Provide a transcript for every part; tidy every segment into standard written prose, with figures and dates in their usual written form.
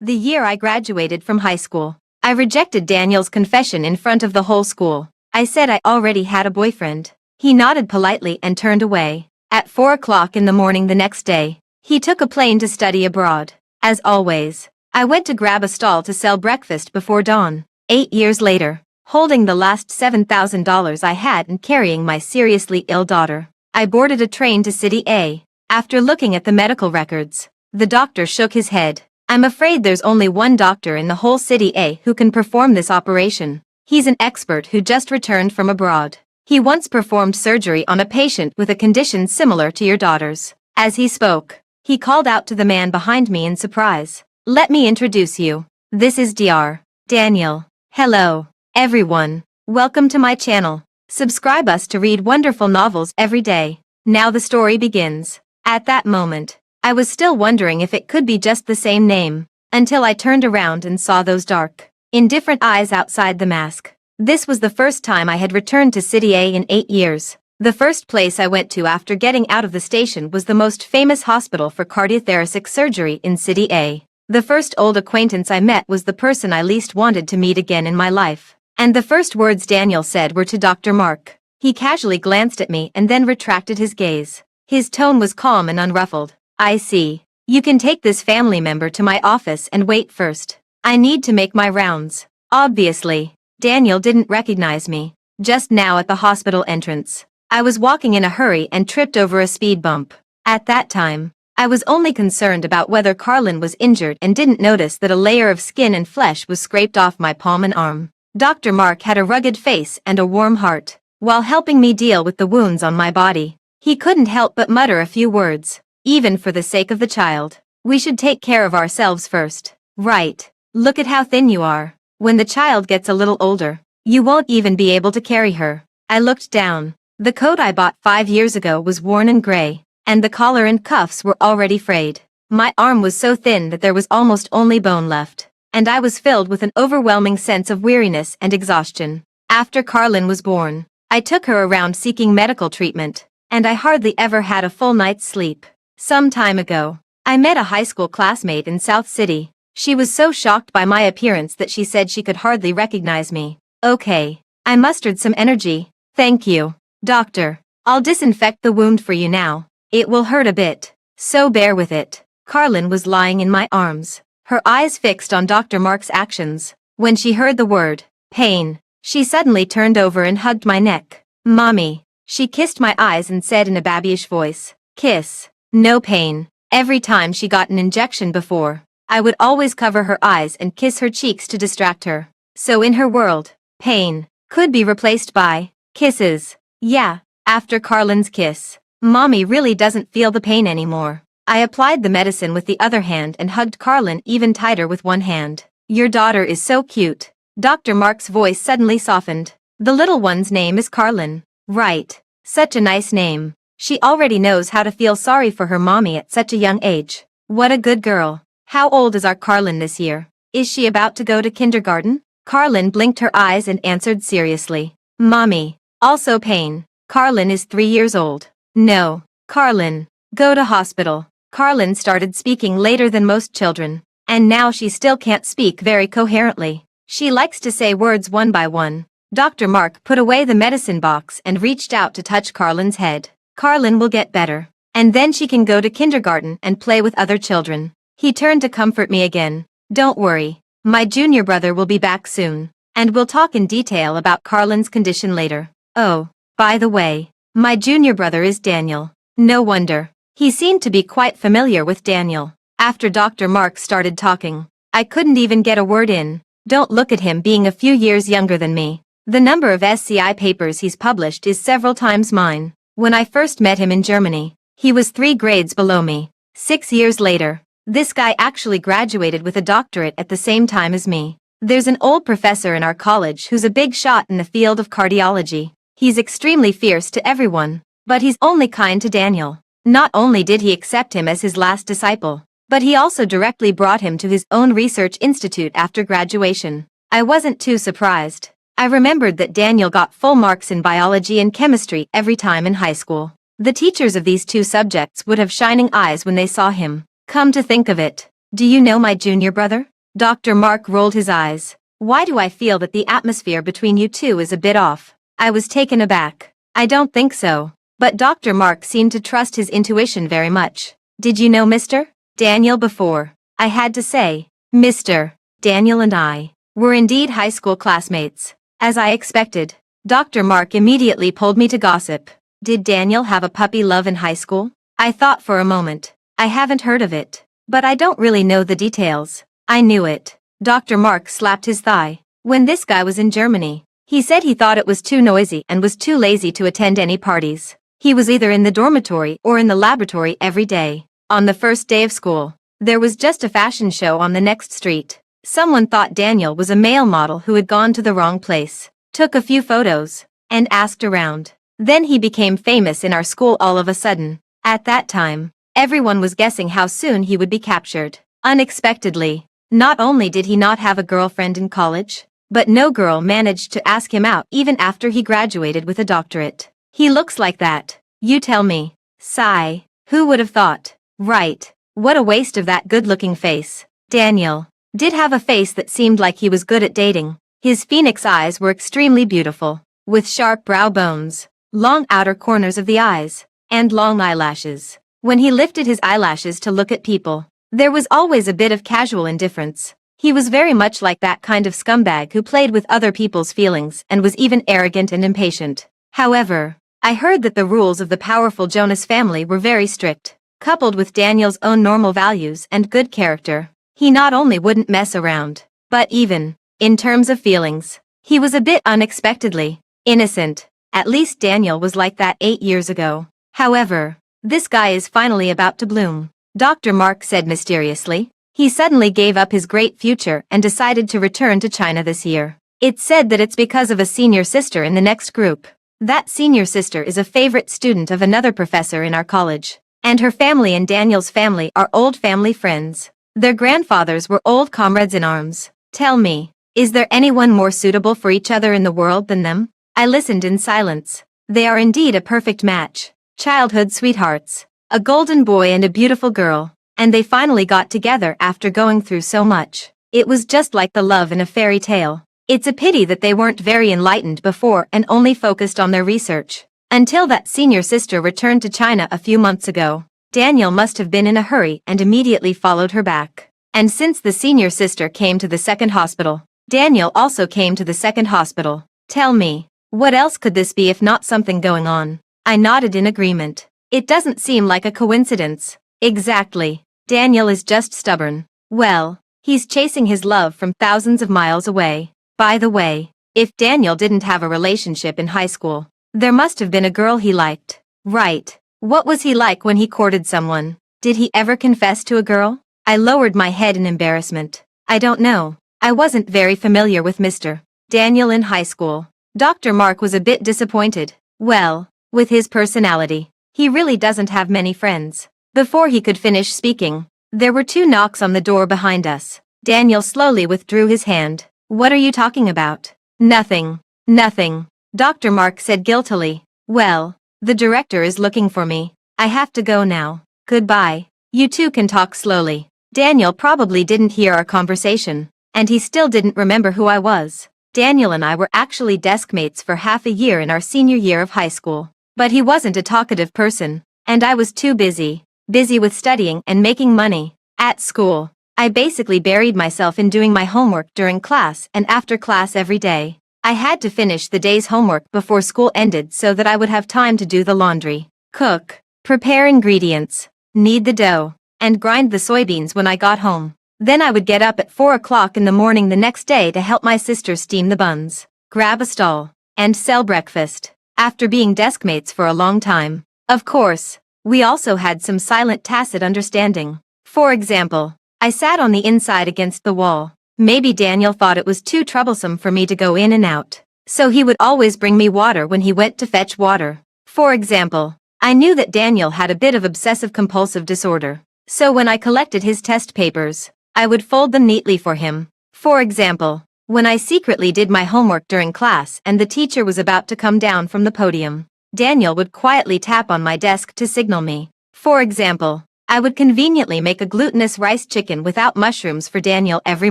The year I graduated from high school. I rejected Daniel's confession in front of the whole school. I said I already had a boyfriend. He nodded politely and turned away. At 4 o'clock in the morning the next day, he took a plane to study abroad. As always, I went to grab a stall to sell breakfast before dawn. 8 years later, holding the last $7,000 I had and carrying my seriously ill daughter, I boarded a train to City A. After looking at the medical records, the doctor shook his head. I'm afraid there's only one doctor in the whole City A who can perform this operation. He's an expert who just returned from abroad. He once performed surgery on a patient with a condition similar to your daughter's. As he spoke, he called out to the man behind me in surprise. Let me introduce you. This is Dr. Daniel. Hello, everyone. Welcome to my channel. Subscribe us to read wonderful novels every day. Now the story begins. At that moment, I was still wondering if it could be just the same name, until I turned around and saw those dark, indifferent eyes outside the mask. This was the first time I had returned to City A in 8 years. The first place I went to after getting out of the station was the most famous hospital for cardiothoracic surgery in City A. The first old acquaintance I met was the person I least wanted to meet again in my life. And the first words Daniel said were to Dr. Mark. He casually glanced at me and then retracted his gaze. His tone was calm and unruffled. I see. You can take this family member to my office and wait first. I need to make my rounds. Obviously, Daniel didn't recognize me. Just now at the hospital entrance, I was walking in a hurry and tripped over a speed bump. At that time, I was only concerned about whether Carlin was injured and didn't notice that a layer of skin and flesh was scraped off my palm and arm. Dr. Mark had a rugged face and a warm heart. While helping me deal with the wounds on my body, he couldn't help but mutter a few words. Even for the sake of the child, we should take care of ourselves first. Right. Look at how thin you are. When the child gets a little older, you won't even be able to carry her. I looked down. The coat I bought 5 years ago was worn and gray, and the collar and cuffs were already frayed. My arm was so thin that there was almost only bone left, and I was filled with an overwhelming sense of weariness and exhaustion. After Carlin was born, I took her around seeking medical treatment, and I hardly ever had a full night's sleep. Some time ago, I met a high school classmate in South City. She was so shocked by my appearance that she said she could hardly recognize me. Okay. I mustered some energy. Thank you, doctor. I'll disinfect the wound for you now. It will hurt a bit, so bear with it. Carlin was lying in my arms, her eyes fixed on Dr. Mark's actions. When she heard the word, pain, she suddenly turned over and hugged my neck. Mommy. She kissed my eyes and said in a babyish voice, kiss. No pain. Every time she got an injection before, I would always cover her eyes and kiss her cheeks to distract her. So in her world, pain could be replaced by kisses. Yeah, after Carlin's kiss, Mommy really doesn't feel the pain anymore. I applied the medicine with the other hand and hugged Carlin even tighter with one hand. Your daughter is so cute. Dr. Mark's voice suddenly softened. The little one's name is Carlin. Right. Such a nice name. She already knows how to feel sorry for her mommy at such a young age. What a good girl. How old is our Carlin this year? Is she about to go to kindergarten? Carlin blinked her eyes and answered seriously. Mommy. Also pain. Carlin is 3 years old. No. Carlin. Go to hospital. Carlin started speaking later than most children, and now she still can't speak very coherently. She likes to say words one by one. Dr. Mark put away the medicine box and reached out to touch Carlin's head. Carlin will get better, and then she can go to kindergarten and play with other children. He turned to comfort me again. Don't worry, my junior brother will be back soon, and we'll talk in detail about Carlin's condition later. Oh, by the way, my junior brother is Daniel. No wonder. He seemed to be quite familiar with Daniel. After Dr. Mark started talking, I couldn't even get a word in. Don't look at him being a few years younger than me. The number of SCI papers he's published is several times mine. When I first met him in Germany, he was 3 grades below me. 6 years later, this guy actually graduated with a doctorate at the same time as me. There's an old professor in our college who's a big shot in the field of cardiology. He's extremely fierce to everyone, but he's only kind to Daniel. Not only did he accept him as his last disciple, but he also directly brought him to his own research institute after graduation. I wasn't too surprised. I remembered that Daniel got full marks in biology and chemistry every time in high school. The teachers of these 2 subjects would have shining eyes when they saw him. Come to think of it, Do you know my junior brother? Dr. Mark rolled his eyes. Why do I feel that the atmosphere between you two is a bit off? I was taken aback. I don't think so. But Dr. Mark seemed to trust his intuition very much. Did you know Mr. Daniel before? I had to say. Mr. Daniel and I were indeed high school classmates. As I expected, Dr. Mark immediately pulled me to gossip. Did Daniel have a puppy love in high school? I thought for a moment. I haven't heard of it. But I don't really know the details. I knew it. Dr. Mark slapped his thigh. When this guy was in Germany, he said he thought it was too noisy and was too lazy to attend any parties. He was either in the dormitory or in the laboratory every day. On the first day of school, there was just a fashion show on the next street. Someone thought Daniel was a male model who had gone to the wrong place, took a few photos, and asked around. Then he became famous in our school all of a sudden. At that time, everyone was guessing how soon he would be captured. Unexpectedly, not only did he not have a girlfriend in college, but no girl managed to ask him out even after he graduated with a doctorate. He looks like that. You tell me. Sigh. Who would have thought? Right. What a waste of that good-looking face. Daniel did have a face that seemed like he was good at dating. His phoenix eyes were extremely beautiful, with sharp brow bones, long outer corners of the eyes, and long eyelashes. When he lifted his eyelashes to look at people, there was always a bit of casual indifference. He was very much like that kind of scumbag who played with other people's feelings and was even arrogant and impatient. However, I heard that the rules of the powerful Jonas family were very strict. Coupled with Daniel's own normal values and good character, he not only wouldn't mess around, but even, in terms of feelings, he was a bit unexpectedly innocent. At least Daniel was like that 8 years ago. However, this guy is finally about to bloom, Dr. Mark said mysteriously. He suddenly gave up his great future and decided to return to China this year. It's said that it's because of a senior sister in the next group. That senior sister is a favorite student of another professor in our college, and her family and Daniel's family are old family friends. Their grandfathers were old comrades in arms. Tell me, is there anyone more suitable for each other in the world than them? I listened in silence. They are indeed a perfect match. Childhood sweethearts. A golden boy and a beautiful girl. And they finally got together after going through so much. It was just like the love in a fairy tale. It's a pity that they weren't very enlightened before and only focused on their research. Until that senior sister returned to China a few months ago. Daniel must have been in a hurry and immediately followed her back. And since the senior sister came to the second hospital, Daniel also came to the second hospital. Tell me, what else could this be if not something going on? I nodded in agreement. It doesn't seem like a coincidence. Exactly. Daniel is just stubborn. Well, he's chasing his love from thousands of miles away. By the way, if Daniel didn't have a relationship in high school, there must have been a girl he liked. Right. What was he like when he courted someone? Did he ever confess to a girl? I lowered my head in embarrassment. I don't know. I wasn't very familiar with Mr. Daniel in high school. Dr. Mark was a bit disappointed. Well, with his personality, he really doesn't have many friends. Before he could finish speaking, there were 2 knocks on the door behind us. Daniel slowly withdrew his hand. What are you talking about? Nothing. Nothing. Dr. Mark said guiltily. Well, the director is looking for me. I have to go now. Goodbye. You two can talk slowly. Daniel probably didn't hear our conversation, and he still didn't remember who I was. Daniel and I were actually desk mates for half a year in our senior year of high school. But he wasn't a talkative person, and I was too busy with studying and making money. At school, I basically buried myself in doing my homework during class and after class every day. I had to finish the day's homework before school ended so that I would have time to do the laundry, cook, prepare ingredients, knead the dough, and grind the soybeans when I got home. Then I would get up at 4 o'clock in the morning the next day to help my sister steam the buns, grab a stall, and sell breakfast. After being desk mates for a long time, of course, we also had some silent tacit understanding. For example, I sat on the inside against the wall. Maybe Daniel thought it was too troublesome for me to go in and out, so he would always bring me water when he went to fetch water. For example, I knew that Daniel had a bit of obsessive-compulsive disorder, so when I collected his test papers, I would fold them neatly for him. For example, when I secretly did my homework during class and the teacher was about to come down from the podium, Daniel would quietly tap on my desk to signal me. For example, I would conveniently make a glutinous rice chicken without mushrooms for Daniel every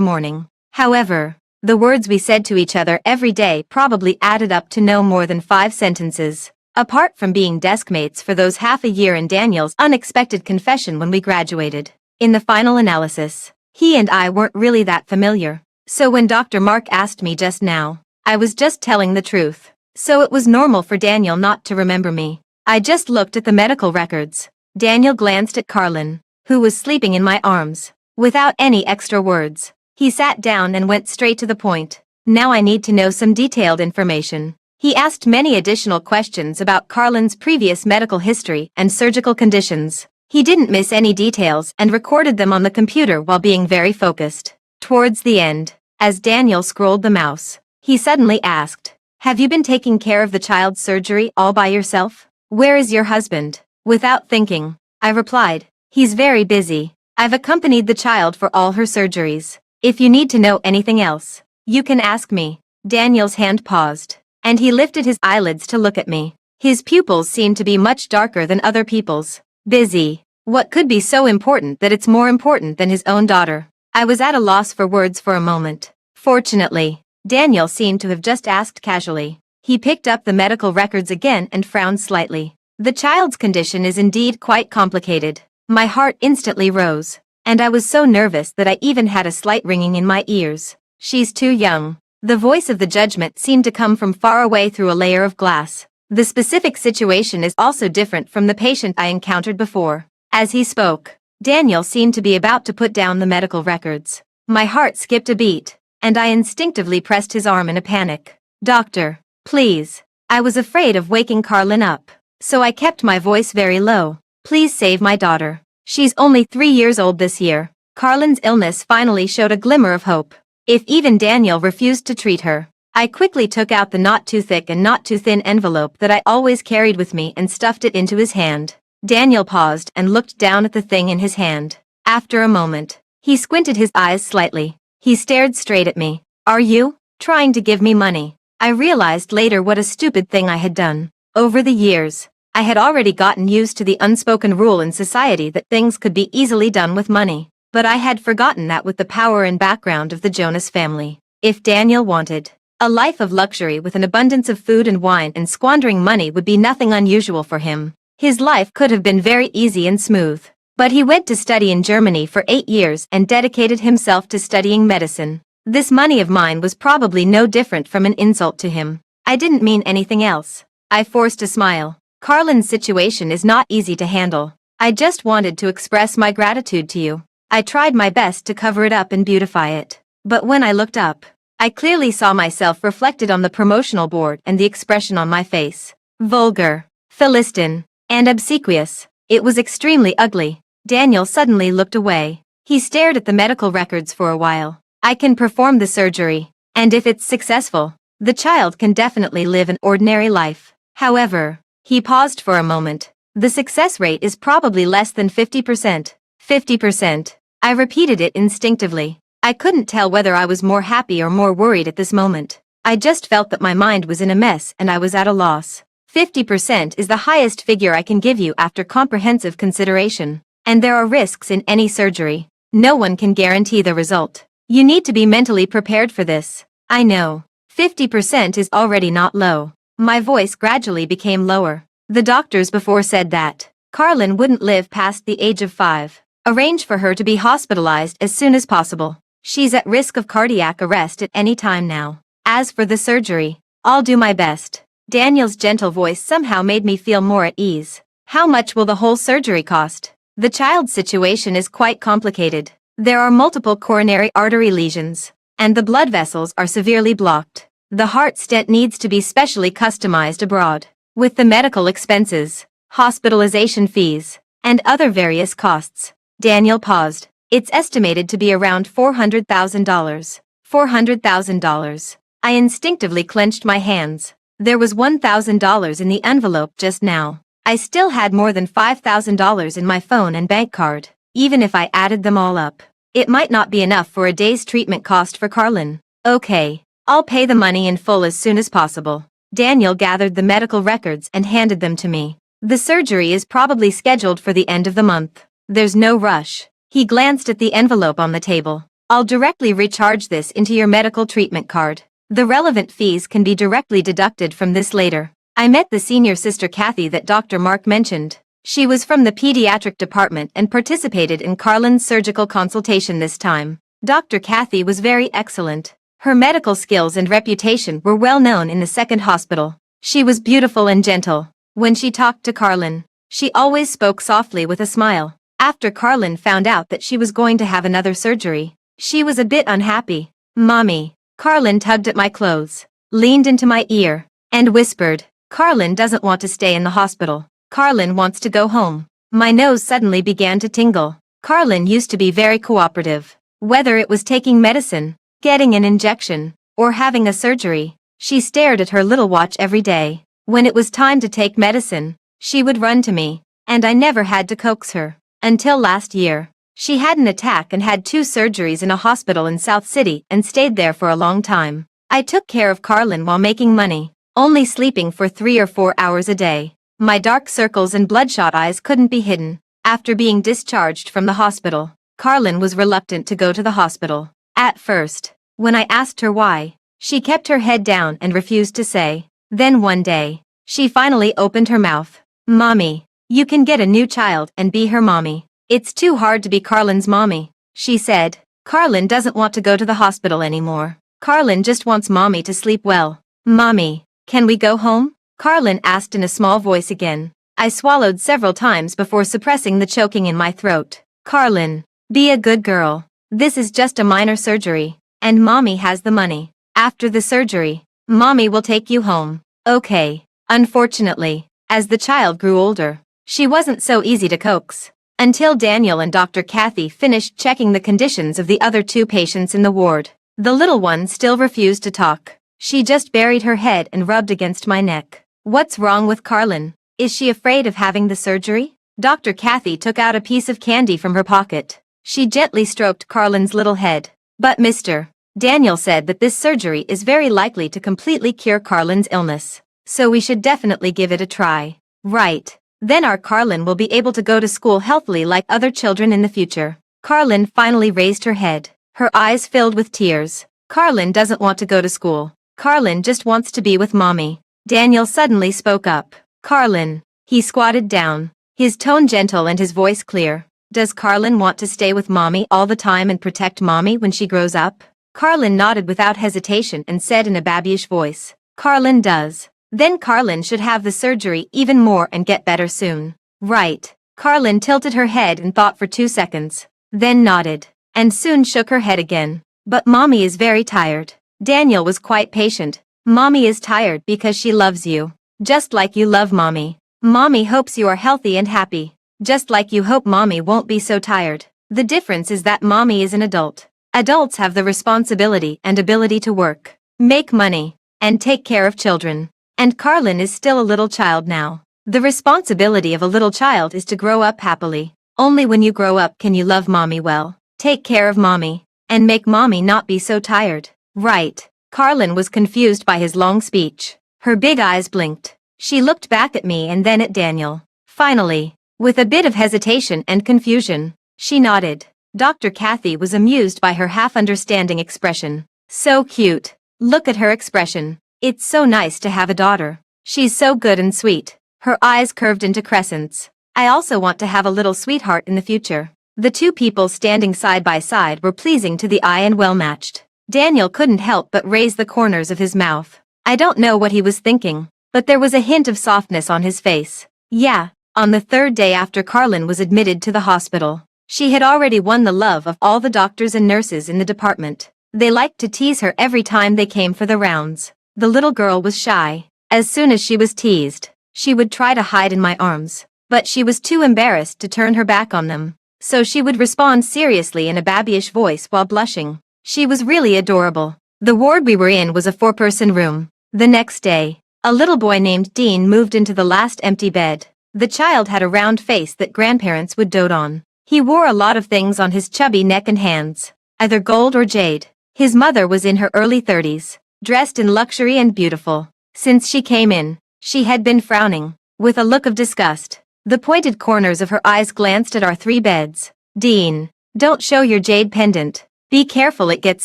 morning. However, the words we said to each other every day probably added up to no more than 5 sentences. Apart from being deskmates for those half a year and Daniel's unexpected confession when we graduated. In the final analysis, he and I weren't really that familiar. So when Dr. Mark asked me just now, I was just telling the truth. So it was normal for Daniel not to remember me. I just looked at the medical records. Daniel glanced at Carlin, who was sleeping in my arms. Without any extra words, he sat down and went straight to the point. Now I need to know some detailed information. He asked many additional questions about Carlin's previous medical history and surgical conditions. He didn't miss any details and recorded them on the computer while being very focused. Towards the end, as Daniel scrolled the mouse, he suddenly asked, "Have you been taking care of the child's surgery all by yourself? Where is your husband?" Without thinking, I replied, "He's very busy. I've accompanied the child for all her surgeries. If you need to know anything else, you can ask me." Daniel's hand paused, and he lifted his eyelids to look at me. His pupils seemed to be much darker than other people's. Busy. What could be so important that it's more important than his own daughter? I was at a loss for words for a moment. Fortunately, Daniel seemed to have just asked casually. He picked up the medical records again and frowned slightly. "The child's condition is indeed quite complicated." My heart instantly rose, and I was so nervous that I even had a slight ringing in my ears. "She's too young." The voice of the judgment seemed to come from far away through a layer of glass. "The specific situation is also different from the patient I encountered before." As he spoke, Daniel seemed to be about to put down the medical records. My heart skipped a beat, and I instinctively pressed his arm in a panic. "Doctor, please." I was afraid of waking Carlin up, so I kept my voice very low. "Please save my daughter. She's only 3 years old this year." Carlin's illness finally showed a glimmer of hope. If even Daniel refused to treat her, I quickly took out the not too thick and not too thin envelope that I always carried with me and stuffed it into his hand. Daniel paused and looked down at the thing in his hand. After a moment, he squinted his eyes slightly. He stared straight at me. "Are you trying to give me money?" I realized later what a stupid thing I had done. Over the years, I had already gotten used to the unspoken rule in society that things could be easily done with money. But I had forgotten that with the power and background of the Jonas family, if Daniel wanted a life of luxury with an abundance of food and wine, and squandering money would be nothing unusual for him. His life could have been very easy and smooth. But he went to study in Germany for 8 years and dedicated himself to studying medicine. This money of mine was probably no different from an insult to him. I didn't mean anything else. I forced a smile. "Carlin's situation is not easy to handle. I just wanted to express my gratitude to you." I tried my best to cover it up and beautify it. But when I looked up, I clearly saw myself reflected on the promotional board, and the expression on my face, vulgar, Philistine, and obsequious. It was extremely ugly. Daniel suddenly looked away. He stared at the medical records for a while. "I can perform the surgery, and if it's successful, the child can definitely live an ordinary life. However," he paused for a moment, "the success rate is probably less than 50%. 50%. I repeated it instinctively. I couldn't tell whether I was more happy or more worried at this moment. I just felt that my mind was in a mess and I was at a loss. 50% is the highest figure I can give you after comprehensive consideration. And there are risks in any surgery. No one can guarantee the result. You need to be mentally prepared for this. I know. 50% is already not low." My voice gradually became lower. "The doctors before said that Carlin wouldn't live past the age of 5. Arrange for her to be hospitalized as soon as possible. She's at risk of cardiac arrest at any time now. As for the surgery, I'll do my best." Daniel's gentle voice somehow made me feel more at ease. "How much will the whole surgery cost?" "The child's situation is quite complicated. There are multiple coronary artery lesions, and the blood vessels are severely blocked. The heart stent needs to be specially customized abroad. With the medical expenses, hospitalization fees, and other various costs." Daniel paused. "It's estimated to be around $400,000. $400,000. I instinctively clenched my hands. There was $1,000 in the envelope just now. I still had more than $5,000 in my phone and bank card. Even if I added them all up, it might not be enough for a day's treatment cost for Carlin. "Okay, I'll pay the money in full as soon as possible." Daniel gathered the medical records and handed them to me. "The surgery is probably scheduled for the end of the month. There's no rush. He glanced at the envelope on the table. I'll directly recharge this into your medical treatment card. The relevant fees can be directly deducted from this later. I met the senior sister Kathy that Dr. Mark mentioned. She was from the pediatric department and participated in Carlin's surgical consultation this time. Dr. Kathy was very excellent. Her medical skills and reputation were well known in the second hospital. She was beautiful and gentle. When she talked to Carlin, she always spoke softly with a smile. After Carlin found out that she was going to have another surgery, she was a bit unhappy. Mommy. Carlin tugged at my clothes, leaned into my ear, and whispered, Carlin doesn't want to stay in the hospital. Carlin wants to go home. My nose suddenly began to tingle. Carlin used to be very cooperative. Whether it was taking medicine, getting an injection, or having a surgery, she stared at her little watch every day. When it was time to take medicine, she would run to me, and I never had to coax her. Until last year, she had an attack and had 2 surgeries in a hospital in South City and stayed there for a long time. I took care of Carlin while making money, only sleeping for 3 or 4 hours a day. My dark circles and bloodshot eyes couldn't be hidden. After being discharged from the hospital, Carlin was reluctant to go to the hospital. At first, when I asked her why, she kept her head down and refused to say. Then one day, she finally opened her mouth. Mommy, you can get a new child and be her mommy. It's too hard to be Carlin's mommy, she said. Carlin doesn't want to go to the hospital anymore. Carlin just wants mommy to sleep well. Mommy, can we go home? Carlin asked in a small voice again. I swallowed several times before suppressing the choking in my throat. Carlin, be a good girl. This is just a minor surgery, and mommy has the money. After the surgery, mommy will take you home. Okay. Unfortunately, as the child grew older, she wasn't so easy to coax. Until Daniel and Dr. Kathy finished checking the conditions of the other 2 patients in the ward. The little one still refused to talk. She just buried her head and rubbed against my neck. What's wrong with Carlin? Is she afraid of having the surgery? Dr. Kathy took out a piece of candy from her pocket. She gently stroked Carlin's little head. But Mr. Daniel said that this surgery is very likely to completely cure Carlin's illness. So we should definitely give it a try. Right. Then our Carlin will be able to go to school healthily like other children in the future. Carlin finally raised her head. Her eyes filled with tears. Carlin doesn't want to go to school. Carlin just wants to be with mommy. Daniel suddenly spoke up. Carlin. He squatted down, his tone gentle and his voice clear. Does Carlin want to stay with mommy all the time and protect mommy when she grows up? Carlin nodded without hesitation and said in a babyish voice. Carlin does. Then Carlin should have the surgery even more and get better soon. Right. Carlin tilted her head and thought for 2 seconds, then nodded, and soon shook her head again. But mommy is very tired. Daniel was quite patient. Mommy is tired because she loves you. Just like you love mommy. Mommy hopes you are healthy and happy. Just like you hope mommy won't be so tired. The difference is that mommy is an adult. Adults have the responsibility and ability to work, make money, and take care of children. And Carlin is still a little child now. The responsibility of a little child is to grow up happily. Only when you grow up can you love mommy well, take care of mommy, and make mommy not be so tired. Right. Carlin was confused by his long speech. Her big eyes blinked. She looked back at me and then at Daniel. Finally, with a bit of hesitation and confusion, she nodded. Dr. Kathy was amused by her half-understanding expression. So cute. Look at her expression. It's so nice to have a daughter. She's so good and sweet. Her eyes curved into crescents. I also want to have a little sweetheart in the future. The 2 people standing side by side were pleasing to the eye and well-matched. Daniel couldn't help but raise the corners of his mouth. I don't know what he was thinking, but there was a hint of softness on his face. Yeah, on the 3rd day after Carlin was admitted to the hospital, she had already won the love of all the doctors and nurses in the department. They liked to tease her every time they came for the rounds. The little girl was shy. As soon as she was teased, she would try to hide in my arms, but she was too embarrassed to turn her back on them. So she would respond seriously in a babyish voice while blushing. She was really adorable. The ward we were in was a 4-person room. The next day, a little boy named Dean moved into the last empty bed. The child had a round face that grandparents would dote on. He wore a lot of things on his chubby neck and hands, either gold or jade. His mother was in her early 30s, dressed in luxury and beautiful. Since she came in, she had been frowning, with a look of disgust. The pointed corners of her eyes glanced at our 3 beds. Dean, don't show your jade pendant. Be careful it gets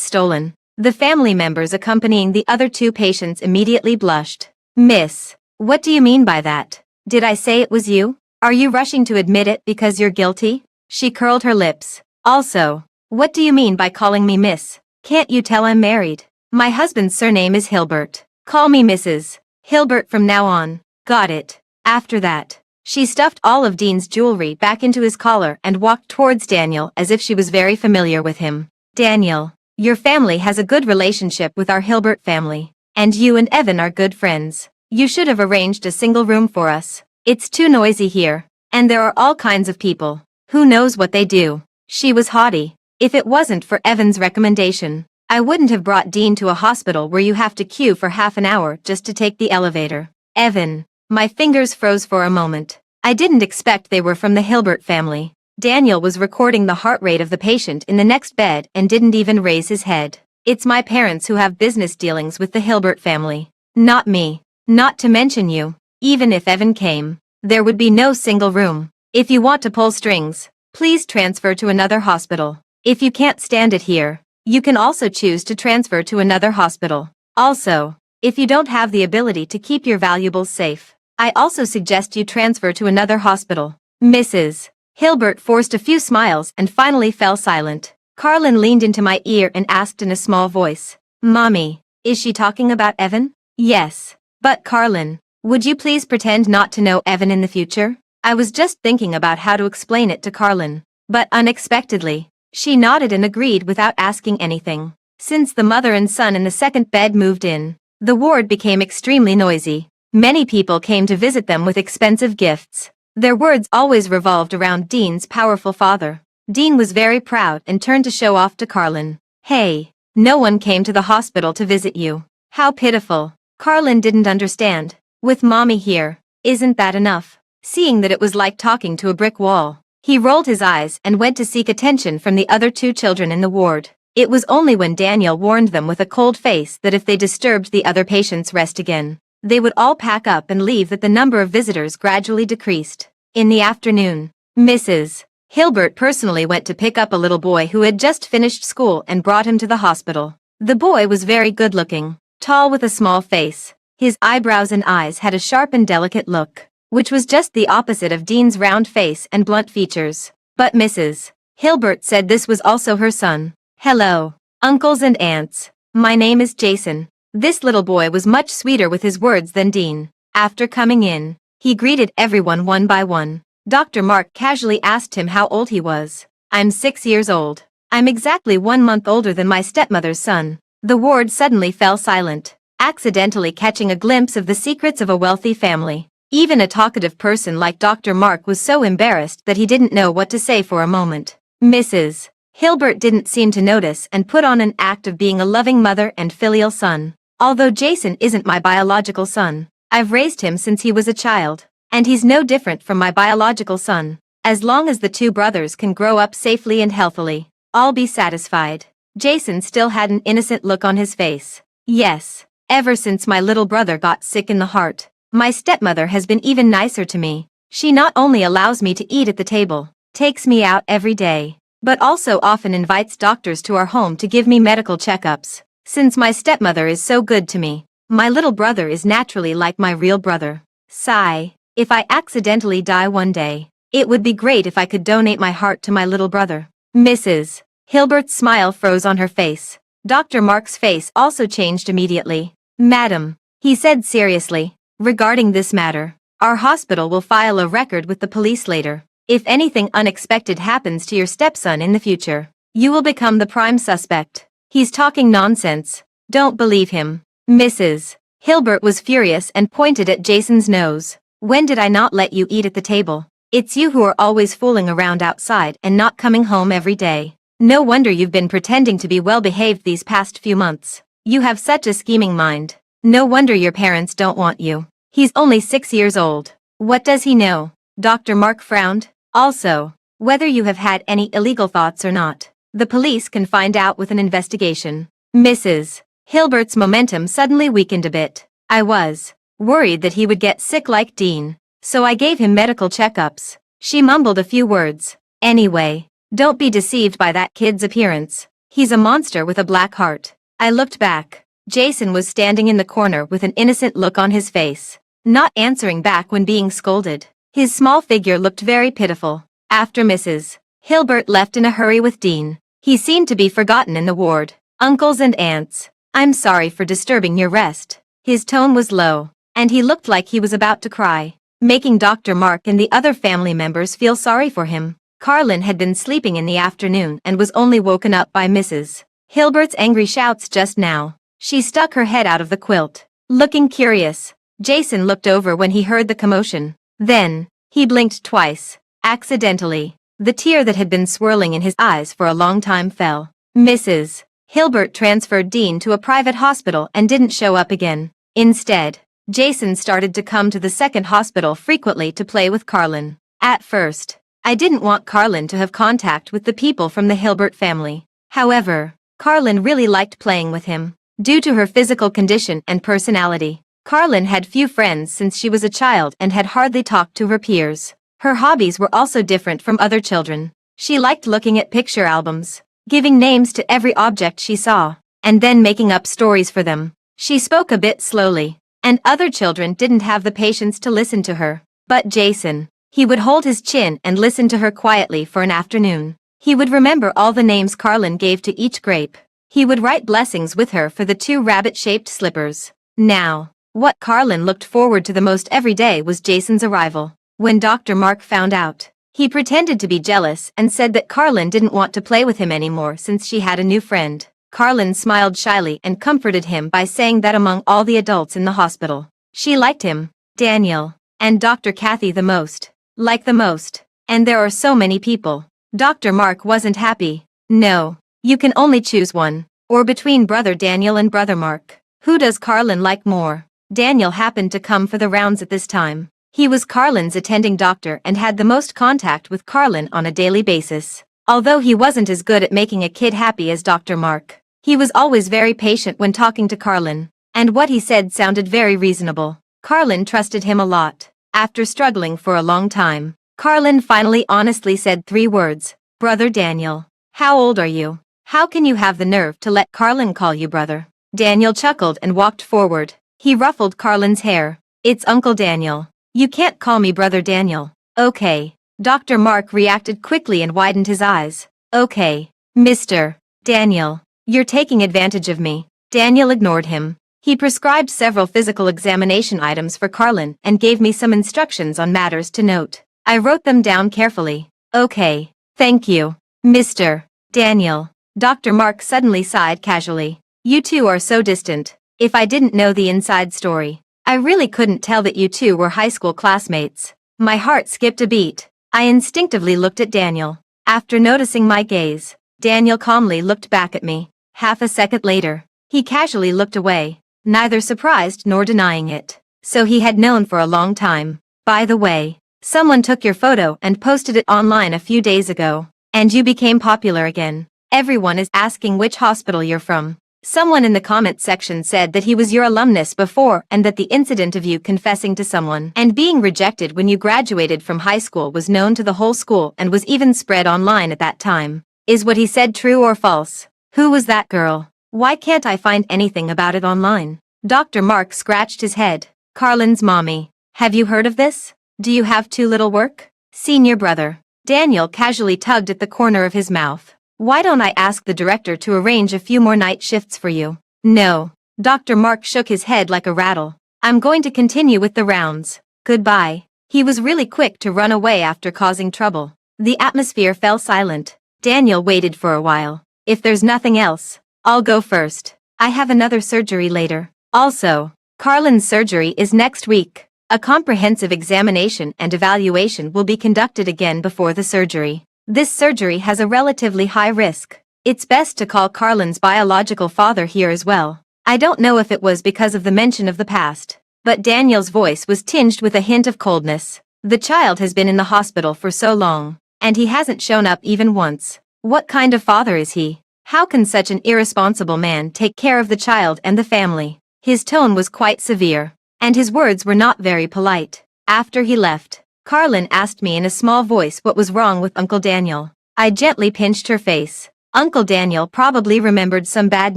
stolen. The family members accompanying the other 2 patients immediately blushed. Miss, what do you mean by that? Did I say it was you? Are you rushing to admit it because you're guilty? She curled her lips. Also, what do you mean by calling me Miss? Can't you tell I'm married? My husband's surname is Hilbert. Call me Mrs. Hilbert from now on. Got it. After that, she stuffed all of Dean's jewelry back into his collar and walked towards Daniel as if she was very familiar with him. Daniel, your family has a good relationship with our Hilbert family, and you and Evan are good friends. You should have arranged a single room for us. It's too noisy here, and there are all kinds of people. Who knows what they do? She was haughty. If it wasn't for Evan's recommendation, I wouldn't have brought Dean to a hospital where you have to queue for half an hour just to take the elevator. Evan. My fingers froze for a moment. I didn't expect they were from the Hilbert family. Daniel was recording the heart rate of the patient in the next bed and didn't even raise his head. It's my parents who have business dealings with the Hilbert family. Not me. Not to mention you. Even if Evan came, there would be no single room. If you want to pull strings, please transfer to another hospital. If you can't stand it here, you can also choose to transfer to another hospital. Also, if you don't have the ability to keep your valuables safe, I also suggest you transfer to another hospital. Mrs. Hilbert forced a few smiles and finally fell silent. Carlin leaned into my ear and asked in a small voice, Mommy, is she talking about Evan? Yes. But Carlin, would you please pretend not to know Evan in the future? I was just thinking about how to explain it to Carlin. But unexpectedly, she nodded and agreed without asking anything. Since the mother and son in the second bed moved in, the ward became extremely noisy. Many people came to visit them with expensive gifts. Their words always revolved around Dean's powerful father. Dean was very proud and turned to show off to Carlin. Hey, no one came to the hospital to visit you. How pitiful. Carlin didn't understand. With Mommy here, isn't that enough? Seeing that it was like talking to a brick wall, he rolled his eyes and went to seek attention from the other 2 children in the ward. It was only when Daniel warned them with a cold face that if they disturbed the other patients' rest again, they would all pack up and leave that the number of visitors gradually decreased. In the afternoon, Mrs. Hilbert personally went to pick up a little boy who had just finished school and brought him to the hospital. The boy was very good-looking, tall with a small face. His eyebrows and eyes had a sharp and delicate look, which was just the opposite of Dean's round face and blunt features. But Mrs. Hilbert said this was also her son. Hello, uncles and aunts. My name is Jason. This little boy was much sweeter with his words than Dean. After coming in, he greeted everyone one by one. Dr. Mark casually asked him how old he was. I'm 6 years old. I'm exactly 1 month older than my stepmother's son. The ward suddenly fell silent, accidentally catching a glimpse of the secrets of a wealthy family. Even a talkative person like Dr. Mark was so embarrassed that he didn't know what to say for a moment. Mrs. Hilbert didn't seem to notice and put on an act of being a loving mother and filial son. Although Jason isn't my biological son, I've raised him since he was a child, and he's no different from my biological son. As long as the 2 brothers can grow up safely and healthily, I'll be satisfied. Jason still had an innocent look on his face. Yes, ever since my little brother got sick in the heart, my stepmother has been even nicer to me. She not only allows me to eat at the table, takes me out every day, but also often invites doctors to our home to give me medical checkups. Since my stepmother is so good to me, my little brother is naturally like my real brother. Sigh. If I accidentally die one day, it would be great if I could donate my heart to my little brother. Mrs. Hilbert's smile froze on her face. Dr. Mark's face also changed immediately. Madam, he said seriously, regarding this matter, our hospital will file a record with the police later. If anything unexpected happens to your stepson in the future, you will become the prime suspect. He's talking nonsense. Don't believe him. Mrs. Hilbert was furious and pointed at Jason's nose. When did I not let you eat at the table? It's you who are always fooling around outside and not coming home every day. No wonder you've been pretending to be well-behaved these past few months. You have such a scheming mind. No wonder your parents don't want you. He's only 6 years old. What does he know? Dr. Mark frowned. Also, whether you have had any illegal thoughts or not, the police can find out with an investigation. Mrs. Hilbert's momentum suddenly weakened a bit. I was worried that he would get sick like Dean, so I gave him medical checkups. She mumbled a few words. Anyway, don't be deceived by that kid's appearance. He's a monster with a black heart. I looked back. Jason was standing in the corner with an innocent look on his face, not answering back when being scolded. His small figure looked very pitiful. After Mrs. Hilbert left in a hurry with Dean, he seemed to be forgotten in the ward. Uncles and aunts, I'm sorry for disturbing your rest. His tone was low, and he looked like he was about to cry, making Dr. Mark and the other family members feel sorry for him. Carlin had been sleeping in the afternoon and was only woken up by Mrs. Hilbert's angry shouts just now. She stuck her head out of the quilt, looking curious. Jason looked over when he heard the commotion. Then, he blinked twice. Accidentally, the tear that had been swirling in his eyes for a long time fell. Mrs. Hilbert transferred Dean to a private hospital and didn't show up again. Instead, Jason started to come to the second hospital frequently to play with Carlin. At first, I didn't want Carlin to have contact with the people from the Hilbert family. However, Carlin really liked playing with him. Due to her physical condition and personality, Carlin had few friends since she was a child and had hardly talked to her peers. Her hobbies were also different from other children. She liked looking at picture albums, giving names to every object she saw, and then making up stories for them. She spoke a bit slowly, and other children didn't have the patience to listen to her. But Jason, he would hold his chin and listen to her quietly for an afternoon. He would remember all the names Carlin gave to each grape. He would write blessings with her for the 2 rabbit-shaped slippers. Now, what Carlin looked forward to the most every day was Jason's arrival. When Dr. Mark found out, he pretended to be jealous and said that Carlin didn't want to play with him anymore since she had a new friend. Carlin smiled shyly and comforted him by saying that among all the adults in the hospital, she liked him, Daniel, and Dr. Kathy the most. Like the most. And there are so many people. Dr. Mark wasn't happy. No. You can only choose one. Or between Brother Daniel and Brother Mark. Who does Carlin like more? Daniel happened to come for the rounds at this time. He was Carlin's attending doctor and had the most contact with Carlin on a daily basis. Although he wasn't as good at making a kid happy as Dr. Mark, he was always very patient when talking to Carlin, and what he said sounded very reasonable. Carlin trusted him a lot. After struggling for a long time, Carlin finally honestly said 3 words. Brother Daniel. How old are you? How can you have the nerve to let Carlin call you brother? Daniel chuckled and walked forward. He ruffled Carlin's hair. It's Uncle Daniel. You can't call me Brother Daniel. Okay. Dr. Mark reacted quickly and widened his eyes. Okay. Mr. Daniel. You're taking advantage of me. Daniel ignored him. He prescribed several physical examination items for Carlin and gave me some instructions on matters to note. I wrote them down carefully. Okay. Thank you, Mr. Daniel. Dr. Mark suddenly sighed casually. You two are so distant. If I didn't know the inside story, I really couldn't tell that you two were high school classmates. My heart skipped a beat. I instinctively looked at Daniel. After noticing my gaze, Daniel calmly looked back at me. Half a second later, he casually looked away, neither surprised nor denying it. So he had known for a long time. By the way, someone took your photo and posted it online a few days ago, and you became popular again. Everyone is asking which hospital you're from. Someone in the comment section said that he was your alumnus before and that the incident of you confessing to someone and being rejected when you graduated from high school was known to the whole school and was even spread online at that time. Is what he said true or false? Who was that girl? Why can't I find anything about it online? Dr. Mark scratched his head. Carlin's mommy. Have you heard of this? Do you have too little work? Senior brother. Daniel casually tugged at the corner of his mouth. Why don't I ask the director to arrange a few more night shifts for you? No. Dr. Mark shook his head like a rattle. I'm going to continue with the rounds. Goodbye. He was really quick to run away after causing trouble. The atmosphere fell silent. Daniel waited for a while. If there's nothing else, I'll go first. I have another surgery later. Also, Carlin's surgery is next week. A comprehensive examination and evaluation will be conducted again before the surgery. This surgery has a relatively high risk. It's best to call Carlin's biological father here as well. I don't know if it was because of the mention of the past, but Daniel's voice was tinged with a hint of coldness. The child has been in the hospital for so long, and he hasn't shown up even once. What kind of father is he? How can such an irresponsible man take care of the child and the family? His tone was quite severe, and his words were not very polite. After he left, Carlin asked me in a small voice what was wrong with Uncle Daniel. I gently pinched her face. Uncle Daniel probably remembered some bad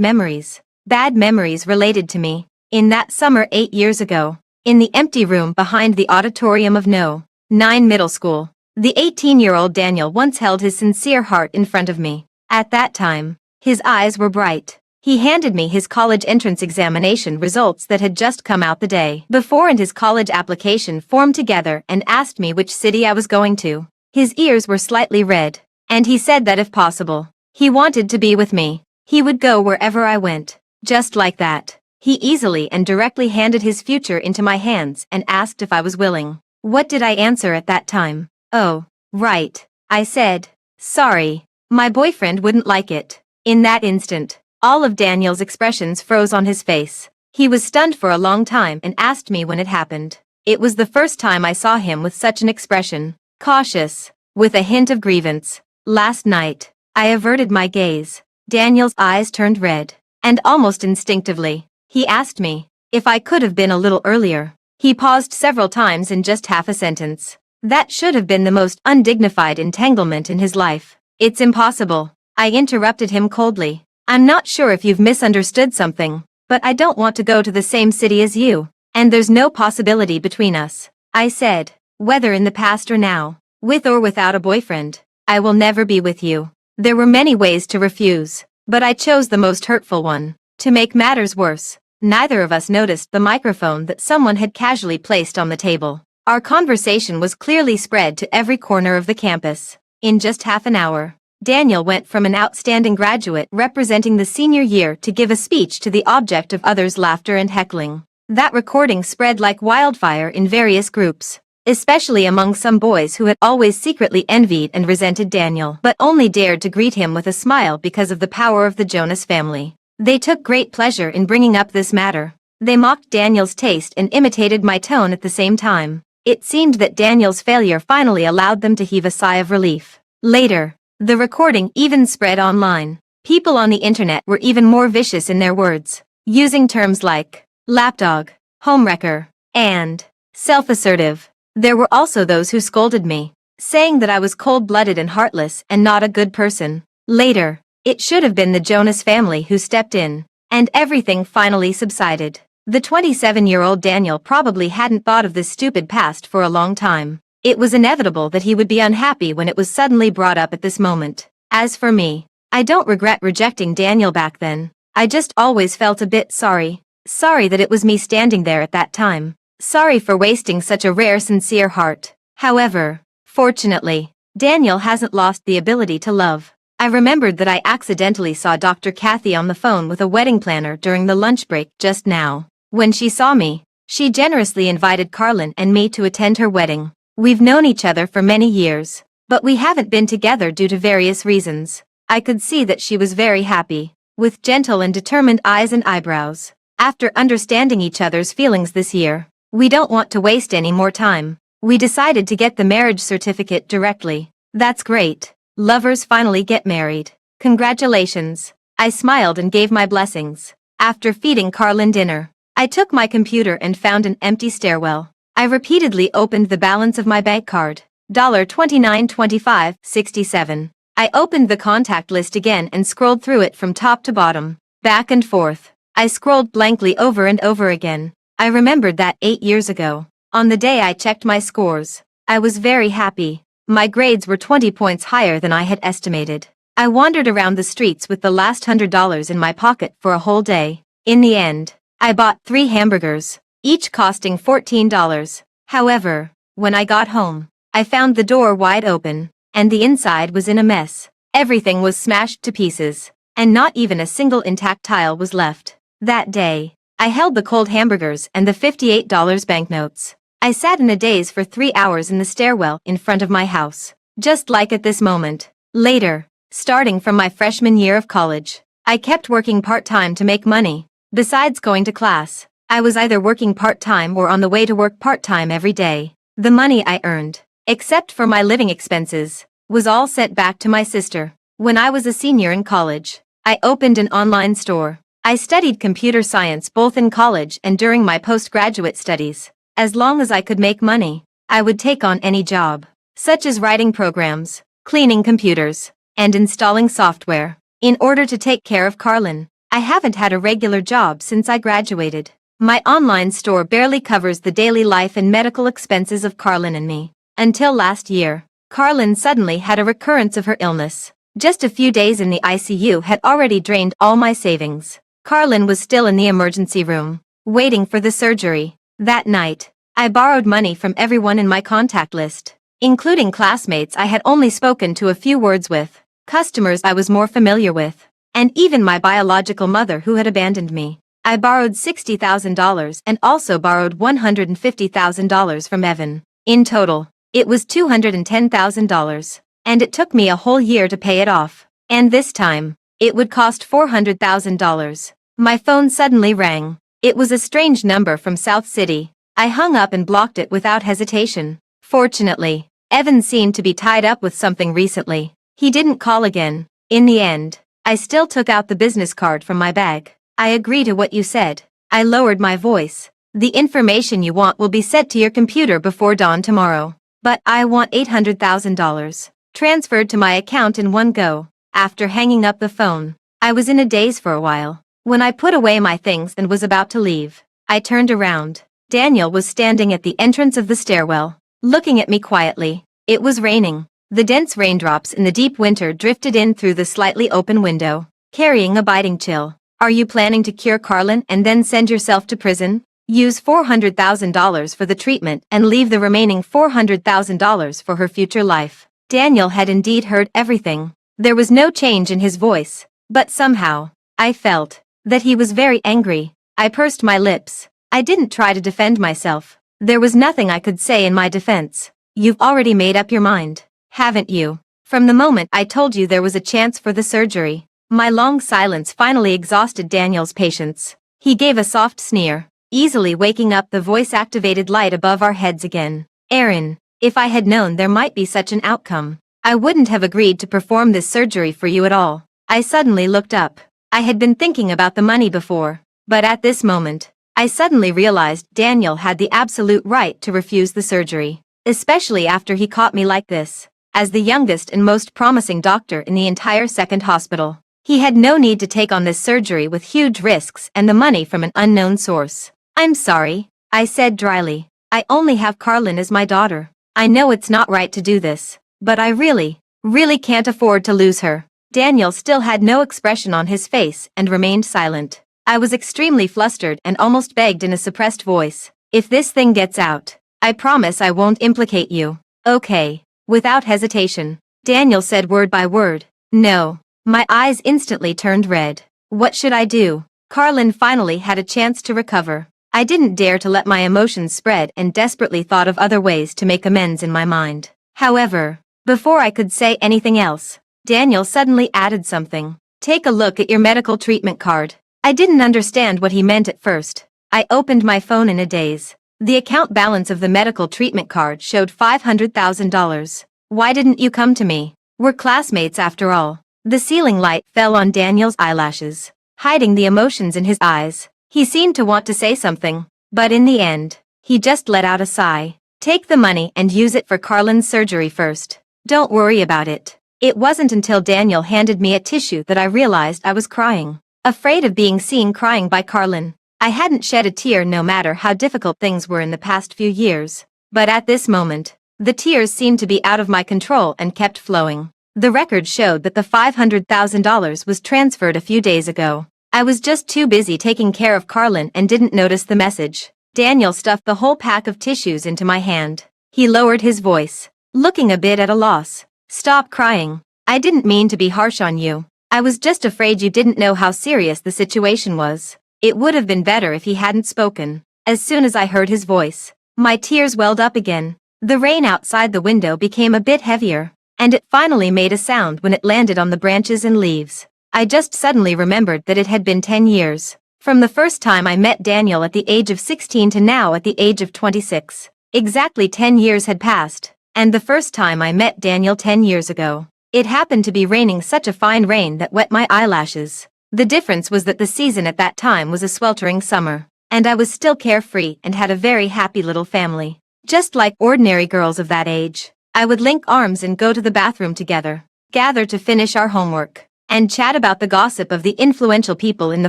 memories. Bad memories related to me. In that summer 8 years ago, in the empty room behind the auditorium of No. 9 Middle School, the 18-year-old Daniel once held his sincere heart in front of me. At that time, his eyes were bright. He handed me his college entrance examination results that had just come out the day before and his college application form together and asked me which city I was going to. His ears were slightly red, and he said that if possible, he wanted to be with me. He would go wherever I went. Just like that, he easily and directly handed his future into my hands and asked if I was willing. What did I answer at that time? Oh, right, I said. Sorry, my boyfriend wouldn't like it. In that instant, all of Daniel's expressions froze on his face. He was stunned for a long time and asked me when it happened. It was the first time I saw him with such an expression, cautious, with a hint of grievance. Last night, I averted my gaze. Daniel's eyes turned red, and almost instinctively, he asked me if I could have been a little earlier. He paused several times in just half a sentence. That should have been the most undignified entanglement in his life. It's impossible. I interrupted him coldly. I'm not sure if you've misunderstood something, but I don't want to go to the same city as you, and there's no possibility between us. I said, whether in the past or now, with or without a boyfriend, I will never be with you. There were many ways to refuse, but I chose the most hurtful one. To make matters worse, neither of us noticed the microphone that someone had casually placed on the table. Our conversation was clearly spread to every corner of the campus. In just half an hour, Daniel went from an outstanding graduate representing the senior year to give a speech to the object of others' laughter and heckling. That recording spread like wildfire in various groups, especially among some boys who had always secretly envied and resented Daniel, but only dared to greet him with a smile because of the power of the Jonas family. They took great pleasure in bringing up this matter. They mocked Daniel's taste and imitated my tone at the same time. It seemed that Daniel's failure finally allowed them to heave a sigh of relief. Later, the recording even spread online. People on the internet were even more vicious in their words, using terms like lapdog, homewrecker, and self-assertive. There were also those who scolded me, saying that I was cold-blooded and heartless and not a good person. Later, it should have been the Jonas family who stepped in, and everything finally subsided. The 27-year-old Daniel probably hadn't thought of this stupid past for a long time. It was inevitable that he would be unhappy when it was suddenly brought up at this moment. As for me, I don't regret rejecting Daniel back then. I just always felt a bit sorry. Sorry that it was me standing there at that time. Sorry for wasting such a rare, sincere heart. However, fortunately, Daniel hasn't lost the ability to love. I remembered that I accidentally saw Dr. Kathy on the phone with a wedding planner during the lunch break just now. When she saw me, she generously invited Carlin and me to attend her wedding. We've known each other for many years, but we haven't been together due to various reasons. I could see that she was very happy, with gentle and determined eyes and eyebrows. After understanding each other's feelings this year, we don't want to waste any more time. We decided to get the marriage certificate directly. That's great. Lovers finally get married. Congratulations. I smiled and gave my blessings. After feeding Carlin dinner, I took my computer and found an empty stairwell. I repeatedly opened the balance of my bank card, $29.25.67. I opened the contact list again and scrolled through it from top to bottom, back and forth. I scrolled blankly over and over again. I remembered that 8 years ago, on the day I checked my scores, I was very happy. My grades were 20 points higher than I had estimated. I wandered around the streets with the last $100 in my pocket for a whole day. In the end, I bought 3 hamburgers, each costing $14. However, when I got home, I found the door wide open, and the inside was in a mess. Everything was smashed to pieces, and not even a single intact tile was left. That day, I held the cold hamburgers and the $58 banknotes. I sat in a daze for 3 hours in the stairwell in front of my house, just like at this moment. Later, starting from my freshman year of college, I kept working part-time to make money. Besides going to class, I was either working part-time or on the way to work part-time every day. The money I earned, except for my living expenses, was all sent back to my sister. When I was a senior in college, I opened an online store. I studied computer science both in college and during my postgraduate studies. As long as I could make money, I would take on any job, such as writing programs, cleaning computers, and installing software, in order to take care of Carlin. I haven't had a regular job since I graduated. My online store barely covers the daily life and medical expenses of Carlin and me. Until last year, Carlin suddenly had a recurrence of her illness. Just a few days in the ICU had already drained all my savings. Carlin was still in the emergency room, waiting for the surgery. That night, I borrowed money from everyone in my contact list, including classmates I had only spoken to a few words with, customers I was more familiar with, and even my biological mother who had abandoned me. I borrowed $60,000 and also borrowed $150,000 from Evan. In total, it was $210,000, and it took me a whole year to pay it off. And this time, it would cost $400,000. My phone suddenly rang. It was a strange number from South City. I hung up and blocked it without hesitation. Fortunately, Evan seemed to be tied up with something recently. He didn't call again. In the end, I still took out the business card from my bag. I agree to what you said. I lowered my voice. The information you want will be sent to your computer before dawn tomorrow. But I want $800,000 transferred to my account in one go. After hanging up the phone, I was in a daze for a while. When I put away my things and was about to leave, I turned around. Daniel was standing at the entrance of the stairwell, looking at me quietly. It was raining. The dense raindrops in the deep winter drifted in through the slightly open window, carrying a biting chill. Are you planning to cure Carlin and then send yourself to prison? Use $400,000 for the treatment and leave the remaining $400,000 for her future life. Daniel had indeed heard everything. There was no change in his voice, but somehow, I felt that he was very angry. I pursed my lips. I didn't try to defend myself. There was nothing I could say in my defense. You've already made up your mind, haven't you? From the moment I told you there was a chance for the surgery. My long silence finally exhausted Daniel's patience. He gave a soft sneer, easily waking up the voice-activated light above our heads again. Aaron, if I had known there might be such an outcome, I wouldn't have agreed to perform this surgery for you at all. I suddenly looked up. I had been thinking about the money before, but at this moment, I suddenly realized Daniel had the absolute right to refuse the surgery, especially after he caught me like this. As the youngest and most promising doctor in the entire second hospital, he had no need to take on this surgery with huge risks and the money from an unknown source. I'm sorry, I said dryly. I only have Carlin as my daughter. I know it's not right to do this, but I really can't afford to lose her. Daniel still had no expression on his face and remained silent. I was extremely flustered and almost begged in a suppressed voice. If this thing gets out, I promise I won't implicate you. Okay. Without hesitation, Daniel said word by word. No. My eyes instantly turned red. What should I do? Carlin finally had a chance to recover. I didn't dare to let my emotions spread and desperately thought of other ways to make amends in my mind. However, before I could say anything else, Daniel suddenly added something. Take a look at your medical treatment card. I didn't understand what he meant at first. I opened my phone in a daze. The account balance of the medical treatment card showed $500,000. Why didn't you come to me? We're classmates after all. The ceiling light fell on Daniel's eyelashes, hiding the emotions in his eyes. He seemed to want to say something, but in the end, he just let out a sigh. Take the money and use it for Carlin's surgery first. Don't worry about it. It wasn't until Daniel handed me a tissue that I realized I was crying. Afraid of being seen crying by Carlin. I hadn't shed a tear no matter how difficult things were in the past few years. But at this moment, the tears seemed to be out of my control and kept flowing. The record showed that the $500,000 was transferred a few days ago. I was just too busy taking care of Carlin and didn't notice the message. Daniel stuffed the whole pack of tissues into my hand. He lowered his voice, looking a bit at a loss. Stop crying. I didn't mean to be harsh on you. I was just afraid you didn't know how serious the situation was. It would have been better if he hadn't spoken. As soon as I heard his voice, my tears welled up again. The rain outside the window became a bit heavier, and it finally made a sound when it landed on the branches and leaves. I just suddenly remembered that it had been 10 years. From the first time I met Daniel at the age of 16 to now at the age of 26. Exactly 10 years had passed, and the first time I met Daniel 10 years ago, it happened to be raining such a fine rain that wet my eyelashes. The difference was that the season at that time was a sweltering summer. and I was still carefree and had a very happy little family. Just like ordinary girls of that age, I would link arms and go to the bathroom together, gather to finish our homework, and chat about the gossip of the influential people in the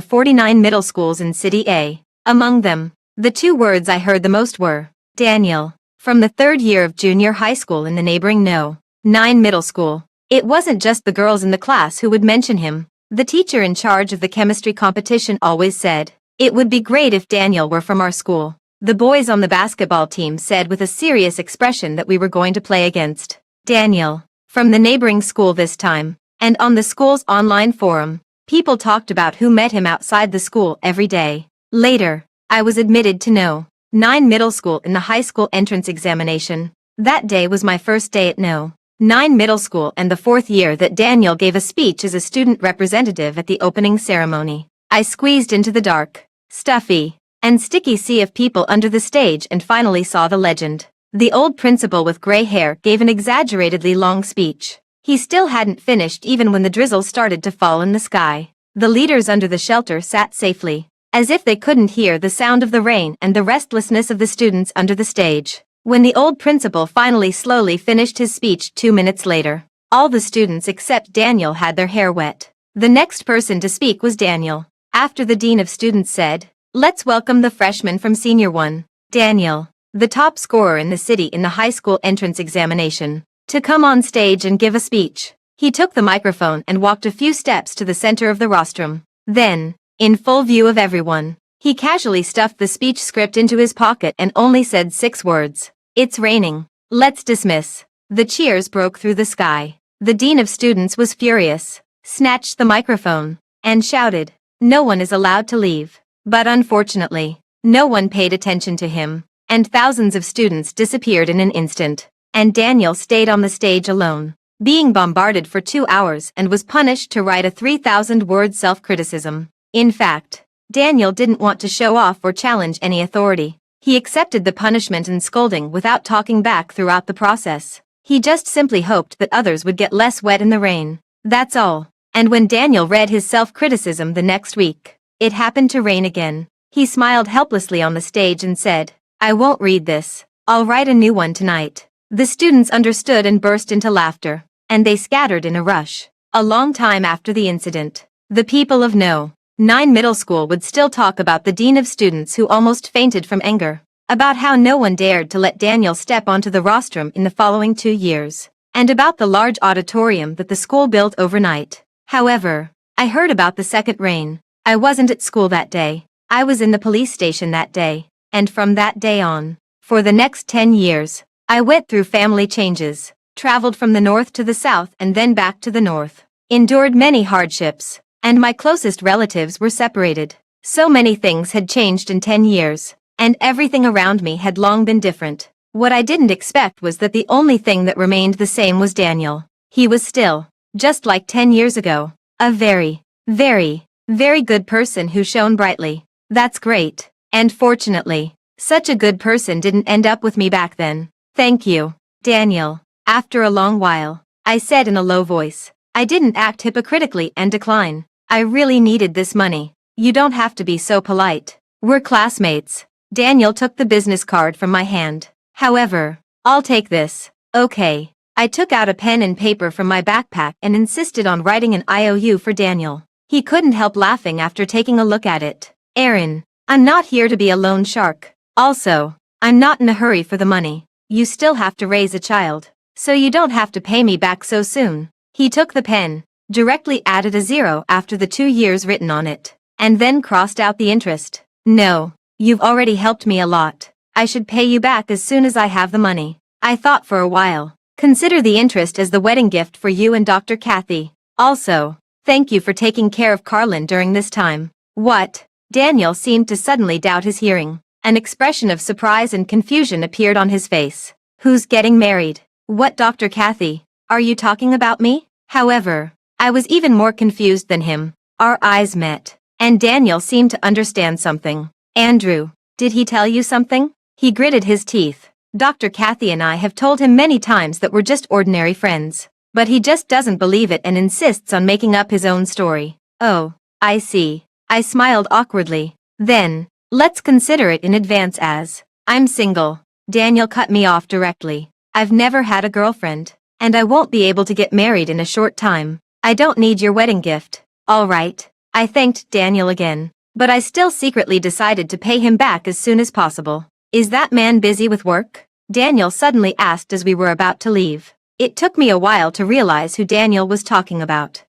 49 middle schools in City A. Among them, the two words I heard the most were, Daniel, from the third year of junior high school in the neighboring No. 9 middle school. It wasn't just the girls in the class who would mention him. The teacher in charge of the chemistry competition always said, "It would be great if Daniel were from our school." The boys on the basketball team said with a serious expression that we were going to play against Daniel, from the neighboring school this time. And on the school's online forum, people talked about who met him outside the school every day. Later, I was admitted to No. 9 middle school in the high school entrance examination. That day was my first day at No. 9 middle school and the fourth year that Daniel gave a speech as a student representative at the opening ceremony. I squeezed into the dark, stuffy, and sticky sea of people under the stage and finally saw the legend. The old principal with gray hair gave an exaggeratedly long speech. He still hadn't finished even when the drizzle started to fall in the sky. The leaders under the shelter sat safely, as if they couldn't hear the sound of the rain and the restlessness of the students under the stage. When the old principal finally slowly finished his speech 2 minutes later, all the students except Daniel had their hair wet. The next person to speak was Daniel. After the dean of students said, "Let's welcome the freshman from senior 1, Daniel, the top scorer in the city in the high school entrance examination, to come on stage and give a speech." He took the microphone and walked a few steps to the center of the rostrum. Then, in full view of everyone, he casually stuffed the speech script into his pocket and only said 6 words. "It's raining. Let's dismiss." The cheers broke through the sky. The dean of students was furious, snatched the microphone, and shouted, "No one is allowed to leave." But unfortunately, no one paid attention to him, and thousands of students disappeared in an instant. And Daniel stayed on the stage alone, being bombarded for 2 hours and was punished to write a 3,000-word self-criticism. In fact, Daniel didn't want to show off or challenge any authority. He accepted the punishment and scolding without talking back throughout the process. He just simply hoped that others would get less wet in the rain. That's all. And when Daniel read his self-criticism the next week, it happened to rain again. He smiled helplessly on the stage and said, "I won't read this. I'll write a new one tonight." The students understood and burst into laughter, and they scattered in a rush. A long time after the incident, the people of No. 9 middle school would still talk about the dean of students who almost fainted from anger, about how no one dared to let Daniel step onto the rostrum in the following 2 years, and about the large auditorium that the school built overnight. However, I heard about the second rain. I wasn't at school that day. I was in the police station that day, and from that day on, for the next 10 years, I went through family changes, traveled from the north to the south and then back to the north, endured many hardships, and my closest relatives were separated. So many things had changed in 10 years, and everything around me had long been different. What I didn't expect was that the only thing that remained the same was Daniel. He was still, just like 10 years ago, a very, very, very good person who shone brightly. That's great. And fortunately, such a good person didn't end up with me back then. "Thank you, Daniel." After a long while, I said in a low voice. I didn't act hypocritically and decline. "I really needed this money. You don't have to be so polite. We're classmates." Daniel took the business card from my hand. "However, I'll take this." "Okay." I took out a pen and paper from my backpack and insisted on writing an IOU for Daniel. He couldn't help laughing after taking a look at it. "Aaron, I'm not here to be a loan shark. Also, I'm not in a hurry for the money. You still have to raise a child, so you don't have to pay me back so soon." He took the pen, directly added a 0 after the 2 years written on it, and then crossed out the interest. "No, you've already helped me a lot. I should pay you back as soon as I have the money." I thought for a while. "Consider the interest as the wedding gift for you and Dr. Kathy. Also, thank you for taking care of Carlin during this time." "What?" Daniel seemed to suddenly doubt his hearing. An expression of surprise and confusion appeared on his face. "Who's getting married?" "What, Dr. Kathy? Are you talking about me?" However, I was even more confused than him. Our eyes met, and Daniel seemed to understand something. "Andrew, did he tell you something?" He gritted his teeth. "Dr. Kathy and I have told him many times that we're just ordinary friends, but he just doesn't believe it and insists on making up his own story." "Oh, I see." I smiled awkwardly. "Then, Let's consider it in advance as, I'm single. Daniel cut me off directly. I've never had a girlfriend, and I won't be able to get married in a short time. I don't need your wedding gift. All right. I thanked Daniel again, but I still secretly decided to pay him back as soon as possible. Is that man busy with work? Daniel suddenly asked as we were about to leave. It took me a while to realize who Daniel was talking about.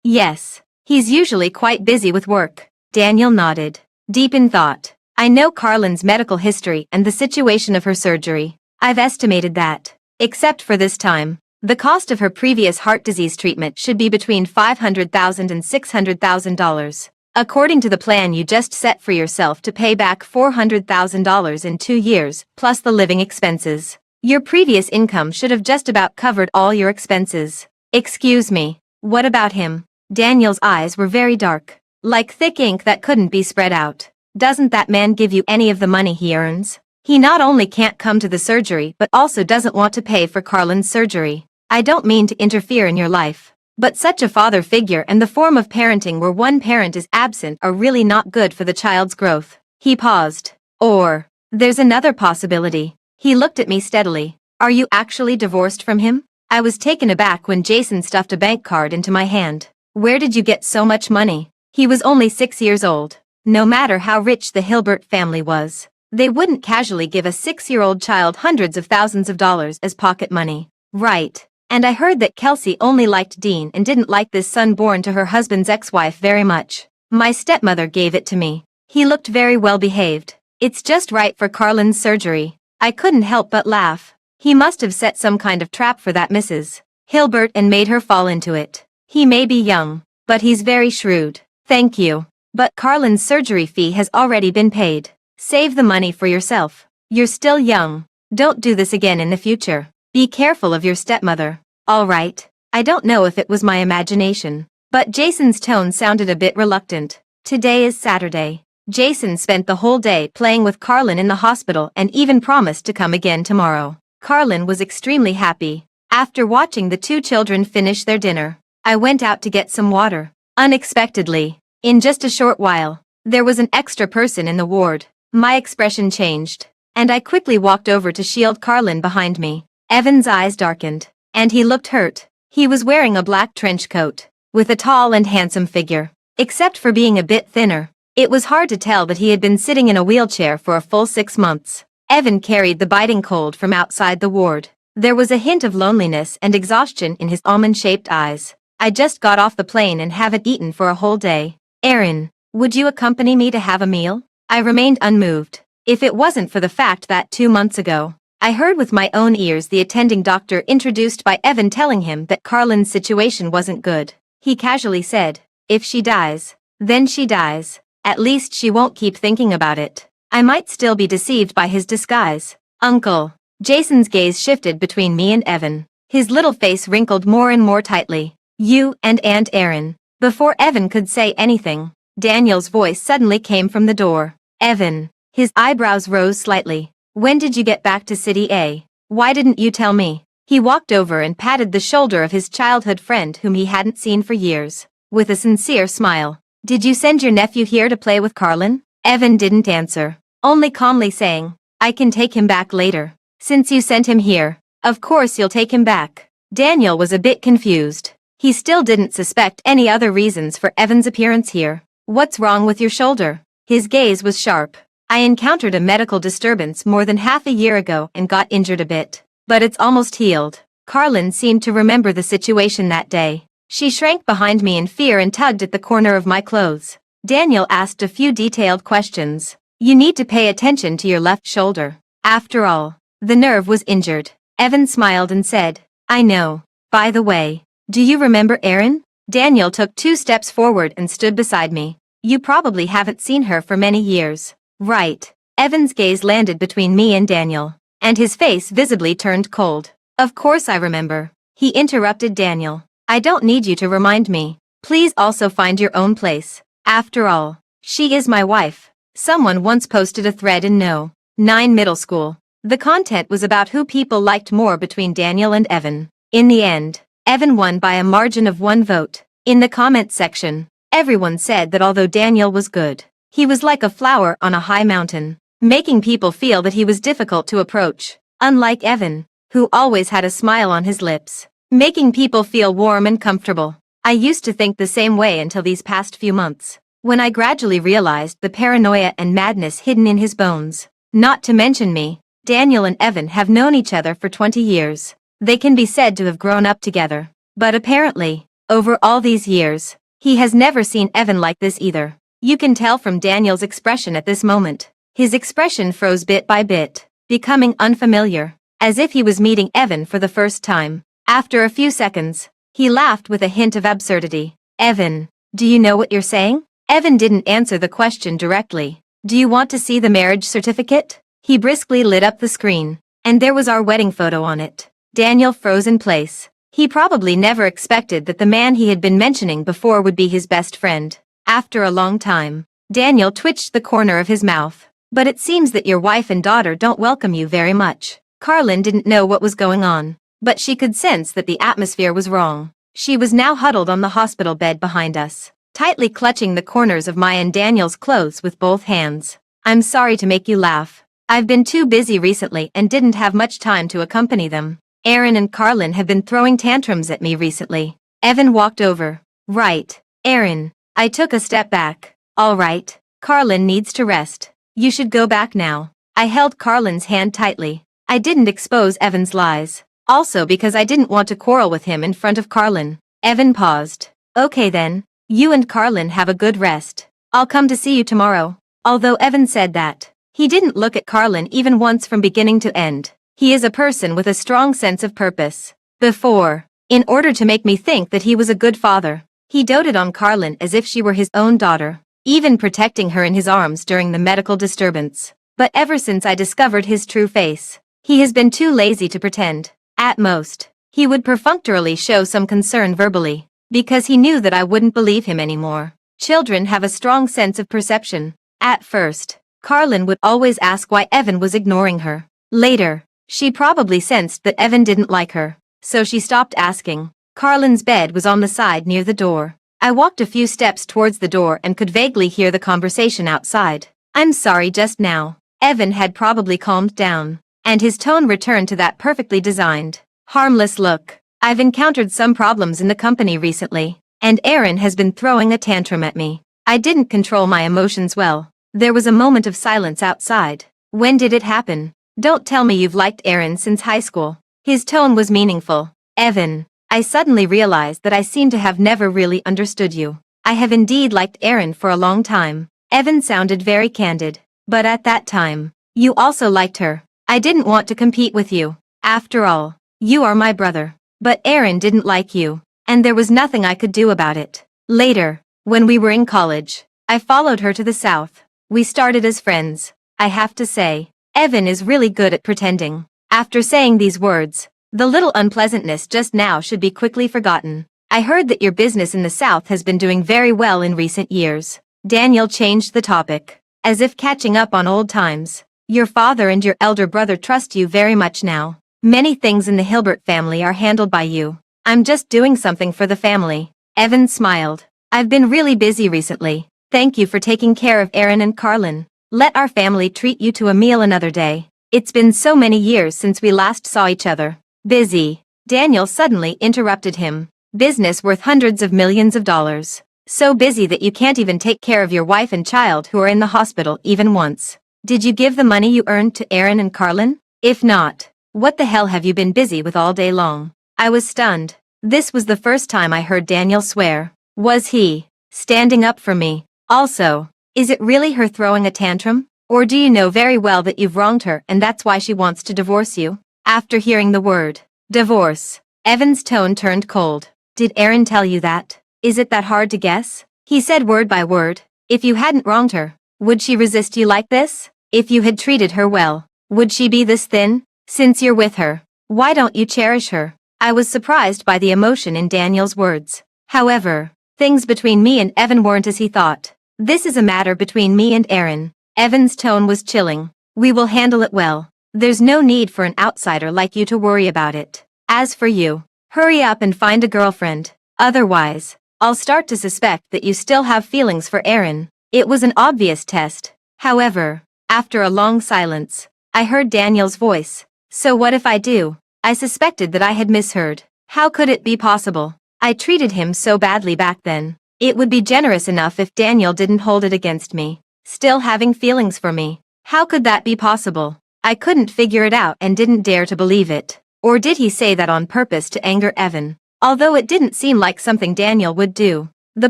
Yes. He's usually quite busy with work. Daniel nodded, deep in thought. I know Carlin's medical history and the situation of her surgery. I've estimated that, except for this time, the cost of her previous heart disease treatment should be between $500,000 and $600,000. According to the plan you just set for yourself to pay back $400,000 in 2 years, plus the living expenses. Your previous income should have just about covered all your expenses. Excuse me, what about him? Daniel's eyes were very dark, like thick ink that couldn't be spread out. Doesn't that man give you any of the money he earns? He not only can't come to the surgery but also doesn't want to pay for Carlin's surgery. I don't mean to interfere in your life, but such a father figure and the form of parenting where one parent is absent are really not good for the child's growth. He paused. Or, there's another possibility. He looked at me steadily. Are you actually divorced from him? I was taken aback when Jason stuffed a bank card into my hand. Where did you get so much money? He was only 6 years old. No matter how rich the Hilbert family was, they wouldn't casually give a 6-year-old child hundreds of thousands of dollars as pocket money. Right. And I heard that Kelsey only liked Dean and didn't like this son born to her husband's ex-wife very much. My stepmother gave it to me. He looked very well behaved. It's just right for Carlin's surgery. I couldn't help but laugh. He must have set some kind of trap for that Mrs. Hilbert and made her fall into it. He may be young, but he's very shrewd. Thank you. But Carlin's surgery fee has already been paid. Save the money for yourself. You're still young. Don't do this again in the future. Be careful of your stepmother. All right. I don't know if it was my imagination, but Jason's tone sounded a bit reluctant. Today is Saturday. Jason spent the whole day playing with Carlin in the hospital and even promised to come again tomorrow. Carlin was extremely happy. After watching the 2 children finish their dinner, I went out to get some water. Unexpectedly, in just a short while, there was an extra person in the ward. My expression changed, and I quickly walked over to shield Carlin behind me. Evan's eyes darkened, and he looked hurt. He was wearing a black trench coat, with a tall and handsome figure. Except for being a bit thinner, it was hard to tell that he had been sitting in a wheelchair for a full 6 months. Evan carried the biting cold from outside the ward. There was a hint of loneliness and exhaustion in his almond-shaped eyes. I just got off the plane and haven't eaten for a whole day. Erin, would you accompany me to have a meal? I remained unmoved. If it wasn't for the fact that 2 months ago, I heard with my own ears the attending doctor introduced by Evan telling him that Carlin's situation wasn't good. He casually said, if she dies, then she dies. At least she won't keep thinking about it. I might still be deceived by his disguise. Uncle. Jason's gaze shifted between me and Evan. His little face wrinkled more and more tightly. You and Aunt Erin. Before Evan could say anything, Daniel's voice suddenly came from the door. Evan. His eyebrows rose slightly. When did you get back to City A? Why didn't you tell me? He walked over and patted the shoulder of his childhood friend whom he hadn't seen for years, with a sincere smile. Did you send your nephew here to play with Carlin? Evan didn't answer, only calmly saying, I can take him back later. Since you sent him here, of course you'll take him back. Daniel was a bit confused. He still didn't suspect any other reasons for Evan's appearance here. What's wrong with your shoulder? His gaze was sharp. I encountered a medical disturbance more than half a year ago and got injured a bit, but it's almost healed. Carlin seemed to remember the situation that day. She shrank behind me in fear and tugged at the corner of my clothes. Daniel asked a few detailed questions. You need to pay attention to your left shoulder. After all, the nerve was injured. Evan smiled and said, I know. By the way, do you remember Erin? Daniel took 2 steps forward and stood beside me. You probably haven't seen her for many years. Right. Evan's gaze landed between me and Daniel, and his face visibly turned cold. Of course I remember. He interrupted Daniel. I don't need you to remind me. Please also find your own place. After all, she is my wife. Someone once posted a thread in No. 9 Middle School. The content was about who people liked more between Daniel and Evan. In the end, Evan won by a margin of 1 vote. In the comments section, everyone said that although Daniel was good, He was like a flower on a high mountain, making people feel that he was difficult to approach, unlike Evan, who always had a smile on his lips, making people feel warm and comfortable. I used to think the same way until these past few months, when I gradually realized the paranoia and madness hidden in his bones. Not to mention me, Daniel and Evan have known each other for 20 years. They can be said to have grown up together. But apparently, over all these years, he has never seen Evan like this either. You can tell from Daniel's expression at this moment. His expression froze bit by bit, becoming unfamiliar, as if he was meeting Evan for the first time. After a few seconds, he laughed with a hint of absurdity. Evan, do you know what you're saying? Evan didn't answer the question directly. Do you want to see the marriage certificate? He briskly lit up the screen, and there was our wedding photo on it. Daniel froze in place. He probably never expected that the man he had been mentioning before would be his best friend. After a long time, Daniel twitched the corner of his mouth. But it seems that your wife and daughter don't welcome you very much. Carlin didn't know what was going on, but she could sense that the atmosphere was wrong. She was now huddled on the hospital bed behind us, tightly clutching the corners of my and Daniel's clothes with both hands. I'm sorry to make you laugh. I've been too busy recently and didn't have much time to accompany them. Aaron and Carlin have been throwing tantrums at me recently. Evan walked over. Right, Aaron. I took a step back. All right, Carlin needs to rest. You should go back now. I held Carlin's hand tightly. I didn't expose Evan's lies. Also because I didn't want to quarrel with him in front of Carlin. Evan paused. Okay then, you and Carlin have a good rest. I'll come to see you tomorrow. Although Evan said that, he didn't look at Carlin even once from beginning to end. He is a person with a strong sense of purpose. Before, in order to make me think that he was a good father, he doted on Carlin as if she were his own daughter, even protecting her in his arms during the medical disturbance. But ever since I discovered his true face, he has been too lazy to pretend. At most, he would perfunctorily show some concern verbally, because he knew that I wouldn't believe him anymore. Children have a strong sense of perception. At first, Carlin would always ask why Evan was ignoring her. Later, she probably sensed that Evan didn't like her, so she stopped asking. Carlin's bed was on the side near the door. I walked a few steps towards the door and could vaguely hear the conversation outside. I'm sorry just now. Evan had probably calmed down, and his tone returned to that perfectly designed, harmless look. I've encountered some problems in the company recently, and Aaron has been throwing a tantrum at me. I didn't control my emotions well. There was a moment of silence outside. When did it happen? Don't tell me you've liked Aaron since high school. His tone was meaningful. Evan, I suddenly realized that I seem to have never really understood you. I have indeed liked Aaron for a long time. Evan sounded very candid. But at that time, you also liked her. I didn't want to compete with you. After all, you are my brother. But Aaron didn't like you, and there was nothing I could do about it. Later, when we were in college, I followed her to the south. We started as friends. I have to say, Evan is really good at pretending. After saying these words, the little unpleasantness just now should be quickly forgotten. I heard that your business in the South has been doing very well in recent years. Daniel changed the topic, as if catching up on old times. Your father and your elder brother trust you very much now. Many things in the Hilbert family are handled by you. I'm just doing something for the family. Evan smiled. I've been really busy recently. Thank you for taking care of Aaron and Carlin. Let our family treat you to a meal another day. It's been so many years since we last saw each other. Busy. Daniel suddenly interrupted him. Business worth hundreds of millions of dollars. So busy that you can't even take care of your wife and child who are in the hospital even once. Did you give the money you earned to Aaron and Carlin? If not, what the hell have you been busy with all day long? I was stunned. This was the first time I heard Daniel swear. Was he standing up for me? Also, is it really her throwing a tantrum? Or do you know very well that you've wronged her and that's why she wants to divorce you? After hearing the word divorce, Evan's tone turned cold. Did Aaron tell you that? Is it that hard to guess? He said word by word. If you hadn't wronged her, would she resist you like this? If you had treated her well, would she be this thin? Since you're with her, why don't you cherish her? I was surprised by the emotion in Daniel's words. However, things between me and Evan weren't as he thought. This is a matter between me and Aaron. Evan's tone was chilling. We will handle it well. There's no need for an outsider like you to worry about it. As for you, hurry up and find a girlfriend. Otherwise, I'll start to suspect that you still have feelings for Aaron. It was an obvious test. However, after a long silence, I heard Daniel's voice. So what if I do? I suspected that I had misheard. How could it be possible? I treated him so badly back then. It would be generous enough if Daniel didn't hold it against me. Still having feelings for me. How could that be possible? I couldn't figure it out and didn't dare to believe it. Or did he say that on purpose to anger Evan? Although it didn't seem like something Daniel would do. The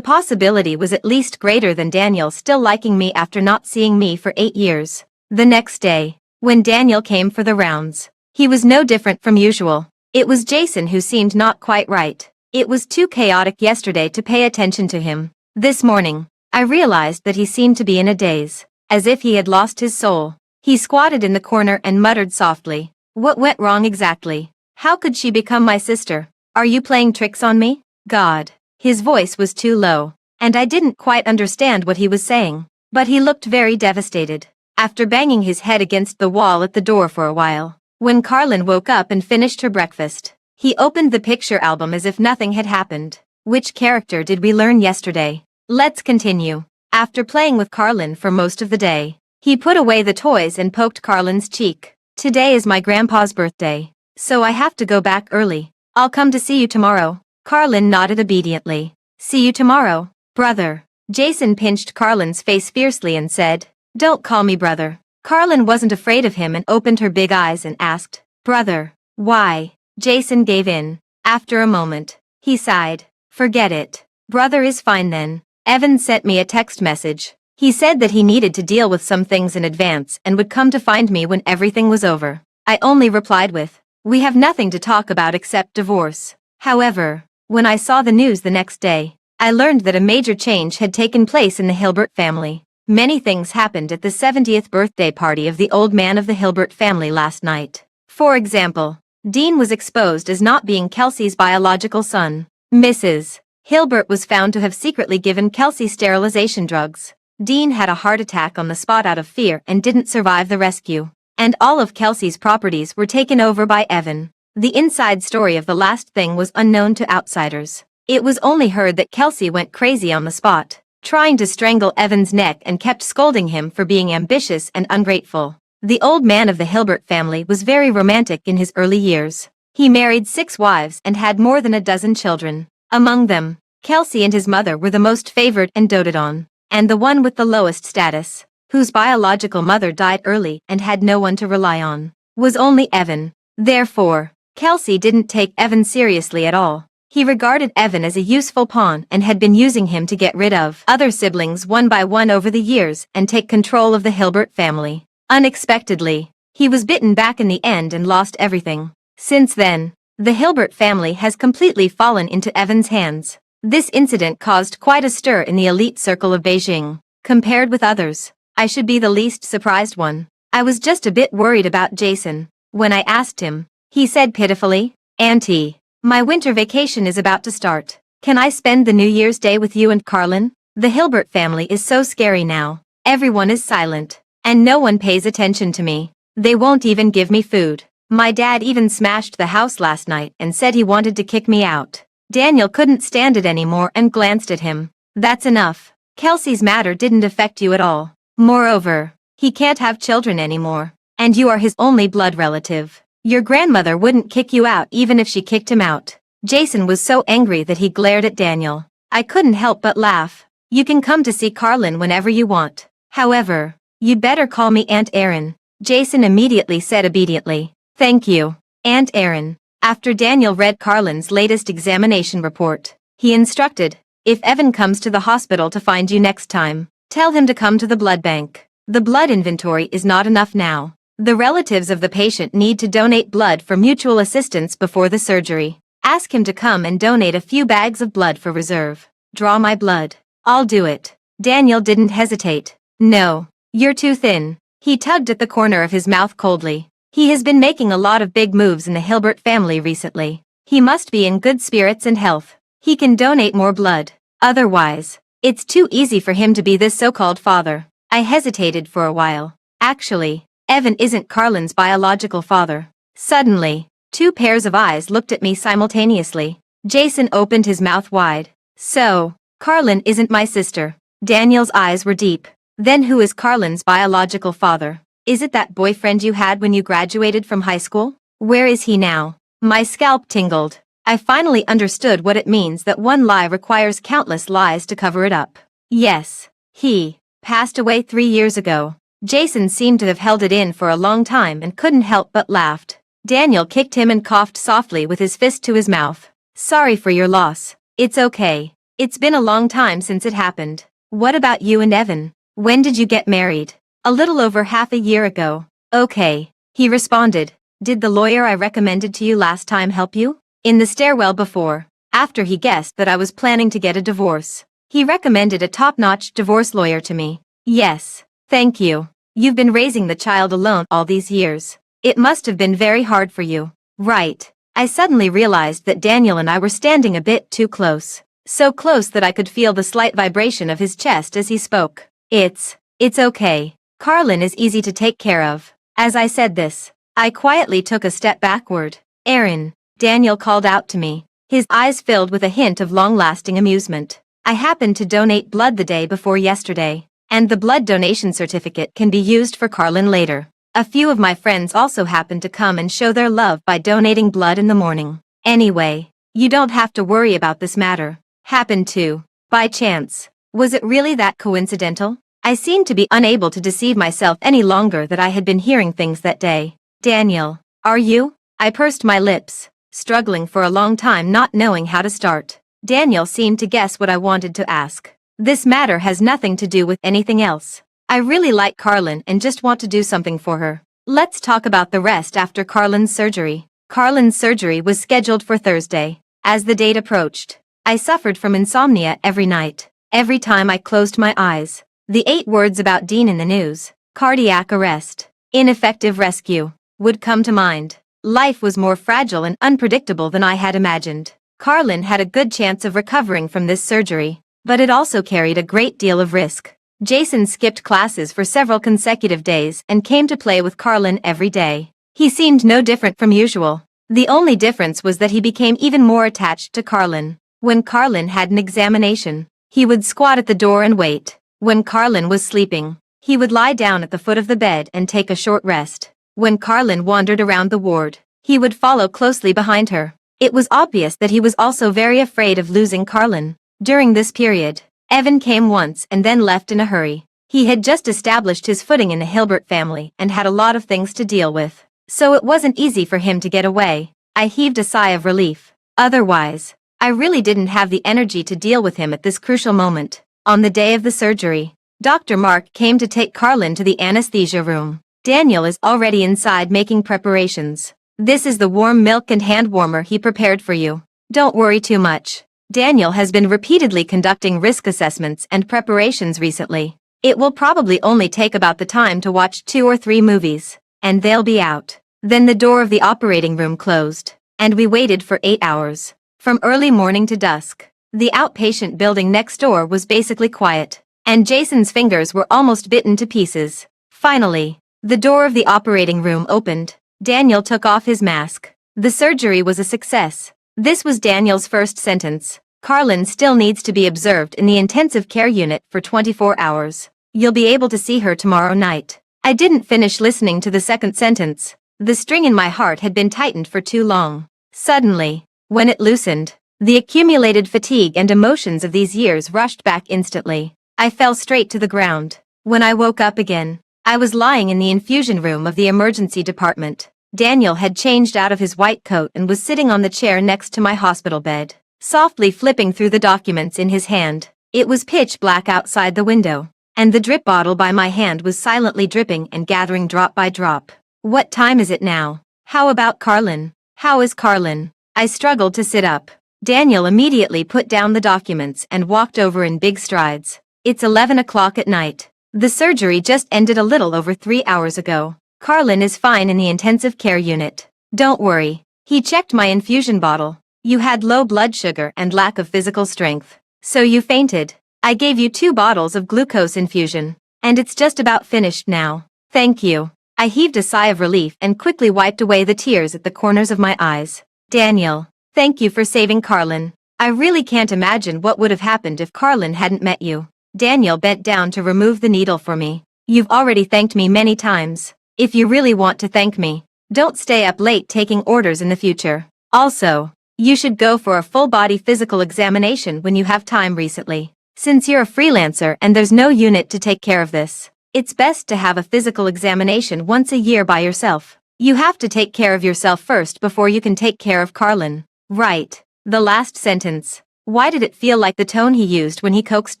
possibility was at least greater than Daniel still liking me after not seeing me for 8 years. The next day, when Daniel came for the rounds, he was no different from usual. It was Jason who seemed not quite right. It was too chaotic yesterday to pay attention to him. This morning, I realized that he seemed to be in a daze, as if he had lost his soul. He squatted in the corner and muttered softly, "What went wrong exactly? How could she become my sister? Are you playing tricks on me? God." His voice was too low, and I didn't quite understand what he was saying, but he looked very devastated. After banging his head against the wall at the door for a while, when Carlin woke up and finished her breakfast, he opened the picture album as if nothing had happened. Which character did we learn yesterday? Let's continue. After playing with Carlin for most of the day, he put away the toys and poked Carlin's cheek. "Today is my grandpa's birthday, so I have to go back early. I'll come to see you tomorrow." Carlin nodded obediently. "See you tomorrow, brother." Jason pinched Carlin's face fiercely and said, "Don't call me brother." Carlin wasn't afraid of him and opened her big eyes and asked, "Brother, why?" Jason gave in. After a moment, he sighed. "Forget it. Brother is fine then. Evan sent me a text message. He said that he needed to deal with some things in advance and would come to find me when everything was over." I only replied with, "We have nothing to talk about except divorce." However, when I saw the news the next day, I learned that a major change had taken place in the Hilbert family. Many things happened at the 70th birthday party of the old man of the Hilbert family last night. For example, Dean was exposed as not being Kelsey's biological son. Mrs. Hilbert was found to have secretly given Kelsey sterilization drugs. Dean had a heart attack on the spot out of fear and didn't survive the rescue. And all of Kelsey's properties were taken over by Evan. The inside story of the last thing was unknown to outsiders. It was only heard that Kelsey went crazy on the spot, trying to strangle Evan's neck and kept scolding him for being ambitious and ungrateful. The old man of the Hilbert family was very romantic in his early years. He married 6 wives and had more than a dozen children. Among them, Kelsey and his mother were the most favored and doted on, and the one with the lowest status, whose biological mother died early and had no one to rely on, was only Evan. Therefore, Kelsey didn't take Evan seriously at all. He regarded Evan as a useful pawn and had been using him to get rid of other siblings one by one over the years and take control of the Hilbert family. Unexpectedly, he was bitten back in the end and lost everything. Since then, the Hilbert family has completely fallen into Evan's hands. This incident caused quite a stir in the elite circle of Beijing. Compared with others, I should be the least surprised one. I was just a bit worried about Jason. When I asked him, he said pitifully, "Auntie, my winter vacation is about to start. Can I spend the New Year's Day with you and Carlin? The Hilbert family is so scary now. Everyone is silent, and no one pays attention to me. They won't even give me food. My dad even smashed the house last night and said he wanted to kick me out." Daniel couldn't stand it anymore and glanced at him. "That's enough. Kelsey's matter didn't affect you at all. Moreover, he can't have children anymore, and you are his only blood relative. Your grandmother wouldn't kick you out even if she kicked him out." Jason was so angry that he glared at Daniel. I couldn't help but laugh. "You can come to see Carlin whenever you want. However, you'd better call me Aunt Erin." Jason immediately said obediently, "Thank you, Aunt Erin." After Daniel read Carlin's latest examination report, he instructed, "If Evan comes to the hospital to find you next time, tell him to come to the blood bank. The blood inventory is not enough now. The relatives of the patient need to donate blood for mutual assistance before the surgery. Ask him to come and donate a few bags of blood for reserve. Draw my blood. I'll do it." Daniel didn't hesitate. "No, you're too thin." He tugged at the corner of his mouth coldly. He has been making a lot of big moves in the Hilbert family recently. He must be in good spirits and health. He can donate more blood. Otherwise, it's too easy for him to be this so-called father. I hesitated for a while. Actually, Evan isn't Carlin's biological father. Suddenly, 2 pairs of eyes looked at me simultaneously. Jason opened his mouth wide. "So, Carlin isn't my sister." Daniel's eyes were deep. Then who is Carlin's biological father? Is it that boyfriend you had when you graduated from high school? Where is he now? My scalp tingled. I finally understood what it means that one lie requires countless lies to cover it up. Yes, he passed away 3 years ago. Jason seemed to have held it in for a long time and couldn't help but laughed. Daniel kicked him and coughed softly with his fist to his mouth. Sorry for your loss. It's okay. It's been a long time since it happened. What about you and Evan? When did you get married? A little over half a year ago. Okay, he responded. Did the lawyer I recommended to you last time help you? In the stairwell before, after he guessed that I was planning to get a divorce. He recommended a top-notch divorce lawyer to me. Yes, thank you. You've been raising the child alone all these years. It must have been very hard for you. Right. I suddenly realized that Daniel and I were standing a bit too close. So close that I could feel the slight vibration of his chest as he spoke. It's okay. Carlin is easy to take care of. As I said this, I quietly took a step backward. Aaron, Daniel called out to me, his eyes filled with a hint of long-lasting amusement. I happened to donate blood the day before yesterday, and the blood donation certificate can be used for Carlin later. A few of my friends also happened to come and show their love by donating blood in the morning. Anyway, you don't have to worry about this matter. Happened to, by chance. Was it really that coincidental? I seemed to be unable to deceive myself any longer that I had been hearing things that day. Daniel, are you? I pursed my lips, struggling for a long time not knowing how to start. Daniel seemed to guess what I wanted to ask. This matter has nothing to do with anything else. I really like Carlin and just want to do something for her. Let's talk about the rest after Carlin's surgery. Carlin's surgery was scheduled for Thursday. As the date approached, I suffered from insomnia every night. Every time I closed my eyes, the 8 words about Dean in the news, cardiac arrest, ineffective rescue, would come to mind. Life was more fragile and unpredictable than I had imagined. Carlin had a good chance of recovering from this surgery, but it also carried a great deal of risk. Jason skipped classes for several consecutive days and came to play with Carlin every day. He seemed no different from usual. The only difference was that he became even more attached to Carlin. When Carlin had an examination, he would squat at the door and wait. When Carlin was sleeping, he would lie down at the foot of the bed and take a short rest. When Carlin wandered around the ward, he would follow closely behind her. It was obvious that he was also very afraid of losing Carlin. During this period, Evan came once and then left in a hurry. He had just established his footing in the Hilbert family and had a lot of things to deal with. So it wasn't easy for him to get away. I heaved a sigh of relief. Otherwise, I really didn't have the energy to deal with him at this crucial moment. On the day of the surgery, Dr. Mark came to take Carlin to the anesthesia room. Daniel is already inside making preparations. This is the warm milk and hand warmer he prepared for you. Don't worry too much. Daniel has been repeatedly conducting risk assessments and preparations recently. It will probably only take about the time to watch 2 or 3 movies, and they'll be out. Then the door of the operating room closed, and we waited for 8 hours. From early morning to dusk, the outpatient building next door was basically quiet, and Jason's fingers were almost bitten to pieces. Finally, the door of the operating room opened. Daniel took off his mask. The surgery was a success. This was Daniel's first sentence. Carlin still needs to be observed in the intensive care unit for 24 hours. You'll be able to see her tomorrow night. I didn't finish listening to the second sentence. The string in my heart had been tightened for too long. Suddenly, when it loosened, the accumulated fatigue and emotions of these years rushed back instantly. I fell straight to the ground. When I woke up again, I was lying in the infusion room of the emergency department. Daniel had changed out of his white coat and was sitting on the chair next to my hospital bed, softly flipping through the documents in his hand. It was pitch black outside the window, and the drip bottle by my hand was silently dripping and gathering drop by drop. What time is it now? How about Carlin? How is Carlin? I struggled to sit up. Daniel immediately put down the documents and walked over in big strides. It's 11 o'clock at night. The surgery just ended a little over 3 hours ago. Carlin is fine in the intensive care unit. Don't worry. He checked my infusion bottle. You had low blood sugar and lack of physical strength. So you fainted. I gave you 2 bottles of glucose infusion. And it's just about finished now. Thank you. I heaved a sigh of relief and quickly wiped away the tears at the corners of my eyes. Daniel, thank you for saving Carlin. I really can't imagine what would have happened if Carlin hadn't met you. Daniel bent down to remove the needle for me. You've already thanked me many times. If you really want to thank me, don't stay up late taking orders in the future. Also, you should go for a full-body physical examination when you have time recently. Since you're a freelancer and there's no unit to take care of this, it's best to have a physical examination once a year by yourself. You have to take care of yourself first before you can take care of Carlin. Right. The last sentence. Why did it feel like the tone he used when he coaxed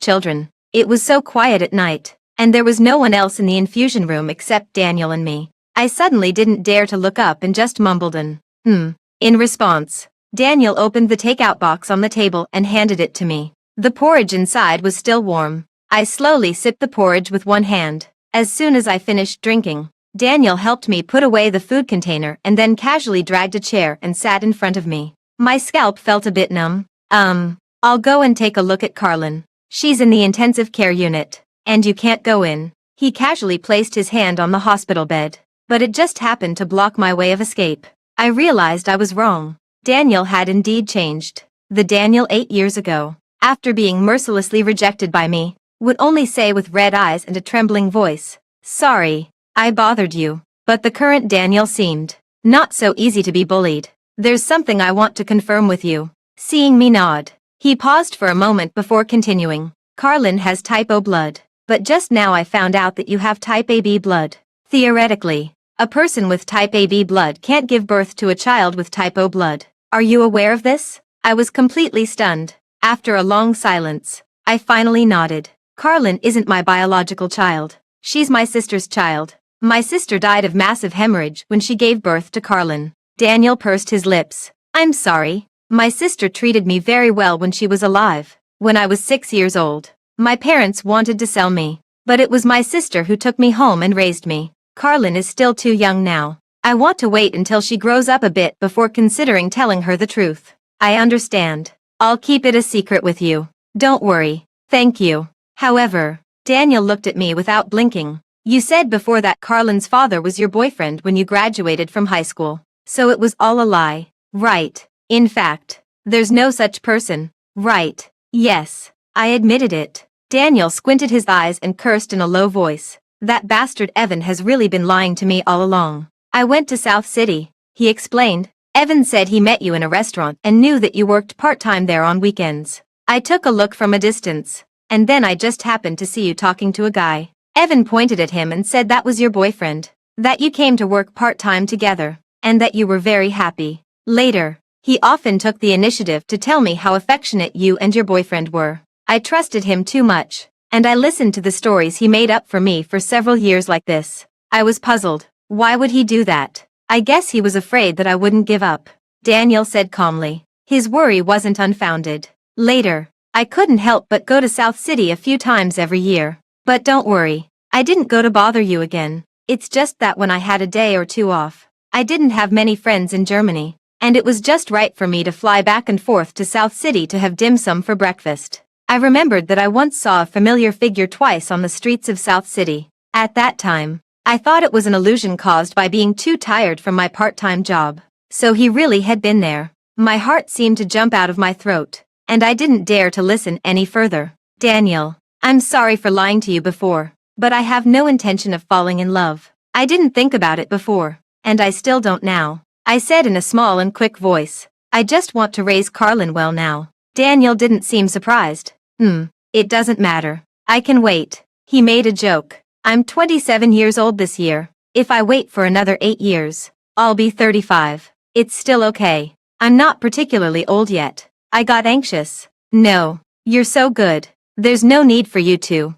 children? It was so quiet at night, and there was no one else in the infusion room except Daniel and me. I suddenly didn't dare to look up and just mumbled an, In response, Daniel opened the takeout box on the table and handed it to me. The porridge inside was still warm. I slowly sipped the porridge with one hand. As soon as I finished drinking, Daniel helped me put away the food container and then casually dragged a chair and sat in front of me. My scalp felt a bit numb. I'll go and take a look at Carlin. She's in the intensive care unit, and you can't go in. He casually placed his hand on the hospital bed, but it just happened to block my way of escape. I realized I was wrong. Daniel had indeed changed. The Daniel 8 years ago, after being mercilessly rejected by me, would only say with red eyes and a trembling voice, "Sorry, I bothered you." But the current Daniel seemed not so easy to be bullied. "There's something I want to confirm with you." Seeing me nod, he paused for a moment before continuing. "Carlin has type O blood, but just now I found out that you have type AB blood. Theoretically, a person with type AB blood can't give birth to a child with type O blood. Are you aware of this?" I was completely stunned. After a long silence, I finally nodded. "Carlin isn't my biological child. She's my sister's child. My sister died of massive hemorrhage when she gave birth to Carlin." Daniel pursed his lips. "I'm sorry. My sister treated me very well when she was alive. When I was 6 years old, my parents wanted to sell me, but it was my sister who took me home and raised me. Carlin is still too young now. I want to wait until she grows up a bit before considering telling her the truth." "I understand. I'll keep it a secret with you. Don't worry. Thank you." However, Daniel looked at me without blinking. "You said before that Carlin's father was your boyfriend when you graduated from high school. So it was all a lie, right? In fact, there's no such person, right?" "Yes, I admitted it." Daniel squinted his eyes and cursed in a low voice. "That bastard Evan has really been lying to me all along. I went to South City," he explained. "Evan said he met you in a restaurant and knew that you worked part-time there on weekends. I took a look from a distance, and then I just happened to see you talking to a guy. Evan pointed at him and said that was your boyfriend, that you came to work part-time together, and that you were very happy. Later, he often took the initiative to tell me how affectionate you and your boyfriend were. I trusted him too much, and I listened to the stories he made up for me for several years like this. I was puzzled. Why would he do that? I guess he was afraid that I wouldn't give up," Daniel said calmly. His worry wasn't unfounded. "Later, I couldn't help but go to South City a few times every year. But don't worry, I didn't go to bother you again. It's just that when I had a day or two off, I didn't have many friends in Germany, and it was just right for me to fly back and forth to South City to have dim sum for breakfast. I remembered that I once saw a familiar figure twice on the streets of South City. At that time, I thought it was an illusion caused by being too tired from my part-time job. So he really had been there." My heart seemed to jump out of my throat, and I didn't dare to listen any further. "Daniel, I'm sorry for lying to you before, but I have no intention of falling in love. I didn't think about it before, and I still don't now," I said in a small and quick voice. "I just want to raise Carlin well now." Daniel didn't seem surprised. It doesn't matter. I can wait." He made a joke. "I'm 27 years old this year. If I wait for another 8 years, I'll be 35. It's still okay. I'm not particularly old yet." I got anxious. "No, you're so good. There's no need for you to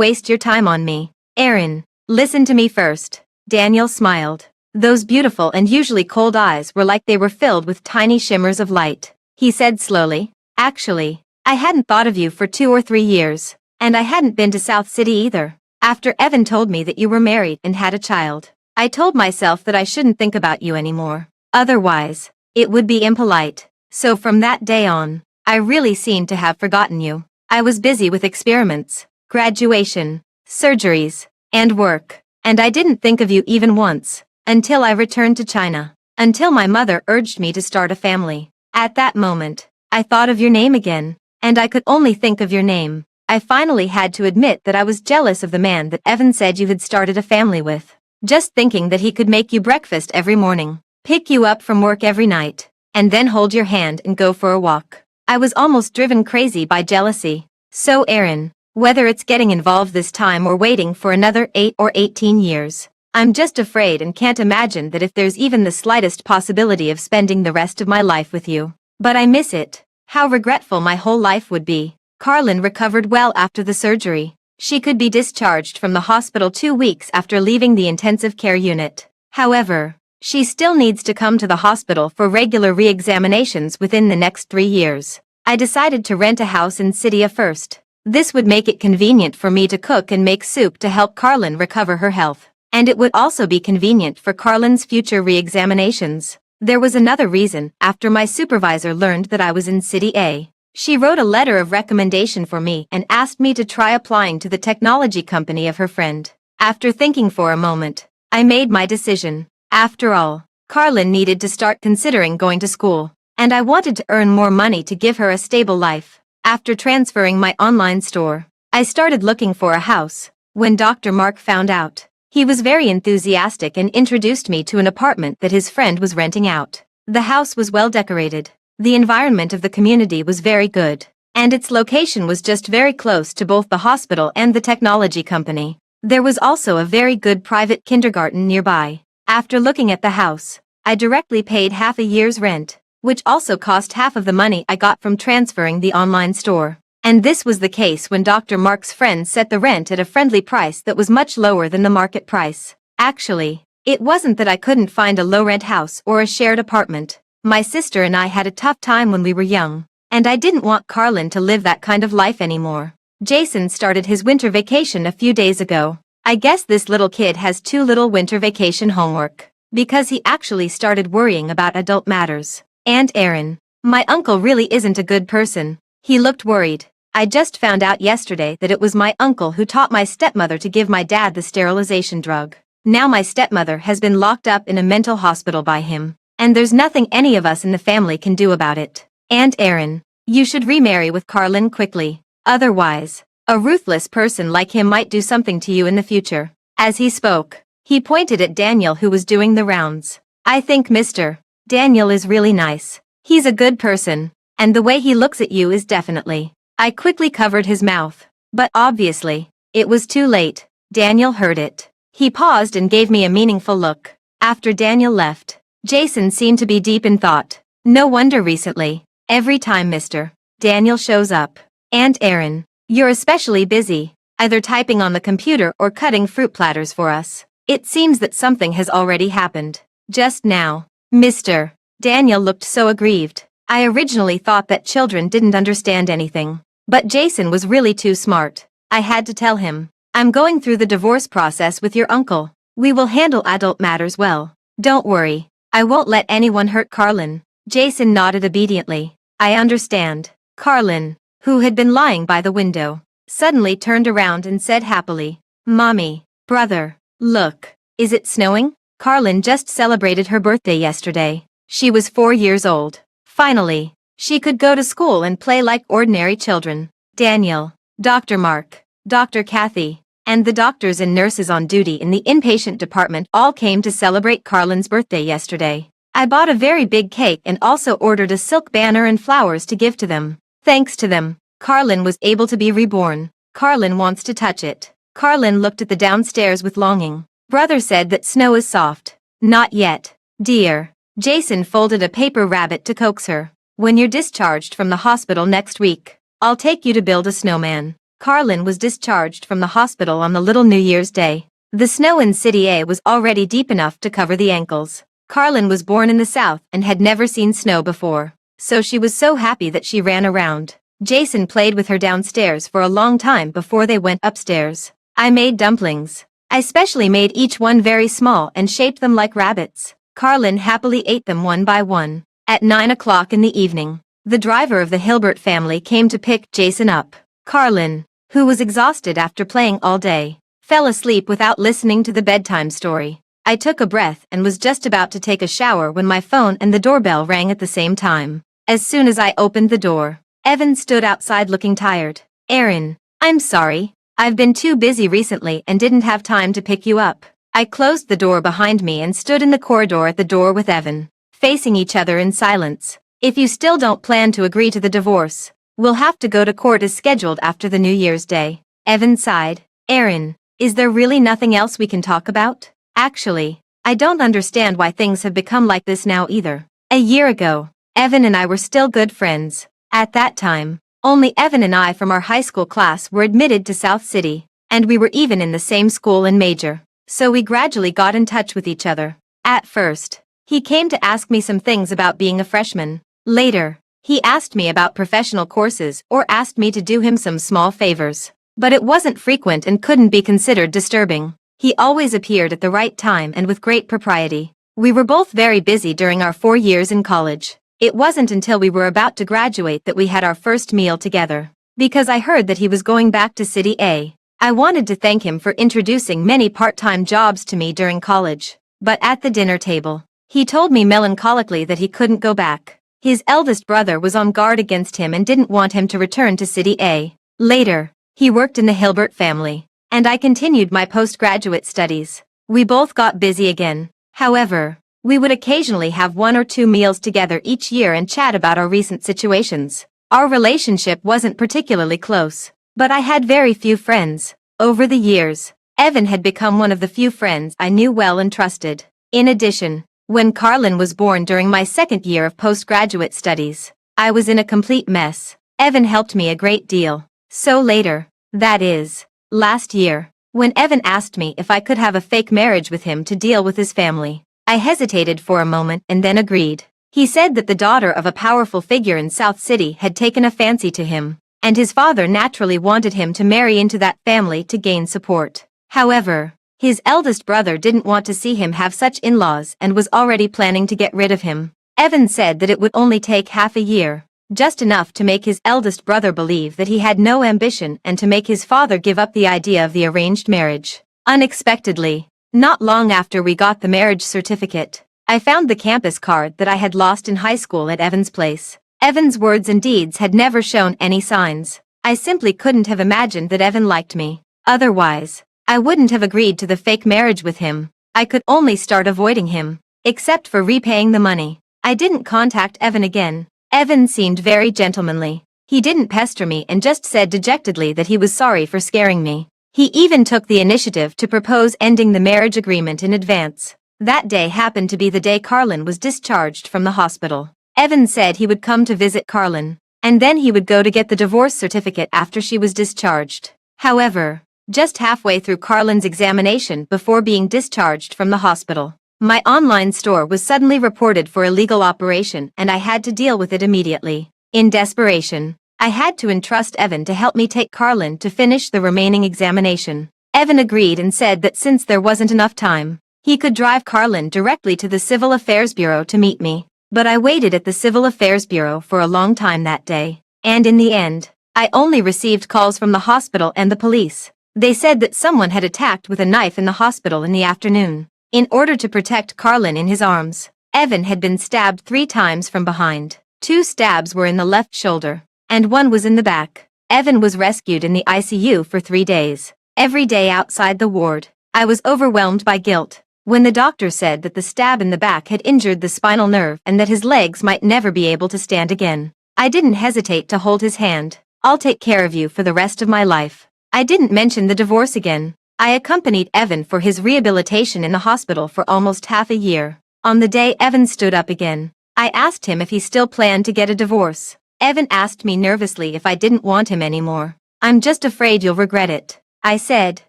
waste your time on me. Aaron, listen to me first." Daniel smiled. Those beautiful and usually cold eyes were like they were filled with tiny shimmers of light. He said slowly, "Actually, I hadn't thought of you for 2 or 3 years, and I hadn't been to South City either. After Evan told me that you were married and had a child, I told myself that I shouldn't think about you anymore. Otherwise, it would be impolite. So from that day on, I really seemed to have forgotten you. I was busy with experiments, graduation, surgeries, and work, and I didn't think of you even once, until I returned to China, until my mother urged me to start a family. At that moment, I thought of your name again, and I could only think of your name. I finally had to admit that I was jealous of the man that Evan said you had started a family with. Just thinking that he could make you breakfast every morning, pick you up from work every night, and then hold your hand and go for a walk. I was almost driven crazy by jealousy. So Aaron, whether it's getting involved this time or waiting for another 8 or 18 years, I'm just afraid and can't imagine that if there's even the slightest possibility of spending the rest of my life with you. But I miss it. How regretful my whole life would be. Carlin recovered well after the surgery. She could be discharged from the hospital 2 weeks after leaving the intensive care unit. However, she still needs to come to the hospital for regular re-examinations within the next 3 years. I decided to rent a house in Cydia first. This would make it convenient for me to cook and make soup to help Carlin recover her health. And it would also be convenient for Carlin's future re-examinations. There was another reason. After my supervisor learned that I was in City A, she wrote a letter of recommendation for me and asked me to try applying to the technology company of her friend. After thinking for a moment, I made my decision. After all, Carlin needed to start considering going to school, and I wanted to earn more money to give her a stable life. After transferring my online store, I started looking for a house. When Dr. Mark found out, he was very enthusiastic and introduced me to an apartment that his friend was renting out. The house was well decorated. The environment of the community was very good, and its location was just very close to both the hospital and the technology company. There was also a very good private kindergarten nearby. After looking at the house, I directly paid half a year's rent, which also cost half of the money I got from transferring the online store. And this was the case when Dr. Mark's friend set the rent at a friendly price that was much lower than the market price. Actually, it wasn't that I couldn't find a low-rent house or a shared apartment. My sister and I had a tough time when we were young, and I didn't want Carlin to live that kind of life anymore. Jason started his winter vacation a few days ago. I guess this little kid has too little winter vacation homework, because he actually started worrying about adult matters. And Aaron, my uncle really isn't a good person. He looked worried. I just found out yesterday that it was my uncle who taught my stepmother to give my dad the sterilization drug. Now my stepmother has been locked up in a mental hospital by him, and there's nothing any of us in the family can do about it. And Aaron, you should remarry with Carlin quickly. Otherwise, a ruthless person like him might do something to you in the future. As he spoke, he pointed at Daniel, who was doing the rounds. I think Mr. Daniel is really nice. He's a good person, and the way he looks at you is definitely. I quickly covered his mouth, but obviously, it was too late. Daniel heard it. He paused and gave me a meaningful look. After Daniel left, Jason seemed to be deep in thought. No wonder recently, every time Mr. Daniel shows up. And Aaron, you're especially busy, either typing on the computer or cutting fruit platters for us. It seems that something has already happened. Just now. Mr. Daniel looked so aggrieved. I originally thought that children didn't understand anything. But Jason was really too smart. I had to tell him, I'm going through the divorce process with your uncle. We will handle adult matters well. Don't worry. I won't let anyone hurt Carlin. Jason nodded obediently. I understand. Carlin, who had been lying by the window, suddenly turned around and said happily, Mommy, brother, look, is it snowing? Carlin just celebrated her birthday yesterday. She was 4 years old. Finally, she could go to school and play like ordinary children. Daniel, Dr. Mark, Dr. Kathy, and the doctors and nurses on duty in the inpatient department all came to celebrate Carlin's birthday yesterday. I bought a very big cake and also ordered a silk banner and flowers to give to them. Thanks to them, Carlin was able to be reborn. Carlin wants to touch it. Carlin looked at the downstairs with longing. Brother said that snow is soft. Not yet, dear. Jason folded a paper rabbit to coax her. When you're discharged from the hospital next week, I'll take you to build a snowman. Carlin was discharged from the hospital on the little New Year's Day. The snow in City A was already deep enough to cover the ankles. Carlin was born in the South and had never seen snow before, so she was so happy that she ran around. Jason played with her downstairs for a long time before they went upstairs. I made dumplings. I specially made each one very small and shaped them like rabbits. Carlin happily ate them one by one. At 9 o'clock in the evening, the driver of the Hilbert family came to pick Jason up. Carlin, who was exhausted after playing all day, fell asleep without listening to the bedtime story. I took a breath and was just about to take a shower when my phone and the doorbell rang at the same time. As soon as I opened the door, Evan stood outside looking tired. Aaron, I'm sorry. I've been too busy recently and didn't have time to pick you up. I closed the door behind me and stood in the corridor at the door with Evan, facing each other in silence. If you still don't plan to agree to the divorce, we'll have to go to court as scheduled after the New Year's Day. Evan sighed. Aaron, is there really nothing else we can talk about? Actually, I don't understand why things have become like this now either. A year ago, Evan and I were still good friends. At that time, only Evan and I from our high school class were admitted to South City, and we were even in the same school and major. So we gradually got in touch with each other. At first, he came to ask me some things about being a freshman. Later, he asked me about professional courses or asked me to do him some small favors. But it wasn't frequent and couldn't be considered disturbing. He always appeared at the right time and with great propriety. We were both very busy during our 4 years in college. It wasn't until we were about to graduate that we had our first meal together. Because I heard that he was going back to City A, I wanted to thank him for introducing many part-time jobs to me during college. But at the dinner table, he told me melancholically that he couldn't go back. His eldest brother was on guard against him and didn't want him to return to City A. Later, he worked in the Hilbert family, and I continued my postgraduate studies. We both got busy again. However, we would occasionally have 1 or 2 meals together each year and chat about our recent situations. Our relationship wasn't particularly close, but I had very few friends. Over the years, Evan had become one of the few friends I knew well and trusted. In addition, when Carlin was born during my second year of postgraduate studies, I was in a complete mess. Evan helped me a great deal. So later, that is, last year, when Evan asked me if I could have a fake marriage with him to deal with his family, I hesitated for a moment and then agreed. He said that the daughter of a powerful figure in South City had taken a fancy to him, and his father naturally wanted him to marry into that family to gain support. However, his eldest brother didn't want to see him have such in-laws and was already planning to get rid of him. Evan said that it would only take half a year, just enough to make his eldest brother believe that he had no ambition and to make his father give up the idea of the arranged marriage. Unexpectedly, not long after we got the marriage certificate, I found the campus card that I had lost in high school at Evan's place. Evan's words and deeds had never shown any signs. I simply couldn't have imagined that Evan liked me. Otherwise, I wouldn't have agreed to the fake marriage with him. I could only start avoiding him, except for repaying the money. I didn't contact Evan again. Evan seemed very gentlemanly. He didn't pester me and just said dejectedly that he was sorry for scaring me. He even took the initiative to propose ending the marriage agreement in advance. That day happened to be the day Carlin was discharged from the hospital. Evan said he would come to visit Carlin, and then he would go to get the divorce certificate after she was discharged. However, just halfway through Carlin's examination before being discharged from the hospital, my online store was suddenly reported for illegal operation and I had to deal with it immediately. In desperation, I had to entrust Evan to help me take Carlin to finish the remaining examination. Evan agreed and said that since there wasn't enough time, he could drive Carlin directly to the Civil Affairs Bureau to meet me. But I waited at the Civil Affairs Bureau for a long time that day, and in the end, I only received calls from the hospital and the police. They said that someone had attacked with a knife in the hospital in the afternoon. In order to protect Carlin in his arms, Evan had been stabbed 3 times from behind. 2 stabs were in the left shoulder, and 1 was in the back. Evan was rescued in the ICU for 3 days. Every day outside the ward, I was overwhelmed by guilt. When the doctor said that the stab in the back had injured the spinal nerve and that his legs might never be able to stand again, I didn't hesitate to hold his hand. I'll take care of you for the rest of my life. I didn't mention the divorce again. I accompanied Evan for his rehabilitation in the hospital for almost half a year. On the day Evan stood up again, I asked him if he still planned to get a divorce. Evan asked me nervously if I didn't want him anymore. I'm just afraid you'll regret it, I said.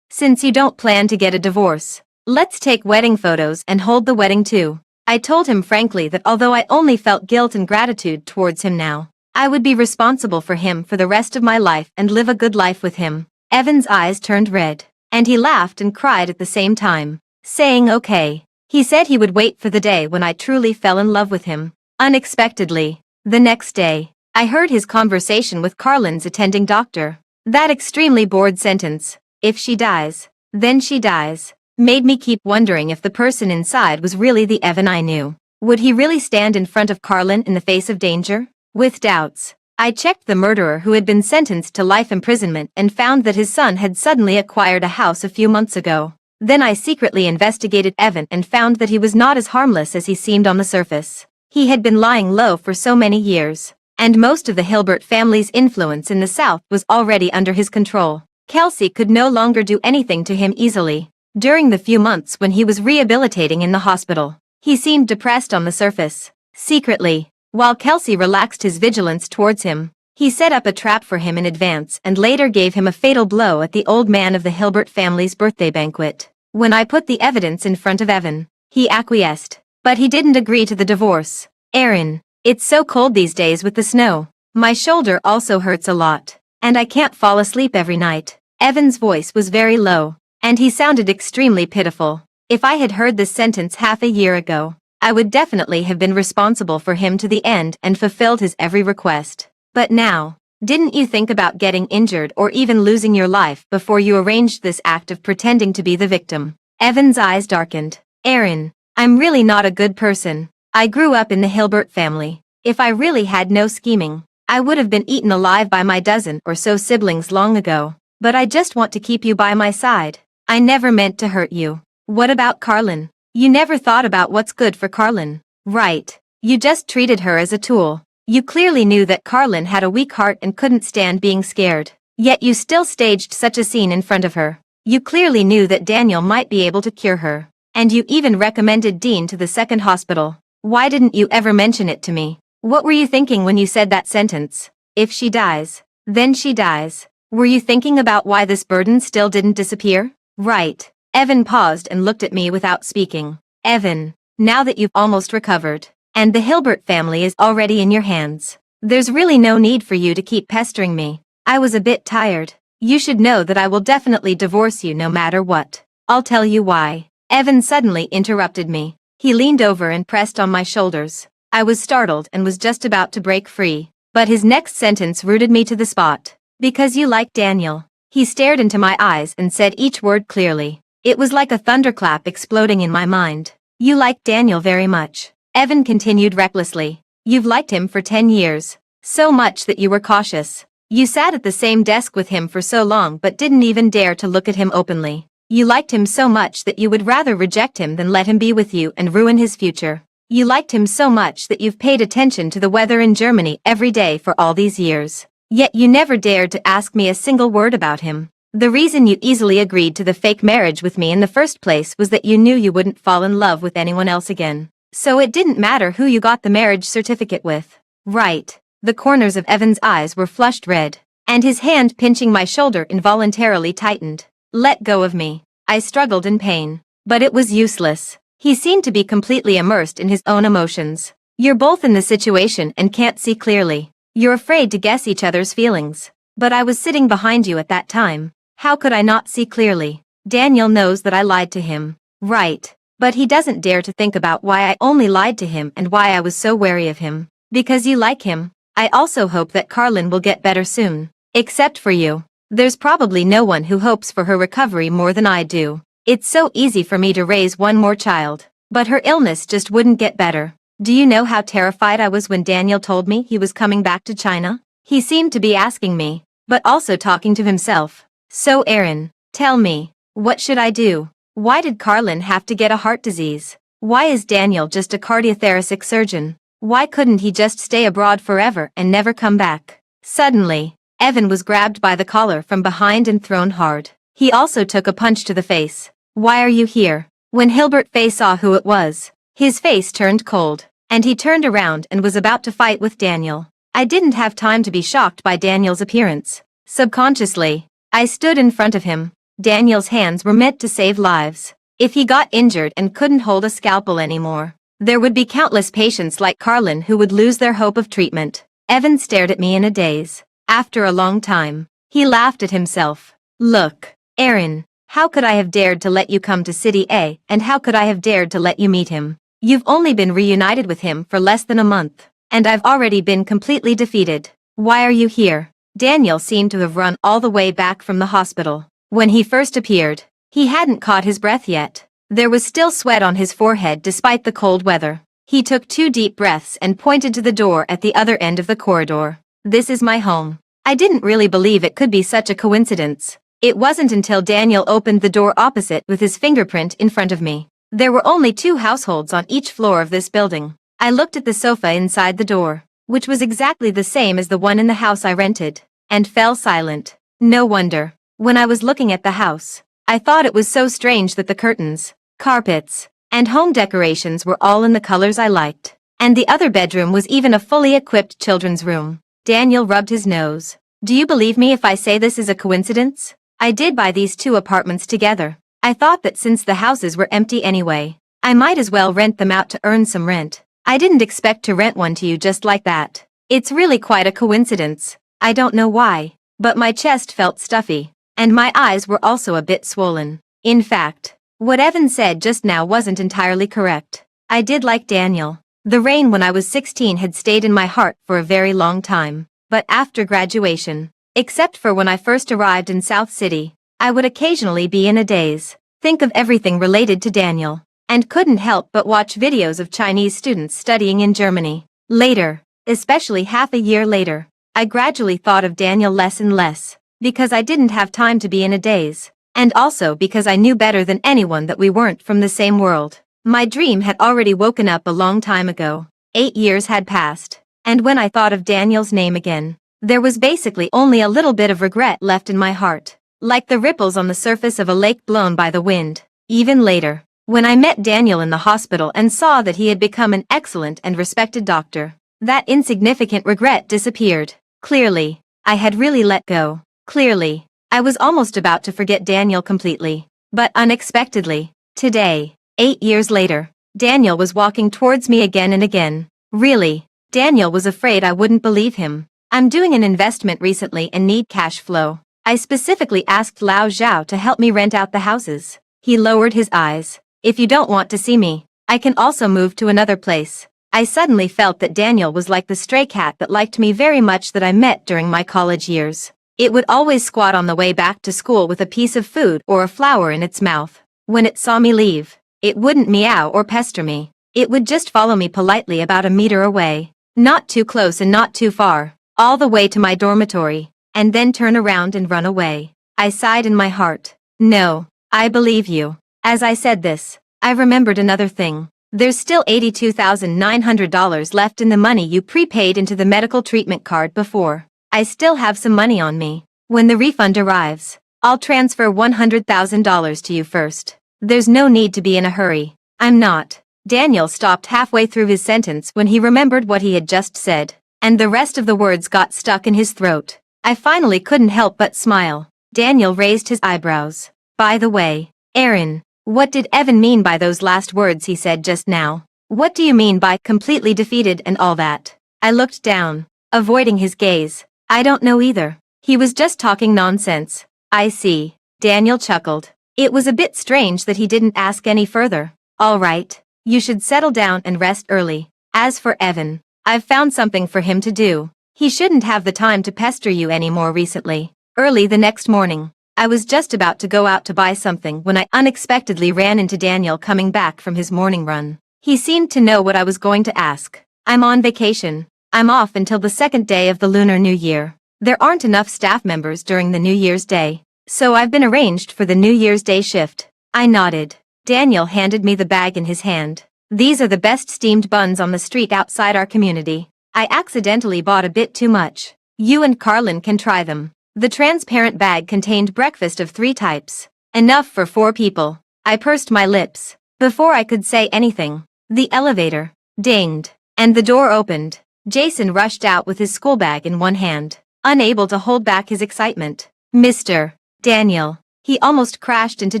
Since you don't plan to get a divorce, let's take wedding photos and hold the wedding too. I told him frankly that although I only felt guilt and gratitude towards him now, I would be responsible for him for the rest of my life and live a good life with him. Evan's eyes turned red, and he laughed and cried at the same time, saying okay. He said he would wait for the day when I truly fell in love with him. Unexpectedly, the next day, I heard his conversation with Carlin's attending doctor. That extremely bored sentence, "If she dies, then she dies," made me keep wondering if the person inside was really the Evan I knew. Would he really stand in front of Carlin in the face of danger? With doubts, I checked the murderer who had been sentenced to life imprisonment and found that his son had suddenly acquired a house a few months ago. Then I secretly investigated Evan and found that he was not as harmless as he seemed on the surface. He had been lying low for so many years, and most of the Hilbert family's influence in the South was already under his control. Kelsey could no longer do anything to him easily. During the few months when he was rehabilitating in the hospital, he seemed depressed on the surface. Secretly, while Kelsey relaxed his vigilance towards him, he set up a trap for him in advance and later gave him a fatal blow at the old man of the Hilbert family's birthday banquet. When I put the evidence in front of Evan, he acquiesced, but he didn't agree to the divorce. Aaron, it's so cold these days with the snow. My shoulder also hurts a lot, and I can't fall asleep every night. Evan's voice was very low, and he sounded extremely pitiful. If I had heard this sentence half a year ago, I would definitely have been responsible for him to the end and fulfilled his every request. But now, didn't you think about getting injured or even losing your life before you arranged this act of pretending to be the victim? Evan's eyes darkened. Aaron, I'm really not a good person. I grew up in the Hilbert family. If I really had no scheming, I would have been eaten alive by my dozen or so siblings long ago. But I just want to keep you by my side. I never meant to hurt you. What about Carlin? You never thought about what's good for Carlin. Right. You just treated her as a tool. You clearly knew that Carlin had a weak heart and couldn't stand being scared. Yet you still staged such a scene in front of her. You clearly knew that Daniel might be able to cure her. And you even recommended Dean to the second hospital. Why didn't you ever mention it to me? What were you thinking when you said that sentence? If she dies, then she dies. Were you thinking about why this burden still didn't disappear? Right. Evan paused and looked at me without speaking. Evan, now that you've almost recovered, and the Hilbert family is already in your hands, there's really no need for you to keep pestering me. I was a bit tired. You should know that I will definitely divorce you no matter what. I'll tell you why. Evan suddenly interrupted me. He leaned over and pressed on my shoulders. I was startled and was just about to break free, but his next sentence rooted me to the spot. Because you like Daniel. He stared into my eyes and said each word clearly. It was like a thunderclap exploding in my mind. You like Daniel very much. Evan continued recklessly. You've liked him for 10 years. So much that you were cautious. You sat at the same desk with him for so long but didn't even dare to look at him openly. You liked him so much that you would rather reject him than let him be with you and ruin his future. You liked him so much that you've paid attention to the weather in Germany every day for all these years. Yet you never dared to ask me a single word about him. The reason you easily agreed to the fake marriage with me in the first place was that you knew you wouldn't fall in love with anyone else again. So it didn't matter who you got the marriage certificate with. Right. The corners of Evan's eyes were flushed red, and his hand pinching my shoulder involuntarily tightened. Let go of me. I struggled in pain, but it was useless. He seemed to be completely immersed in his own emotions. You're both in the situation and can't see clearly. You're afraid to guess each other's feelings. But I was sitting behind you at that time. How could I not see clearly? Daniel knows that I lied to him. Right. But he doesn't dare to think about why I only lied to him and why I was so wary of him. Because you like him. I also hope that Carlin will get better soon. Except for you. There's probably no one who hopes for her recovery more than I do. It's so easy for me to raise one more child. But her illness just wouldn't get better. Do you know how terrified I was when Daniel told me he was coming back to China? He seemed to be asking me, but also talking to himself. So Aaron, tell me, what should I do? Why did Carlin have to get a heart disease? Why is Daniel just a cardiothoracic surgeon? Why couldn't he just stay abroad forever and never come back? Suddenly, Evan was grabbed by the collar from behind and thrown hard. He also took a punch to the face. Why are you here? When Hilbert saw who it was, his face turned cold, and he turned around and was about to fight with Daniel. I didn't have time to be shocked by Daniel's appearance. Subconsciously, I stood in front of him. Daniel's hands were meant to save lives. If he got injured and couldn't hold a scalpel anymore, there would be countless patients like Carlin who would lose their hope of treatment. Evan stared at me in a daze. After a long time, he laughed at himself. Look, Aaron, how could I have dared to let you come to City A, and how could I have dared to let you meet him? You've only been reunited with him for less than a month, and I've already been completely defeated. Why are you here? Daniel seemed to have run all the way back from the hospital. When he first appeared, he hadn't caught his breath yet. There was still sweat on his forehead despite the cold weather. He took 2 deep breaths and pointed to the door at the other end of the corridor. This is my home. I didn't really believe it could be such a coincidence. It wasn't until Daniel opened the door opposite with his fingerprint in front of me. There were only 2 households on each floor of this building. I looked at the sofa inside the door, which was exactly the same as the one in the house I rented, and fell silent. No wonder. When I was looking at the house, I thought it was so strange that the curtains, carpets, and home decorations were all in the colors I liked. And the other bedroom was even a fully equipped children's room. Daniel rubbed his nose. Do you believe me if I say this is a coincidence? I did buy these 2 apartments together. I thought that since the houses were empty anyway, I might as well rent them out to earn some rent. I didn't expect to rent one to you just like that. It's really quite a coincidence. I don't know why, but my chest felt stuffy, and my eyes were also a bit swollen. In fact, what Evan said just now wasn't entirely correct. I did like Daniel. The rain when I was 16 had stayed in my heart for a very long time, but after graduation, except for when I first arrived in South City, I would occasionally be in a daze, think of everything related to Daniel, and couldn't help but watch videos of Chinese students studying in Germany. Later, especially half a year later, I gradually thought of Daniel less and less, because I didn't have time to be in a daze, and also because I knew better than anyone that we weren't from the same world. My dream had already woken up a long time ago. 8 years had passed, and when I thought of Daniel's name again, there was basically only a little bit of regret left in my heart, like the ripples on the surface of a lake blown by the wind. Even later, when I met Daniel in the hospital and saw that he had become an excellent and respected doctor, that insignificant regret disappeared. Clearly, I had really let go. Clearly, I was almost about to forget Daniel completely. But unexpectedly, today, 8 years later, Daniel was walking towards me again and again. Really, Daniel was afraid I wouldn't believe him. I'm doing an investment recently and need cash flow. I specifically asked Lao Zhao to help me rent out the houses. He lowered his eyes. If you don't want to see me, I can also move to another place. I suddenly felt that Daniel was like the stray cat that liked me very much that I met during my college years. It would always squat on the way back to school with a piece of food or a flower in its mouth. When it saw me leave, it wouldn't meow or pester me. It would just follow me politely about a meter away, not too close and not too far, all the way to my dormitory, and then turn around and run away. I sighed in my heart. No, I believe you. As I said this, I remembered another thing. There's still $82,900 left in the money you prepaid into the medical treatment card before. I still have some money on me. When the refund arrives, I'll transfer $100,000 to you first. There's no need to be in a hurry. I'm not. Daniel stopped halfway through his sentence when he remembered what he had just said, and the rest of the words got stuck in his throat. I finally couldn't help but smile. Daniel raised his eyebrows. By the way, Aaron, what did Evan mean by those last words he said just now? What do you mean by completely defeated and all that? I looked down, avoiding his gaze. I don't know either. He was just talking nonsense. I see. Daniel chuckled. It was a bit strange that he didn't ask any further. All right, you should settle down and rest early. As for Evan, I've found something for him to do. He shouldn't have the time to pester you anymore recently. Early the next morning, I was just about to go out to buy something when I unexpectedly ran into Daniel coming back from his morning run. He seemed to know what I was going to ask. I'm on vacation. I'm off until the 2nd day of the Lunar New Year. There aren't enough staff members during the New Year's Day, so I've been arranged for the New Year's Day shift. I nodded. Daniel handed me the bag in his hand. These are the best steamed buns on the street outside our community. I accidentally bought a bit too much. You and Carlin can try them. The transparent bag contained breakfast of 3 types. Enough for 4 people. I pursed my lips. Before I could say anything, the elevator dinged, and the door opened. Jason rushed out with his school bag in one hand, unable to hold back his excitement. Mr. Daniel. He almost crashed into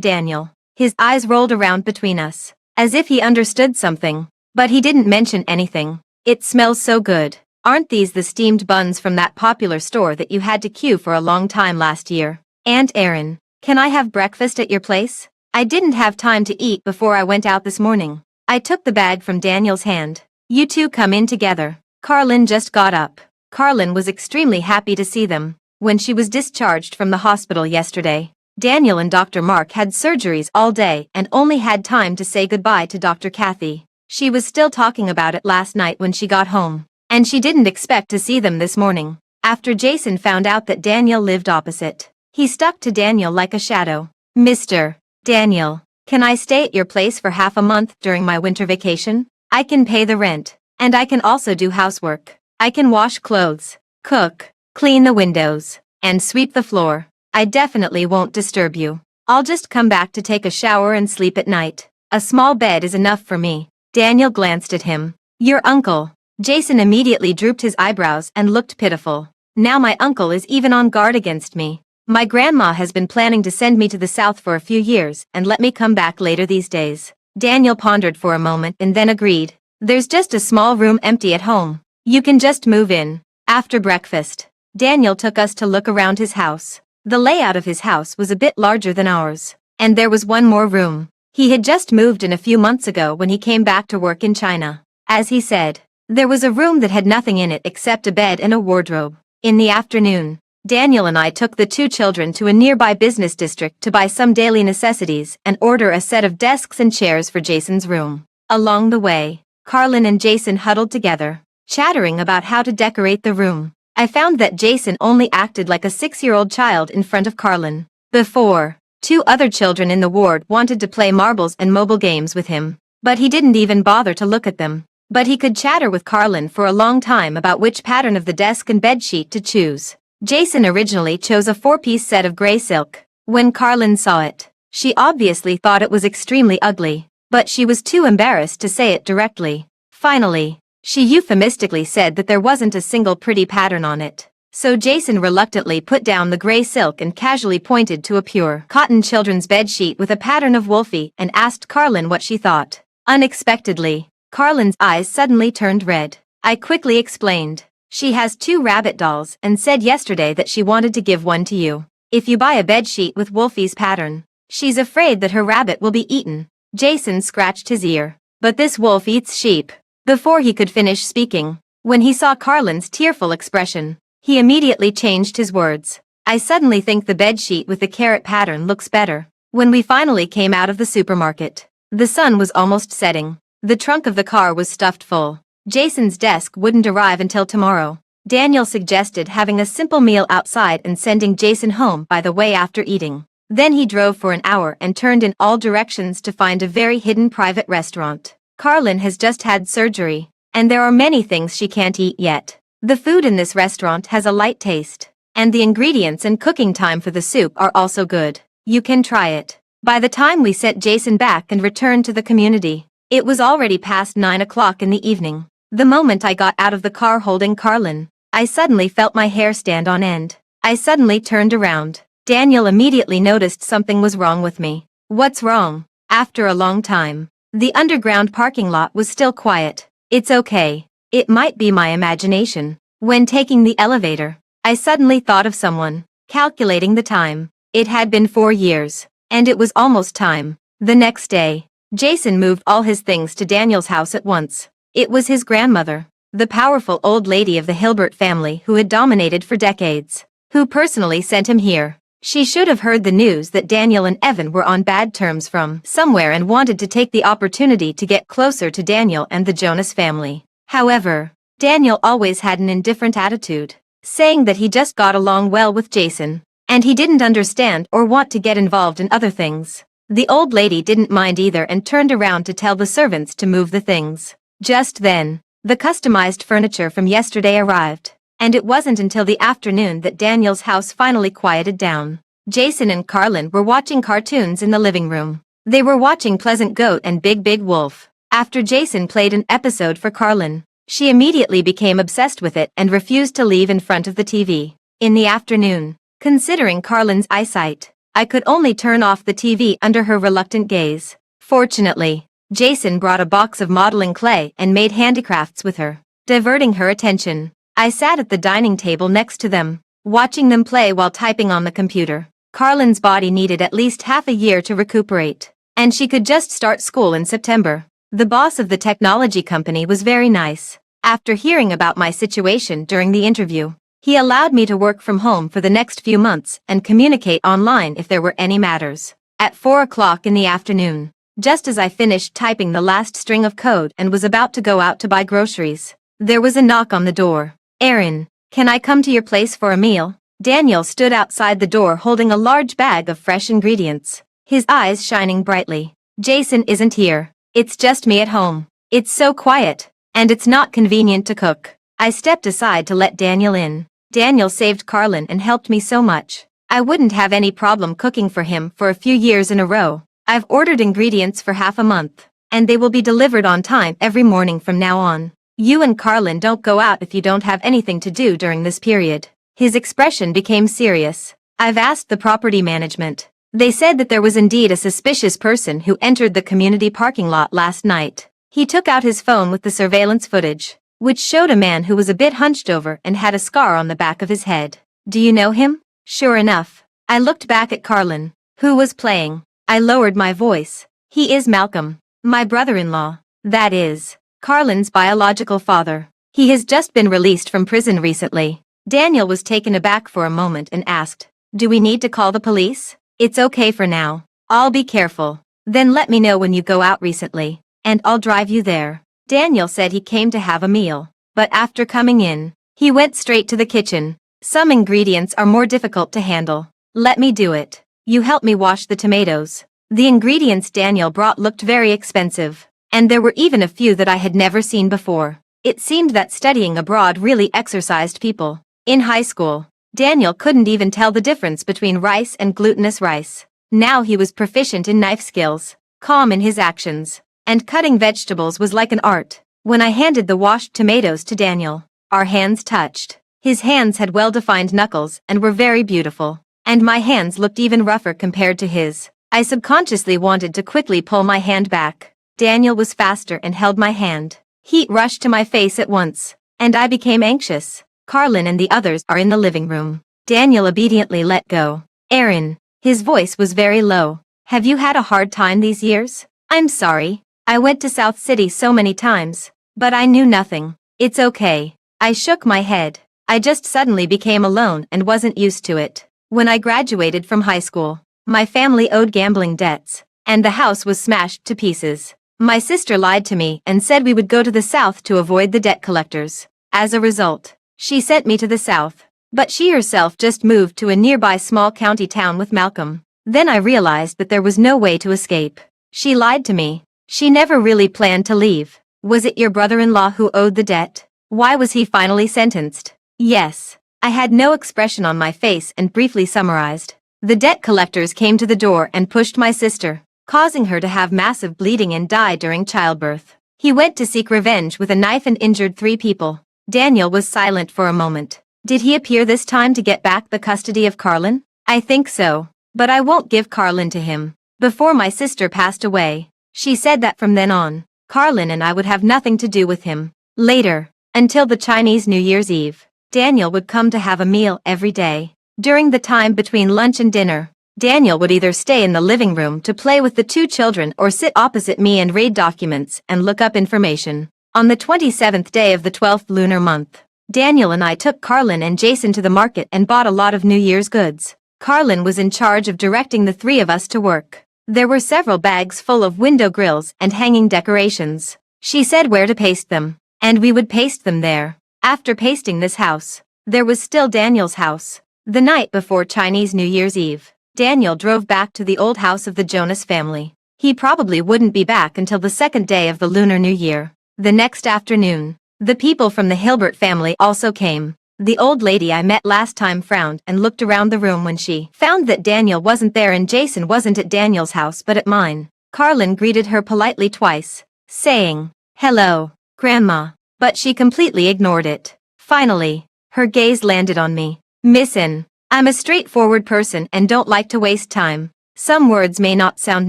Daniel. His eyes rolled around between us, as if he understood something, but he didn't mention anything. It smells so good. Aren't these the steamed buns from that popular store that you had to queue for a long time last year? Aunt Erin, can I have breakfast at your place? I didn't have time to eat before I went out this morning. I took the bag from Daniel's hand. You two come in together. Carlin just got up. Carlin was extremely happy to see them. When she was discharged from the hospital yesterday, Daniel and Dr. Mark had surgeries all day and only had time to say goodbye to Dr. Kathy. She was still talking about it last night when she got home, and she didn't expect to see them this morning. After Jason found out that Daniel lived opposite, he stuck to Daniel like a shadow. Mr. Daniel, can I stay at your place for half a month during my winter vacation? I can pay the rent, and I can also do housework. I can wash clothes, cook, clean the windows, and sweep the floor. I definitely won't disturb you. I'll just come back to take a shower and sleep at night. A small bed is enough for me. Daniel glanced at him. Your uncle. Jason immediately drooped his eyebrows and looked pitiful. Now my uncle is even on guard against me. My grandma has been planning to send me to the south for a few years and let me come back later these days. Daniel pondered for a moment and then agreed. There's just a small room empty at home. You can just move in. After breakfast, Daniel took us to look around his house. The layout of his house was a bit larger than ours, and there was one more room. He had just moved in a few months ago when he came back to work in China. As he said, there was a room that had nothing in it except a bed and a wardrobe. In the afternoon, Daniel and I took the two children to a nearby business district to buy some daily necessities and order a set of desks and chairs for Jason's room. Along the way, Carlin and Jason huddled together, chattering about how to decorate the room. I found that Jason only acted like a 6-year-old child in front of Carlin. Before, 2 other children in the ward wanted to play marbles and mobile games with him, but he didn't even bother to look at them. But he could chatter with Carlin for a long time about which pattern of the desk and bed sheet to choose. Jason originally chose a 4-piece set of gray silk. When Carlin saw it, she obviously thought it was extremely ugly, but she was too embarrassed to say it directly. Finally, she euphemistically said that there wasn't a single pretty pattern on it. So Jason reluctantly put down the gray silk and casually pointed to a pure cotton children's bed sheet with a pattern of Wolfie and asked Carlin what she thought. Unexpectedly, Carlin's eyes suddenly turned red. I quickly explained. She has 2 rabbit dolls and said yesterday that she wanted to give one to you. If you buy a bed sheet with Wolfie's pattern, she's afraid that her rabbit will be eaten. Jason scratched his ear. But this wolf eats sheep. Before he could finish speaking, when he saw Carlin's tearful expression, he immediately changed his words. I suddenly think the bed sheet with the carrot pattern looks better. When we finally came out of the supermarket, the sun was almost setting. The trunk of the car was stuffed full. Jason's desk wouldn't arrive until tomorrow. Daniel suggested having a simple meal outside and sending Jason home by the way after eating. Then he drove for an hour and turned in all directions to find a very hidden private restaurant. Carlin has just had surgery, and there are many things she can't eat yet. The food in this restaurant has a light taste, and the ingredients and cooking time for the soup are also good. You can try it. By the time we sent Jason back and returned to the community, it was already past 9 o'clock in the evening. The moment I got out of the car holding Carlin, I suddenly felt my hair stand on end. I suddenly turned around. Daniel immediately noticed something was wrong with me. What's wrong? After a long time, the underground parking lot was still quiet. It's okay. It might be my imagination. When taking the elevator, I suddenly thought of someone. Calculating the time, it had been 4 years, and it was almost time. The next day, Jason moved all his things to Daniel's house at once. It was his grandmother, the powerful old lady of the Hilbert family who had dominated for decades, who personally sent him here. She should have heard the news that Daniel and Evan were on bad terms from somewhere and wanted to take the opportunity to get closer to Daniel and the Jonas family. However, Daniel always had an indifferent attitude, saying that he just got along well with Jason, and he didn't understand or want to get involved in other things. The old lady didn't mind either and turned around to tell the servants to move the things. Just then, the customized furniture from yesterday arrived, and it wasn't until the afternoon that Daniel's house finally quieted down. Jason and Carlin were watching cartoons in the living room. They were watching Pleasant Goat and Big Big Wolf. After Jason played an episode for Carlin, she immediately became obsessed with it and refused to leave in front of the TV. In the afternoon, considering Carlin's eyesight, I could only turn off the TV under her reluctant gaze. Fortunately, Jason brought a box of modeling clay and made handicrafts with her, diverting her attention. I sat at the dining table next to them, watching them play while typing on the computer. Carlin's body needed at least half a year to recuperate, and she could just start school in September. The boss of the technology company was very nice. After hearing about my situation during the interview, he allowed me to work from home for the next few months and communicate online if there were any matters. At 4 o'clock in the afternoon, just as I finished typing the last string of code and was about to go out to buy groceries, there was a knock on the door. Aaron, Can I come to your place for a meal? Daniel stood outside the door holding a large bag of fresh ingredients, his eyes shining brightly. Jason isn't here. It's just me at home. It's so quiet, and it's not convenient to cook. I stepped aside to let Daniel in. Daniel saved Carlin and helped me so much. I wouldn't have any problem cooking for him for a few years in a row. I've ordered ingredients for half a month, and they will be delivered on time every morning from now on. You and Carlin don't go out if you don't have anything to do during this period. His expression became serious. I've asked the property management. They said that there was indeed a suspicious person who entered the community parking lot last night. He took out his phone with the surveillance footage, which showed a man who was a bit hunched over and had a scar on the back of his head. Do you know him? Sure enough. I looked back at Carlin, who was playing. I lowered my voice. He is Malcolm, my brother-in-law. That is, Carlin's biological father. He has just been released from prison recently. Daniel was taken aback for a moment and asked, "Do we need to call the police?" "It's okay for now. I'll be careful. Then let me know when you go out recently, and I'll drive you there." Daniel said he came to have a meal, but after coming in, he went straight to the kitchen. "Some ingredients are more difficult to handle. Let me do it. You help me wash the tomatoes." The ingredients Daniel brought looked very expensive, and there were even a few that I had never seen before. It seemed that studying abroad really exercised people. In high school, Daniel couldn't even tell the difference between rice and glutinous rice. Now he was proficient in knife skills, calm in his actions, and cutting vegetables was like an art. When I handed the washed tomatoes to Daniel, our hands touched. His hands had well-defined knuckles and were very beautiful, and my hands looked even rougher compared to his. I subconsciously wanted to quickly pull my hand back. Daniel was faster and held my hand. Heat rushed to my face at once, and I became anxious. Carlin and the others are in the living room. Daniel obediently let go. "Aaron." His voice was very low. "Have you had a hard time these years?" "I'm sorry. I went to South City so many times, but I knew nothing." "It's okay." I shook my head. I just suddenly became alone and wasn't used to it. When I graduated from high school, my family owed gambling debts, and the house was smashed to pieces. My sister lied to me and said we would go to the South to avoid the debt collectors. As a result, she sent me to the South, but she herself just moved to a nearby small county town with Malcolm. Then I realized that there was no way to escape. She lied to me. She never really planned to leave. "Was it your brother-in-law who owed the debt? Why was he finally sentenced?" "Yes." I had no expression on my face and briefly summarized. "The debt collectors came to the door and pushed my sister, causing her to have massive bleeding and die during childbirth. He went to seek revenge with a knife and injured 3 people. Daniel was silent for a moment. "Did he appear this time to get back the custody of Carlin?" "I think so. But I won't give Carlin to him. Before my sister passed away, she said that from then on, Carlin and I would have nothing to do with him." Later, until the Chinese New Year's Eve, Daniel would come to have a meal every day. During the time between lunch and dinner, Daniel would either stay in the living room to play with the 2 children or sit opposite me and read documents and look up information. On the 27th day of the 12th lunar month, Daniel and I took Carlin and Jason to the market and bought a lot of New Year's goods. Carlin was in charge of directing the 3 of us to work. There were several bags full of window grills and hanging decorations. She said where to paste them, and we would paste them there. After pasting this house, there was still Daniel's house. The night before Chinese New Year's Eve, Daniel drove back to the old house of the Jonas family. He probably wouldn't be back until the 2nd day of the Lunar New Year. The next afternoon, the people from the Hilbert family also came. The old lady I met last time frowned and looked around the room when she found that Daniel wasn't there and Jason wasn't at Daniel's house but at mine. Carlin greeted her politely twice, saying, "Hello, Grandma," but she completely ignored it. Finally, her gaze landed on me. "Missin', I'm a straightforward person and don't like to waste time. Some words may not sound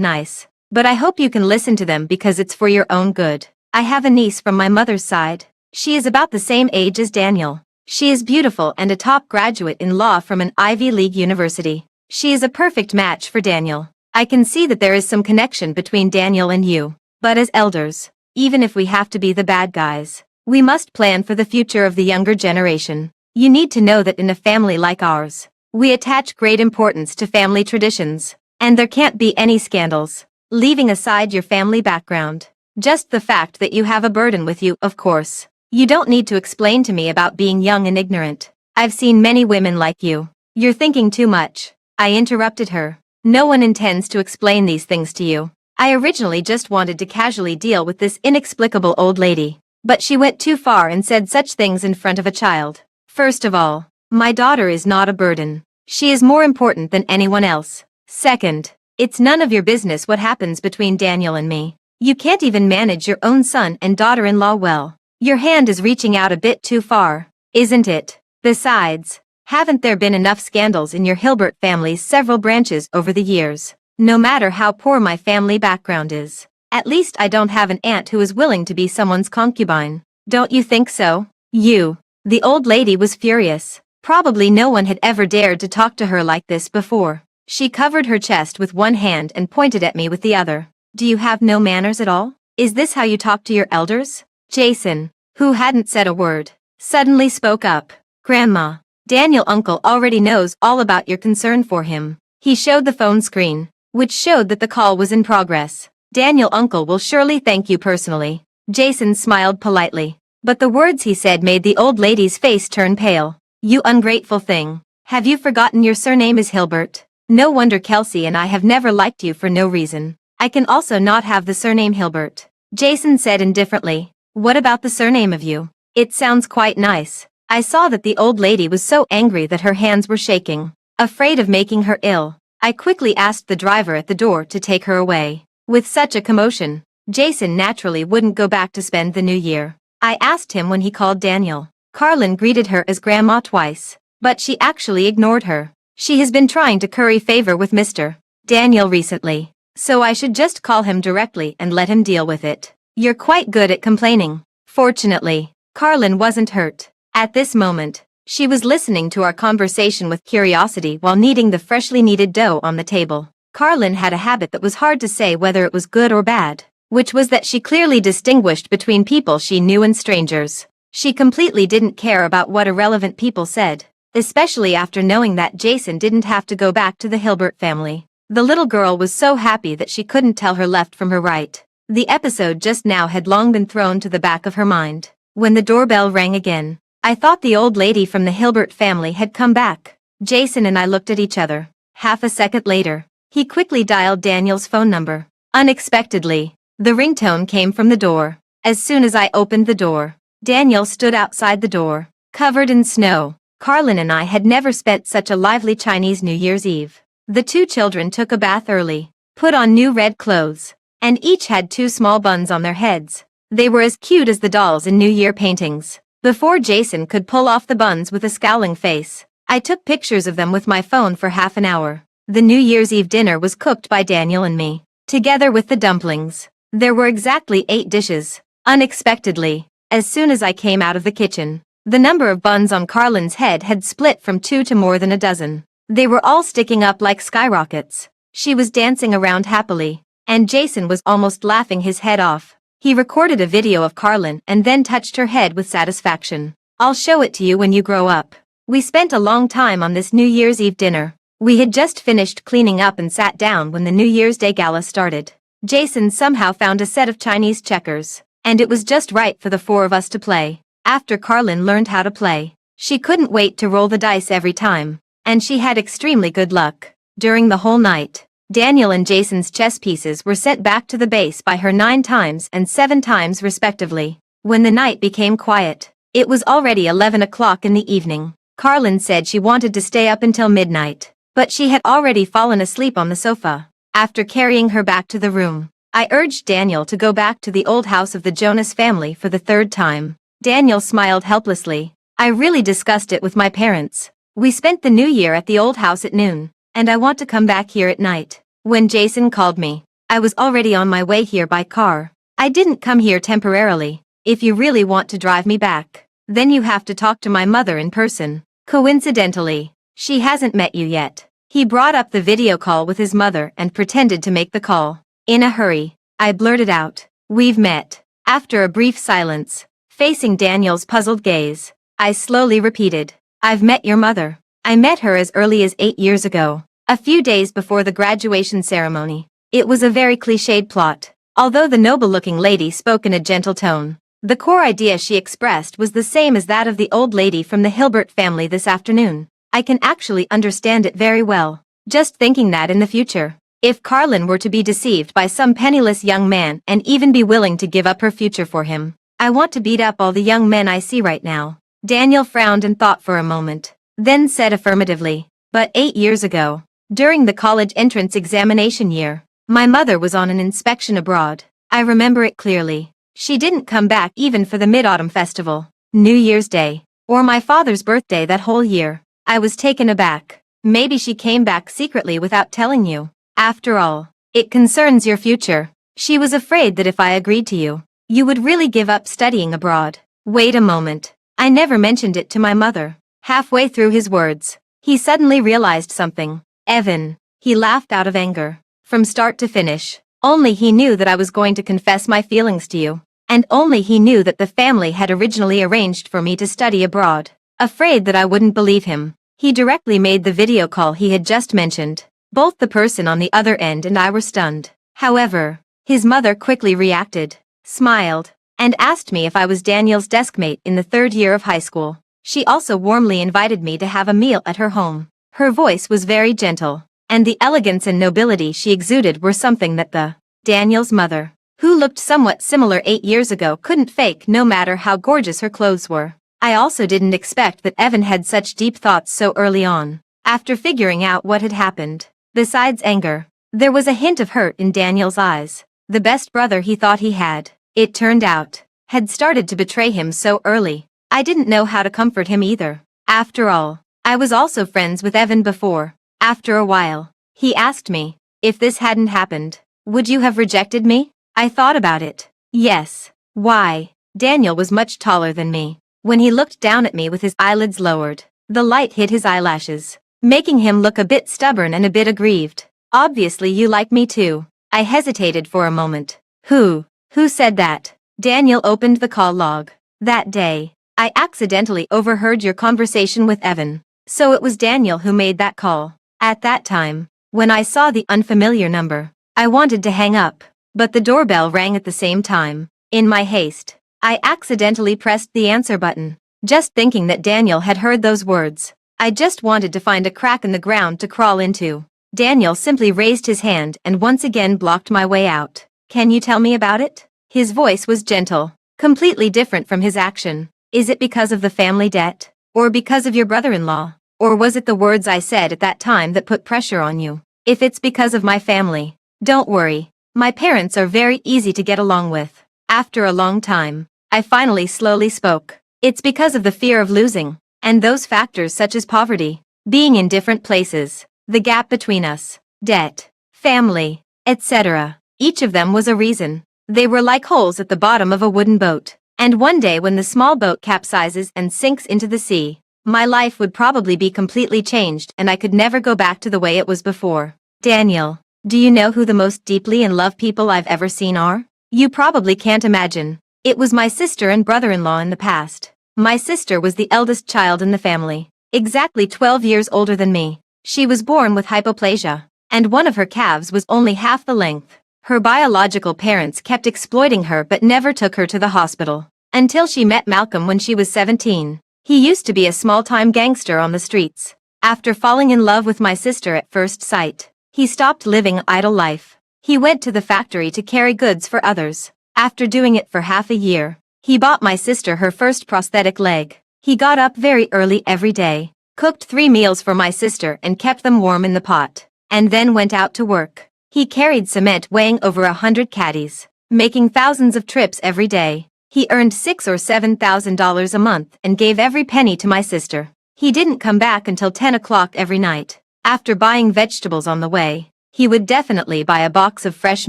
nice, but I hope you can listen to them because it's for your own good. I have a niece from my mother's side. She is about the same age as Daniel. She is beautiful and a top graduate in law from an Ivy League university. She is a perfect match for Daniel. I can see that there is some connection between Daniel and you. But as elders, even if we have to be the bad guys, we must plan for the future of the younger generation. You need to know that in a family like ours, we attach great importance to family traditions, and there can't be any scandals. Leaving aside your family background, just the fact that you have a burden with you, of course. You don't need to explain to me about being young and ignorant. I've seen many women like you. You're thinking too much. I interrupted her. No one intends to explain these things to you. I originally just wanted to casually deal with this inexplicable old lady. But she went too far and said such things in front of a child. First of all, my daughter is not a burden. She is more important than anyone else. Second, it's none of your business what happens between Daniel and me. You can't even manage your own son and daughter-in-law well. Your hand is reaching out a bit too far, isn't it? Besides, haven't there been enough scandals in your Hilbert family's several branches over the years? No matter how poor my family background is, at least I don't have an aunt who is willing to be someone's concubine. Don't you think so? The old lady was furious. Probably no one had ever dared to talk to her like this before. She covered her chest with one hand and pointed at me with the other. Do you have no manners at all? Is this how you talk to your elders? Jason, who hadn't said a word, suddenly spoke up. Grandma, Daniel uncle already knows all about your concern for him. He showed the phone screen, which showed that the call was in progress. Daniel uncle will surely thank you personally. Jason smiled politely, but the words he said made the old lady's face turn pale. You ungrateful thing. Have you forgotten your surname is Hilbert? No wonder Kelsey and I have never liked you for no reason. I can also not have the surname Hilbert. Jason said indifferently. What about the surname of you? It sounds quite nice. I saw that the old lady was so angry that her hands were shaking. Afraid of making her ill, I quickly asked the driver at the door to take her away. With such a commotion, Jason naturally wouldn't go back to spend the new year. I asked him when he called Daniel. Carlin greeted her as Grandma twice, but she actually ignored her. She has been trying to curry favor with Mr. Daniel recently, so I should just call him directly and let him deal with it. You're quite good at complaining. Fortunately, Carlin wasn't hurt. At this moment, she was listening to our conversation with curiosity while kneading the freshly kneaded dough on the table. Carlin had a habit that was hard to say whether it was good or bad, which was that she clearly distinguished between people she knew and strangers. She completely didn't care about what irrelevant people said, especially after knowing that Jason didn't have to go back to the Hilbert family. The little girl was so happy that she couldn't tell her left from her right. The episode just now had long been thrown to the back of her mind. When the doorbell rang again, I thought the old lady from the Hilbert family had come back. Jason and I looked at each other. Half a second later, he quickly dialed Daniel's phone number. Unexpectedly, the ringtone came from the door. As soon as I opened the door, Daniel stood outside the door, covered in snow. Carlin and I had never spent such a lively Chinese New Year's Eve. The two children took a bath early, put on new red clothes, and each had two small buns on their heads. They were as cute as the dolls in New Year paintings. Before Jason could pull off the buns with a scowling face, I took pictures of them with my phone for half an hour. The New Year's Eve dinner was cooked by Daniel and me, together with the dumplings. There were exactly 8 dishes. Unexpectedly, as soon as I came out of the kitchen, the number of buns on Carlin's head had split from 2 to more than a dozen. They were all sticking up like skyrockets. She was dancing around happily, and Jason was almost laughing his head off. He recorded a video of Carlin and then touched her head with satisfaction. I'll show it to you when you grow up. We spent a long time on this New Year's Eve dinner. We had just finished cleaning up and sat down when the New Year's Day gala started. Jason somehow found a set of Chinese checkers, and it was just right for the 4 of us to play. After Carlin learned how to play, she couldn't wait to roll the dice every time, and she had extremely good luck. During the whole night, Daniel and Jason's chess pieces were sent back to the base by her 9 times and 7 times respectively. When the night became quiet, it was already 11 o'clock in the evening. Carlin said she wanted to stay up until midnight, but she had already fallen asleep on the sofa. After carrying her back to the room, I urged Daniel to go back to the old house of the Jonas family for the 3rd time. Daniel smiled helplessly. I really discussed it with my parents. We spent the new year at the old house at noon, and I want to come back here at night. When Jason called me, I was already on my way here by car. I didn't come here temporarily. If you really want to drive me back, then you have to talk to my mother in person. Coincidentally, she hasn't met you yet. He brought up the video call with his mother and pretended to make the call. In a hurry, I blurted out, "We've met." After a brief silence, facing Daniel's puzzled gaze, I slowly repeated, "I've met your mother. I met her as early as 8 years ago, a few days before the graduation ceremony." It was a very cliched plot. Although the noble-looking lady spoke in a gentle tone, The core idea she expressed was the same as that of the old lady from the Hilbert family this afternoon. I can actually understand it very well. Just thinking that in the future, if Carlin were to be deceived by some penniless young man and even be willing to give up her future for him, I want to beat up all the young men I see right now. Daniel frowned and thought for a moment, then said affirmatively, but 8 years ago, during the college entrance examination year, my mother was on an inspection abroad. I remember it clearly. She didn't come back even for the Mid-Autumn Festival, New Year's Day, or my father's birthday that whole year. I was taken aback. Maybe she came back secretly without telling you. After all, it concerns your future. She was afraid that if I agreed to you, you would really give up studying abroad. Wait a moment. I never mentioned it to my mother. Halfway through his words, he suddenly realized something. Evan. He laughed out of anger. From start to finish, only he knew that I was going to confess my feelings to you. And only he knew that the family had originally arranged for me to study abroad. Afraid that I wouldn't believe him, he directly made the video call he had just mentioned. Both the person on the other end and I were stunned. However, his mother quickly reacted, smiled, and asked me if I was Daniel's deskmate in the 3rd year of high school. She also warmly invited me to have a meal at her home. Her voice was very gentle, and the elegance and nobility she exuded were something that Daniel's mother, who looked somewhat similar 8 years ago, couldn't fake no matter how gorgeous her clothes were. I also didn't expect that Evan had such deep thoughts so early on. After figuring out what had happened, besides anger, there was a hint of hurt in Daniel's eyes. The best brother he thought he had, it turned out, had started to betray him so early. I didn't know how to comfort him either. After all, I was also friends with Evan before. After a while, he asked me, if this hadn't happened, would you have rejected me? I thought about it. Yes. Why? Daniel was much taller than me. When he looked down at me with his eyelids lowered, the light hit his eyelashes, making him look a bit stubborn and a bit aggrieved. Obviously you like me too. I hesitated for a moment. Who said that? Daniel opened the call log. That day, I accidentally overheard your conversation with Evan. So it was Daniel who made that call. At that time, when I saw the unfamiliar number, I wanted to hang up. But the doorbell rang at the same time. In my haste, I accidentally pressed the answer button, just thinking that Daniel had heard those words. I just wanted to find a crack in the ground to crawl into. Daniel simply raised his hand and once again blocked my way out. Can you tell me about it? His voice was gentle, completely different from his action. Is it because of the family debt? Or because of your brother-in-law? Or was it the words I said at that time that put pressure on you? If it's because of my family, don't worry. My parents are very easy to get along with. After a long time, I finally slowly spoke. It's because of the fear of losing, and those factors such as poverty, being in different places, the gap between us, debt, family, etc. Each of them was a reason. They were like holes at the bottom of a wooden boat, and one day when the small boat capsizes and sinks into the sea, my life would probably be completely changed and I could never go back to the way it was before. Daniel. Do you know who the most deeply in love people I've ever seen are? You probably can't imagine. It was my sister and brother-in-law in the past. My sister was the eldest child in the family, exactly 12 years older than me. She was born with hypoplasia, and one of her calves was only half the length. Her biological parents kept exploiting her but never took her to the hospital, until she met Malcolm when she was 17. He used to be a small-time gangster on the streets. After falling in love with my sister at first sight, he stopped living an idle life. He went to the factory to carry goods for others. After doing it for half a year, he bought my sister her first prosthetic leg. He got up very early every day, cooked 3 meals for my sister and kept them warm in the pot, and then went out to work. He carried cement weighing over 100 caddies, making thousands of trips every day. He earned $6,000 or $7,000 a month and gave every penny to my sister. He didn't come back until 10 o'clock every night. After buying vegetables on the way, he would definitely buy a box of fresh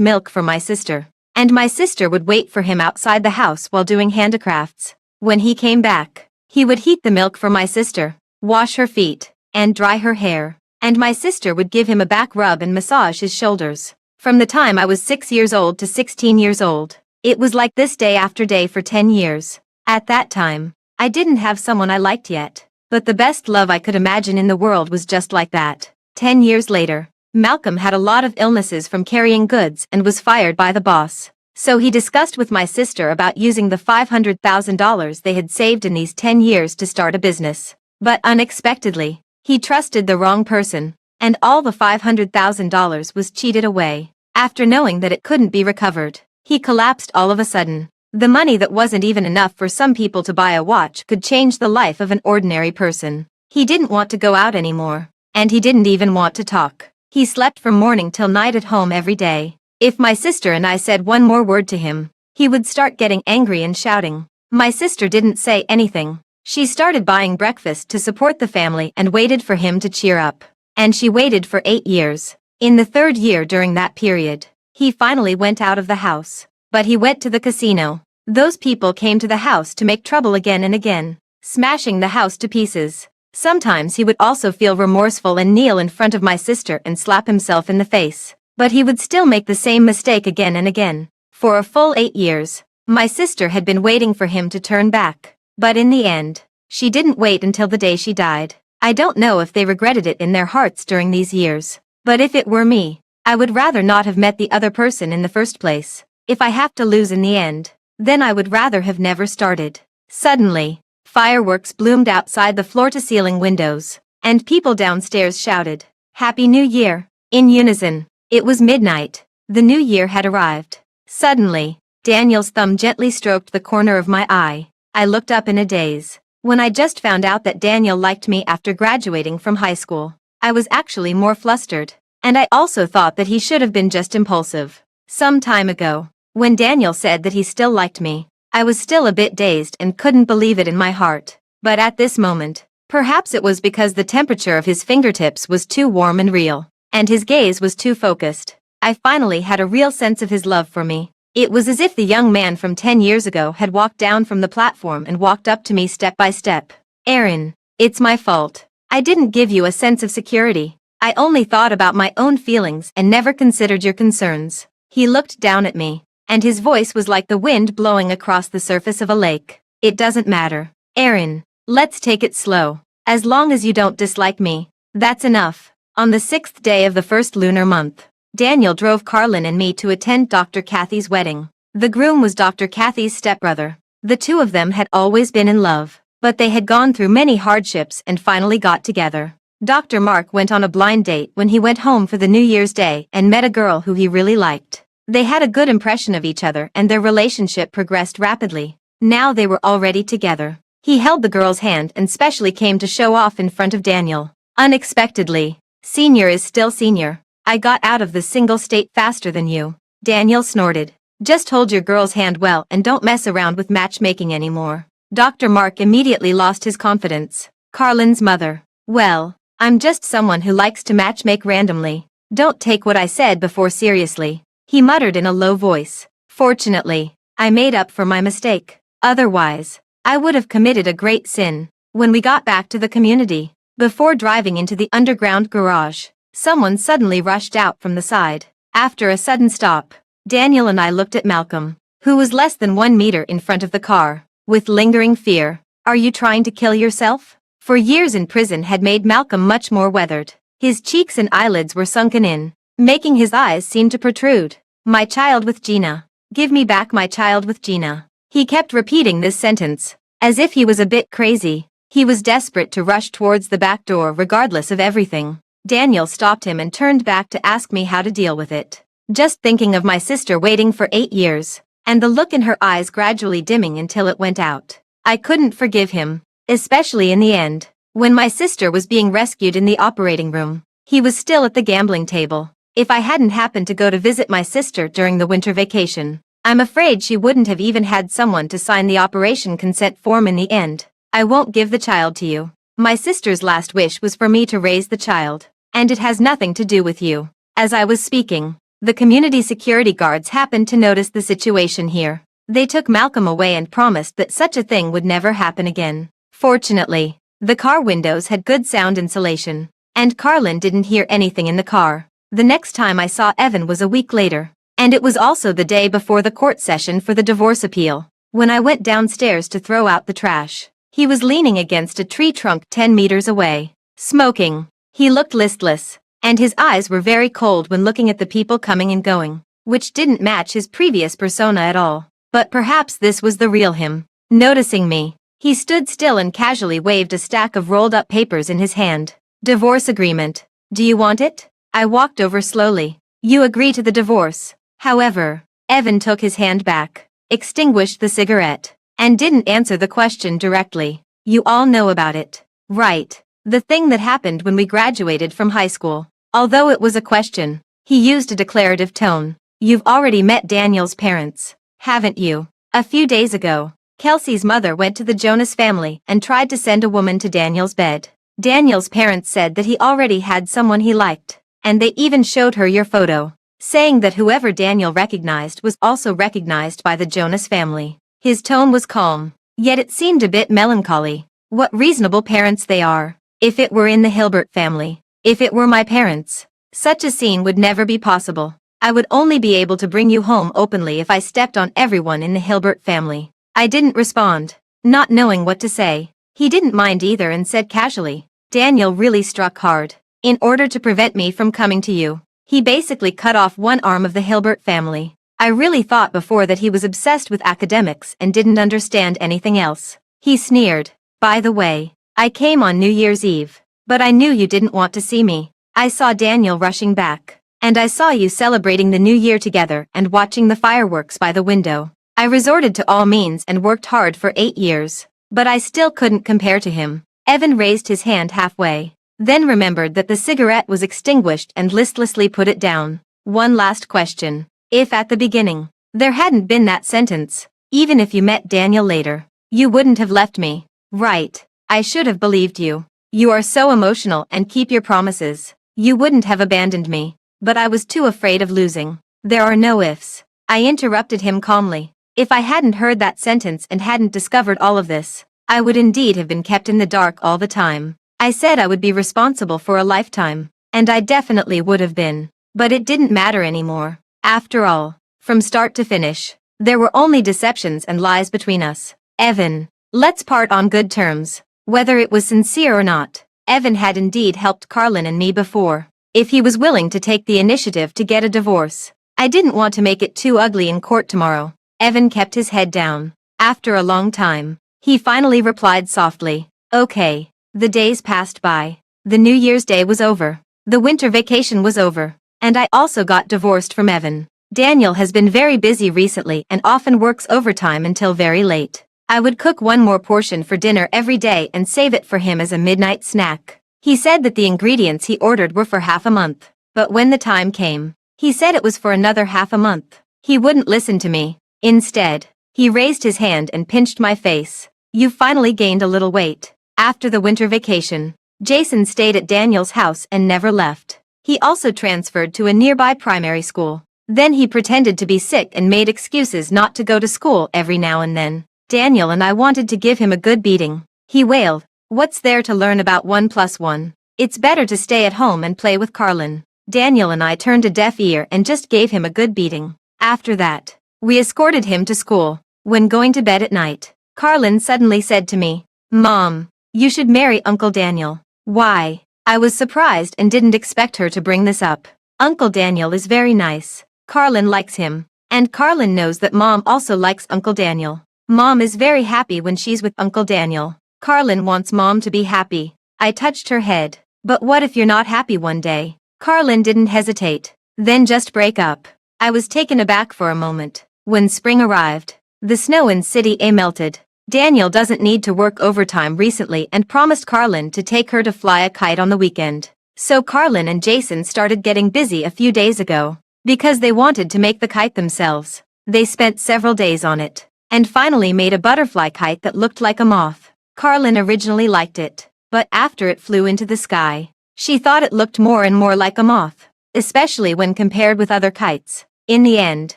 milk for my sister, and my sister would wait for him outside the house while doing handicrafts. When he came back, he would heat the milk for my sister, wash her feet, and dry her hair, and my sister would give him a back rub and massage his shoulders. From the time I was 6 years old to 16 years old, it was like this day after day for 10 years. At that time, I didn't have someone I liked yet. But the best love I could imagine in the world was just like that. 10 years later, Malcolm had a lot of illnesses from carrying goods and was fired by the boss. So he discussed with my sister about using the $500,000 they had saved in these 10 years to start a business. But unexpectedly, he trusted the wrong person, and all the $500,000 was cheated away. After knowing that it couldn't be recovered, he collapsed all of a sudden. The money that wasn't even enough for some people to buy a watch could change the life of an ordinary person. He didn't want to go out anymore, and he didn't even want to talk. He slept from morning till night at home every day. If my sister and I said one more word to him, he would start getting angry and shouting. My sister didn't say anything. She started buying breakfast to support the family and waited for him to cheer up. And she waited for 8 years. In the 3rd year during that period, he finally went out of the house. But he went to the casino. Those people came to the house to make trouble again and again, smashing the house to pieces. Sometimes he would also feel remorseful and kneel in front of my sister and slap himself in the face. But he would still make the same mistake again and again. For a full 8 years, my sister had been waiting for him to turn back. But in the end, she didn't wait until the day she died. I don't know if they regretted it in their hearts during these years. But if it were me, I would rather not have met the other person in the first place. If I have to lose in the end, then I would rather have never started. Suddenly, fireworks bloomed outside the floor-to-ceiling windows, and people downstairs shouted, "Happy New Year!" in unison. It was midnight. The new year had arrived. Suddenly, Daniel's thumb gently stroked the corner of my eye. I looked up in a daze. When I just found out that Daniel liked me after graduating from high school, I was actually more flustered. And I also thought that he should have been just impulsive. Some time ago, when Daniel said that he still liked me, I was still a bit dazed and couldn't believe it in my heart. But at this moment, perhaps it was because the temperature of his fingertips was too warm and real, and his gaze was too focused. I finally had a real sense of his love for me. It was as if the young man from 10 years ago had walked down from the platform and walked up to me step by step. "Aaron, it's my fault. I didn't give you a sense of security. I only thought about my own feelings and never considered your concerns." He looked down at me, and his voice was like the wind blowing across the surface of a lake. "It doesn't matter. Aaron, let's take it slow. As long as you don't dislike me, that's enough." On the 6th day of the first lunar month, Daniel drove Carlin and me to attend Dr. Kathy's wedding. The groom was Dr. Kathy's stepbrother. The two of them had always been in love, but they had gone through many hardships and finally got together. Dr. Mark went on a blind date when he went home for the New Year's Day and met a girl who he really liked. They had a good impression of each other and their relationship progressed rapidly. Now they were already together. He held the girl's hand and specially came to show off in front of Daniel. Unexpectedly, "Senior is still senior. I got out of the single state faster than you." Daniel snorted. "Just hold your girl's hand well and don't mess around with matchmaking anymore." Dr. Mark immediately lost his confidence. "Carlin's mother. Well, I'm just someone who likes to matchmake randomly. Don't take what I said before seriously," he muttered in a low voice. "Fortunately, I made up for my mistake. Otherwise, I would have committed a great sin." When we got back to the community, before driving into the underground garage, someone suddenly rushed out from the side. After a sudden stop, Daniel and I looked at Malcolm, who was less than 1 meter in front of the car, with lingering fear. "Are you trying to kill yourself?" For years in prison had made Malcolm much more weathered. His cheeks and eyelids were sunken in, making his eyes seem to protrude. "My child with Gina. Give me back my child with Gina." He kept repeating this sentence, as if he was a bit crazy. He was desperate to rush towards the back door regardless of everything. Daniel stopped him and turned back to ask me how to deal with it. Just thinking of my sister waiting for 8 years, and the look in her eyes gradually dimming until it went out, I couldn't forgive him, especially in the end. When my sister was being rescued in the operating room, he was still at the gambling table. If I hadn't happened to go to visit my sister during the winter vacation, I'm afraid she wouldn't have even had someone to sign the operation consent form in the end. "I won't give the child to you. My sister's last wish was for me to raise the child, and it has nothing to do with you." As I was speaking, the community security guards happened to notice the situation here. They took Malcolm away and promised that such a thing would never happen again. Fortunately, the car windows had good sound insulation, and Carlin didn't hear anything in the car. The next time I saw Evan was a week later, and it was also the day before the court session for the divorce appeal. When I went downstairs to throw out the trash, he was leaning against a tree trunk 10 meters away, smoking. He looked listless, and his eyes were very cold when looking at the people coming and going. which didn't match his previous persona at all. But perhaps this was the real him. Noticing me, he stood still and casually waved a stack of rolled-up papers in his hand. Divorce agreement. Do you want it? I walked over slowly. You agree to the divorce. However, Evan took his hand back, extinguished the cigarette, and didn't answer the question directly. You all know about it, right? The thing that happened when we graduated from high school. Although it was a question, he used a declarative tone. You've already met Daniel's parents, haven't you? A few days ago, Kelsey's mother went to the Jonas family and tried to send a woman to Daniel's bed. Daniel's parents said that he already had someone he liked, and they even showed her your photo, saying that whoever Daniel recognized was also recognized by the Jonas family. His tone was calm, yet it seemed a bit melancholy. What reasonable parents they are. If it were in the Hilbert family, if it were my parents, such a scene would never be possible. I would only be able to bring you home openly if I stepped on everyone in the Hilbert family. I didn't respond, not knowing what to say. He didn't mind either and said casually, Daniel really struck hard. In order to prevent me from coming to you, he basically cut off one arm of the Hilbert family. I really thought before that he was obsessed with academics and didn't understand anything else. He sneered. By the way, I came on New Year's Eve, but I knew you didn't want to see me. I saw Daniel rushing back, and I saw you celebrating the new year together and watching the fireworks by the window. I resorted to all means and worked hard for 8 years, but I still couldn't compare to him. Evan raised his hand halfway, then remembered that the cigarette was extinguished and listlessly put it down. One last question. If at the beginning, there hadn't been that sentence, even if you met Daniel later, you wouldn't have left me, right? I should have believed you. You are so emotional and keep your promises. You wouldn't have abandoned me, but I was too afraid of losing. There are no ifs. I interrupted him calmly. If I hadn't heard that sentence and hadn't discovered all of this, I would indeed have been kept in the dark all the time. I said I would be responsible for a lifetime, and I definitely would have been. But it didn't matter anymore. After all, from start to finish, there were only deceptions and lies between us. Evan, let's part on good terms. Whether it was sincere or not, Evan had indeed helped Carlin and me before. If he was willing to take the initiative to get a divorce, I didn't want to make it too ugly in court tomorrow. Evan kept his head down. After a long time, he finally replied softly, okay. The days passed by. The New Year's Day was over. The winter vacation was over. And I also got divorced from Evan. Daniel has been very busy recently and often works overtime until very late. I would cook one more portion for dinner every day and save it for him as a midnight snack. He said that the ingredients he ordered were for half a month. But when the time came, he said it was for another half a month. He wouldn't listen to me. Instead, he raised his hand and pinched my face. You finally gained a little weight. After the winter vacation, Jason stayed at Daniel's house and never left. He also transferred to a nearby primary school. Then he pretended to be sick and made excuses not to go to school every now and then. Daniel and I wanted to give him a good beating. He wailed, what's there to learn about 1 + 1? It's better to stay at home and play with Carlin. Daniel and I turned a deaf ear and just gave him a good beating. After that, we escorted him to school. When going to bed at night, Carlin suddenly said to me, Mom, you should marry Uncle Daniel. Why? I was surprised and didn't expect her to bring this up. Uncle Daniel is very nice. Carlin likes him. And Carlin knows that Mom also likes Uncle Daniel. Mom is very happy when she's with Uncle Daniel. Carlin wants Mom to be happy. I touched her head. But what if you're not happy one day? Carlin didn't hesitate. Then just break up. I was taken aback for a moment. When spring arrived, the snow in City A melted. Daniel doesn't need to work overtime recently and promised Carlin to take her to fly a kite on the weekend. So Carlin and Jason started getting busy a few days ago. Because they wanted to make the kite themselves. They spent several days on it. And finally made a butterfly kite that looked like a moth. Carlin originally liked it, but after it flew into the sky, she thought it looked more and more like a moth, especially when compared with other kites. In the end,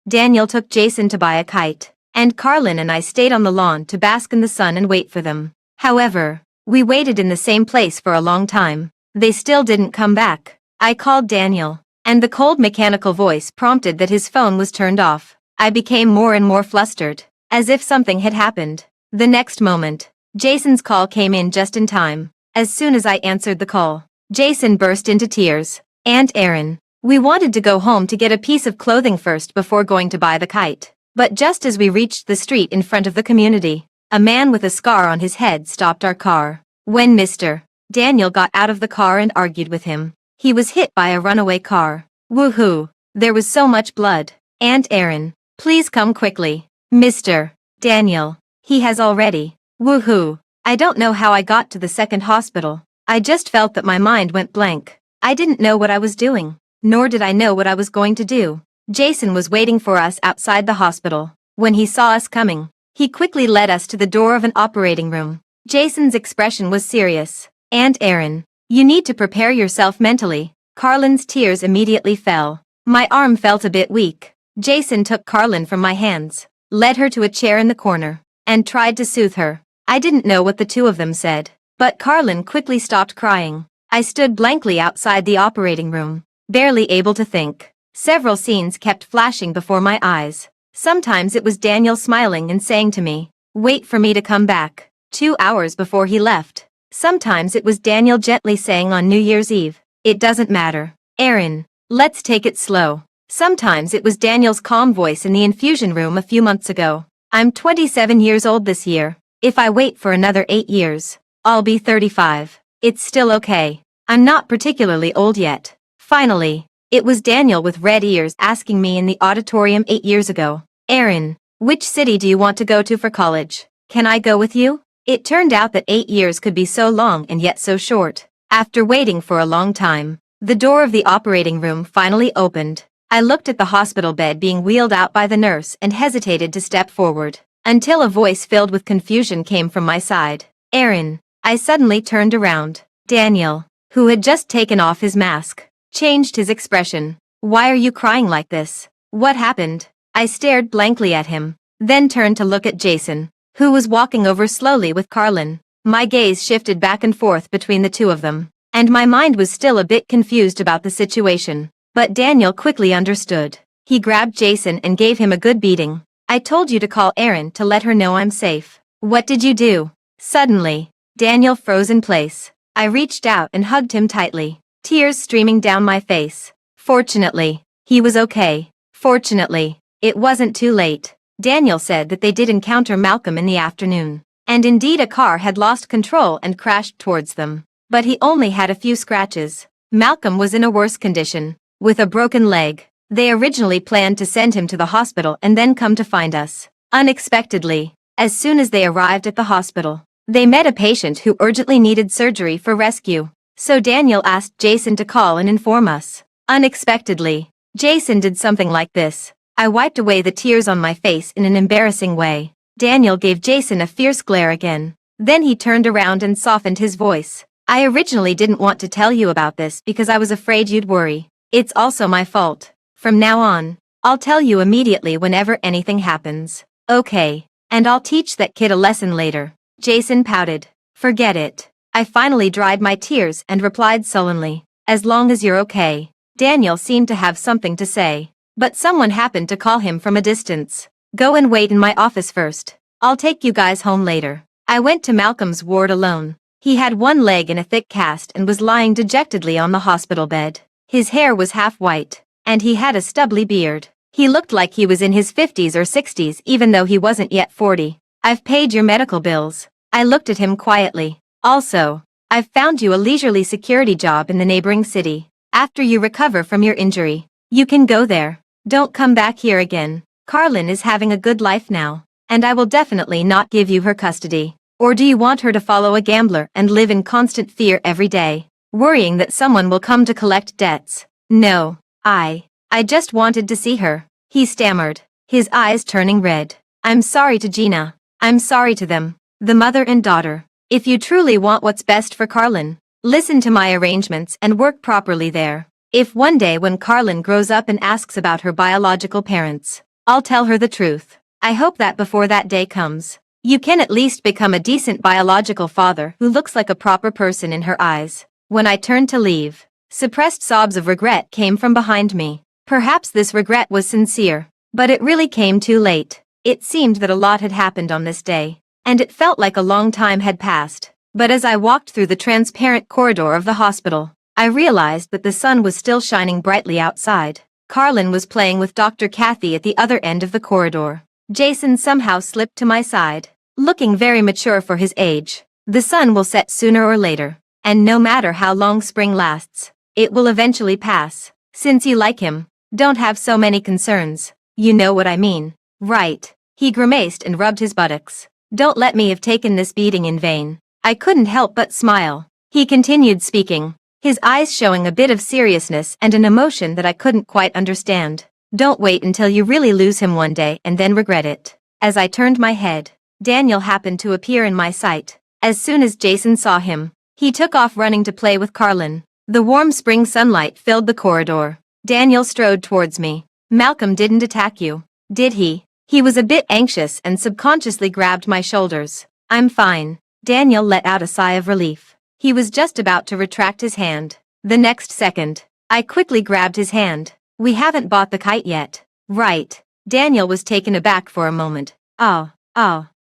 Daniel took Jason to buy a kite, and Carlin and I stayed on the lawn to bask in the sun and wait for them. However, we waited in the same place for a long time. They still didn't come back. I called Daniel, and the cold mechanical voice prompted that his phone was turned off. I became more and more flustered, as if something had happened. The next moment, Jason's call came in just in time. As soon as I answered the call, Jason burst into tears. Aunt Erin, We wanted to go home to get a piece of clothing first before going to buy the kite. But just as we reached the street in front of the community, a man with a scar on his head stopped our car. When Mr. Daniel got out of the car and argued with him, he was hit by a runaway car. Woohoo! There was so much blood. Aunt Erin, please come quickly. Mr. Daniel, he has already. Woohoo! I don't know how I got to the second hospital. I just felt that my mind went blank. I didn't know what I was doing, nor did I know what I was going to do. Jason was waiting for us outside the hospital. When he saw us coming, he quickly led us to the door of an operating room. Jason's expression was serious. Aunt Erin, you need to prepare yourself mentally. Carlin's tears immediately fell. My arm felt a bit weak. Jason took Carlin from my hands, led her to a chair in the corner, and tried to soothe her. I didn't know what the two of them said, but Carlin quickly stopped crying. I stood blankly outside the operating room, barely able to think. Several scenes kept flashing before my eyes. Sometimes it was Daniel smiling and saying to me, "Wait for me to come back," 2 hours before he left. Sometimes it was Daniel gently saying on New Year's Eve, "It doesn't matter, Erin, let's take it slow." Sometimes it was Daniel's calm voice in the infusion room a few months ago. I'm 27 years old this year. If I wait for another 8 years, I'll be 35. It's still okay. I'm not particularly old yet. Finally, it was Daniel with red ears asking me in the auditorium 8 years ago, "Erin, which city do you want to go to for college? Can I go with you?" It turned out that 8 years could be so long and yet so short. After waiting for a long time, the door of the operating room finally opened. I looked at the hospital bed being wheeled out by the nurse and hesitated to step forward, until a voice filled with confusion came from my side. "Erin." I suddenly turned around. Daniel, who had just taken off his mask, changed his expression. "Why are you crying like this? What happened?" I stared blankly at him, then turned to look at Jason, who was walking over slowly with Carlin. My gaze shifted back and forth between the two of them, and my mind was still a bit confused about the situation. But Daniel quickly understood. He grabbed Jason and gave him a good beating. "I told you to call Erin to let her know I'm safe. What did you do?" Suddenly, Daniel froze in place. I reached out and hugged him tightly, tears streaming down my face. Fortunately, he was okay. Fortunately, it wasn't too late. Daniel said that they did encounter Malcolm in the afternoon, and indeed a car had lost control and crashed towards them. But he only had a few scratches. Malcolm was in a worse condition, with a broken leg. They originally planned to send him to the hospital and then come to find us. Unexpectedly, as soon as they arrived at the hospital, they met a patient who urgently needed surgery for rescue. So Daniel asked Jason to call and inform us. Unexpectedly, Jason did something like this. I wiped away the tears on my face in an embarrassing way. Daniel gave Jason a fierce glare again. Then he turned around and softened his voice. "I originally didn't want to tell you about this because I was afraid you'd worry. It's also my fault. From now on, I'll tell you immediately whenever anything happens. Okay, and I'll teach that kid a lesson later." Jason pouted. "Forget it." I finally dried my tears and replied sullenly, "As long as you're okay." Daniel seemed to have something to say, but someone happened to call him from a distance. "Go and wait in my office first. I'll take you guys home later." I went to Malcolm's ward alone. He had one leg in a thick cast and was lying dejectedly on the hospital bed. His hair was half white, and he had a stubbly beard. He looked like he was in his 50s or 60s even though he wasn't yet 40. "I've paid your medical bills." I looked at him quietly. "Also, I've found you a leisurely security job in the neighboring city. After you recover from your injury, you can go there. Don't come back here again. Carlin is having a good life now, and I will definitely not give you her custody. Or do you want her to follow a gambler and live in constant fear every day, worrying that someone will come to collect debts?" "No, I just wanted to see her," he stammered, his eyes turning red. "I'm sorry to Gina. I'm sorry to them, the mother and daughter. If you truly want what's best for Carlin, listen to my arrangements and work properly there. If one day when Carlin grows up and asks about her biological parents, I'll tell her the truth. I hope that before that day comes, you can at least become a decent biological father who looks like a proper person in her eyes." When I turned to leave, suppressed sobs of regret came from behind me. Perhaps this regret was sincere, but it really came too late. It seemed that a lot had happened on this day, and it felt like a long time had passed. But as I walked through the transparent corridor of the hospital, I realized that the sun was still shining brightly outside. Carlin was playing with Dr. Kathy at the other end of the corridor. Jason somehow slipped to my side, looking very mature for his age. The sun will set sooner or later, and no matter how long spring lasts, it will eventually pass. Since you like him, don't have so many concerns. You know what I mean, right? He grimaced and rubbed his buttocks. Don't let me have taken this beating in vain. I couldn't help but smile. He continued speaking, his eyes showing a bit of seriousness and an emotion that I couldn't quite understand. Don't wait until you really lose him one day and then regret it. As I turned my head, Daniel happened to appear in my sight. As soon as Jason saw him, he took off running to play with Carlin. The warm spring sunlight filled the corridor. Daniel strode towards me. Malcolm didn't attack you, did he? He was a bit anxious and subconsciously grabbed my shoulders. I'm fine. Daniel let out a sigh of relief. He was just about to retract his hand. The next second, I quickly grabbed his hand. We haven't bought the kite yet. Right. Daniel was taken aback for a moment. Oh,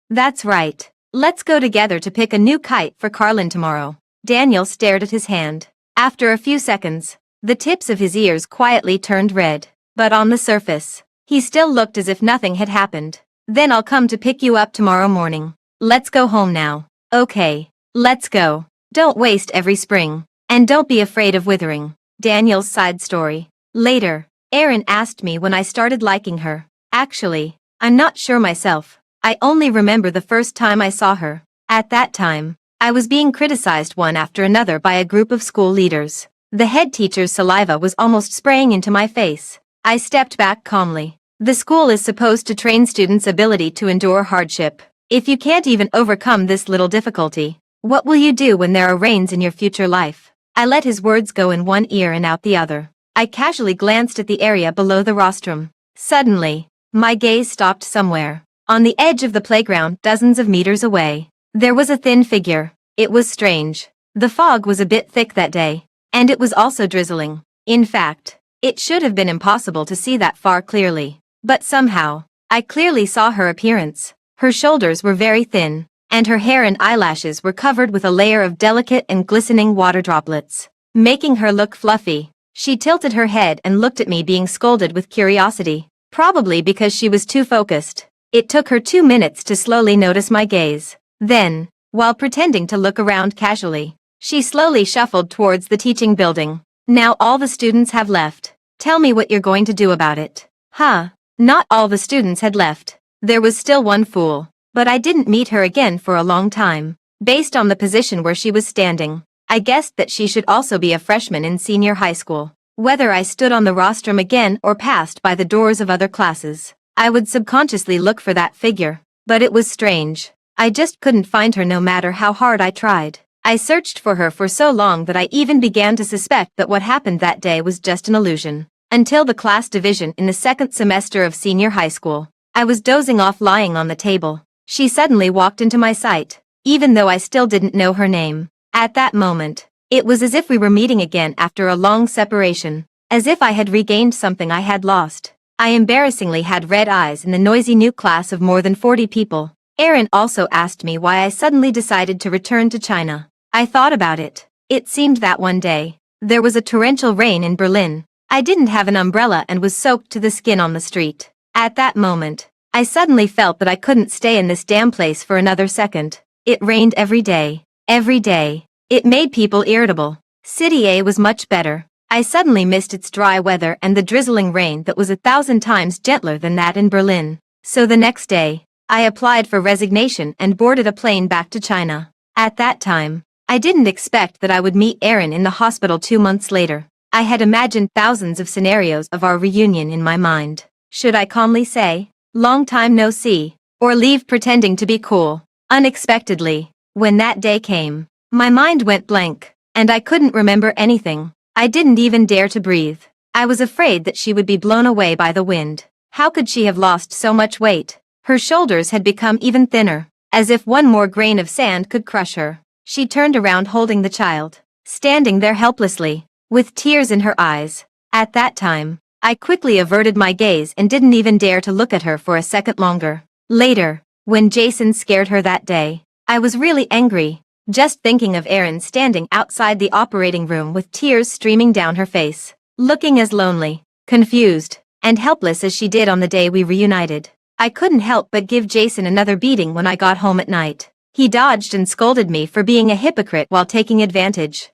that's right. Let's go together to pick a new kite for Carlin tomorrow. Daniel stared at his hand. After a few seconds, the tips of his ears quietly turned red, but on the surface, he still looked as if nothing had happened. Then I'll come to pick you up tomorrow morning. Let's go home now. Okay, let's go. Don't waste every spring, and don't be afraid of withering. Daniel's side story. Later, Erin asked me when I started liking her. Actually, I'm not sure myself. I only remember the first time I saw her. At that time, I was being criticized one after another by a group of school leaders. The head teacher's saliva was almost spraying into my face. I stepped back calmly. The school is supposed to train students' ability to endure hardship. If you can't even overcome this little difficulty, what will you do when there are rains in your future life? I let his words go in one ear and out the other. I casually glanced at the area below the rostrum. Suddenly, my gaze stopped somewhere. On the edge of the playground, dozens of meters away, there was a thin figure. It was strange. The fog was a bit thick that day, and it was also drizzling. In fact, it should have been impossible to see that far clearly. But somehow, I clearly saw her appearance. Her shoulders were very thin, and her hair and eyelashes were covered with a layer of delicate and glistening water droplets, making her look fluffy. She tilted her head and looked at me, being scolded with curiosity, probably because she was too focused. It took her 2 minutes to slowly notice my gaze. Then, while pretending to look around casually, she slowly shuffled towards the teaching building. Now all the students have left. Tell me what you're going to do about it. Not all the students had left. There was still one fool, but I didn't meet her again for a long time. Based on the position where she was standing, I guessed that she should also be a freshman in senior high school. Whether I stood on the rostrum again or passed by the doors of other classes, I would subconsciously look for that figure. But it was strange. I just couldn't find her no matter how hard I tried. I searched for her for so long that I even began to suspect that what happened that day was just an illusion. Until the class division in the second semester of senior high school, I was dozing off lying on the table. She suddenly walked into my sight, even though I still didn't know her name. At that moment, it was as if we were meeting again after a long separation, as if I had regained something I had lost. I embarrassingly had red eyes in the noisy new class of more than 40 people. Erin also asked me why I suddenly decided to return to China. I thought about it. It seemed that one day, there was a torrential rain in Berlin. I didn't have an umbrella and was soaked to the skin on the street. At that moment, I suddenly felt that I couldn't stay in this damn place for another second. It rained every day. Every day. It made people irritable. City A was much better. I suddenly missed its dry weather and the drizzling rain that was 1,000 times gentler than that in Berlin. So the next day, I applied for resignation and boarded a plane back to China. At that time, I didn't expect that I would meet Erin in the hospital 2 months later. I had imagined thousands of scenarios of our reunion in my mind. Should I calmly say, "Long time no see," or leave pretending to be cool? Unexpectedly, when that day came, my mind went blank, and I couldn't remember anything. I didn't even dare to breathe. I was afraid that she would be blown away by the wind. How could she have lost so much weight? Her shoulders had become even thinner, as if one more grain of sand could crush her. She turned around holding the child, standing there helplessly, with tears in her eyes. At that time, I quickly averted my gaze and didn't even dare to look at her for a second longer. Later, when Jason scared her that day, I was really angry. just thinking of Erin standing outside the operating room with tears streaming down her face, looking as lonely, confused, and helpless as she did on the day we reunited. I couldn't help but give Jason another beating when I got home at night. He dodged and scolded me for being a hypocrite while taking advantage.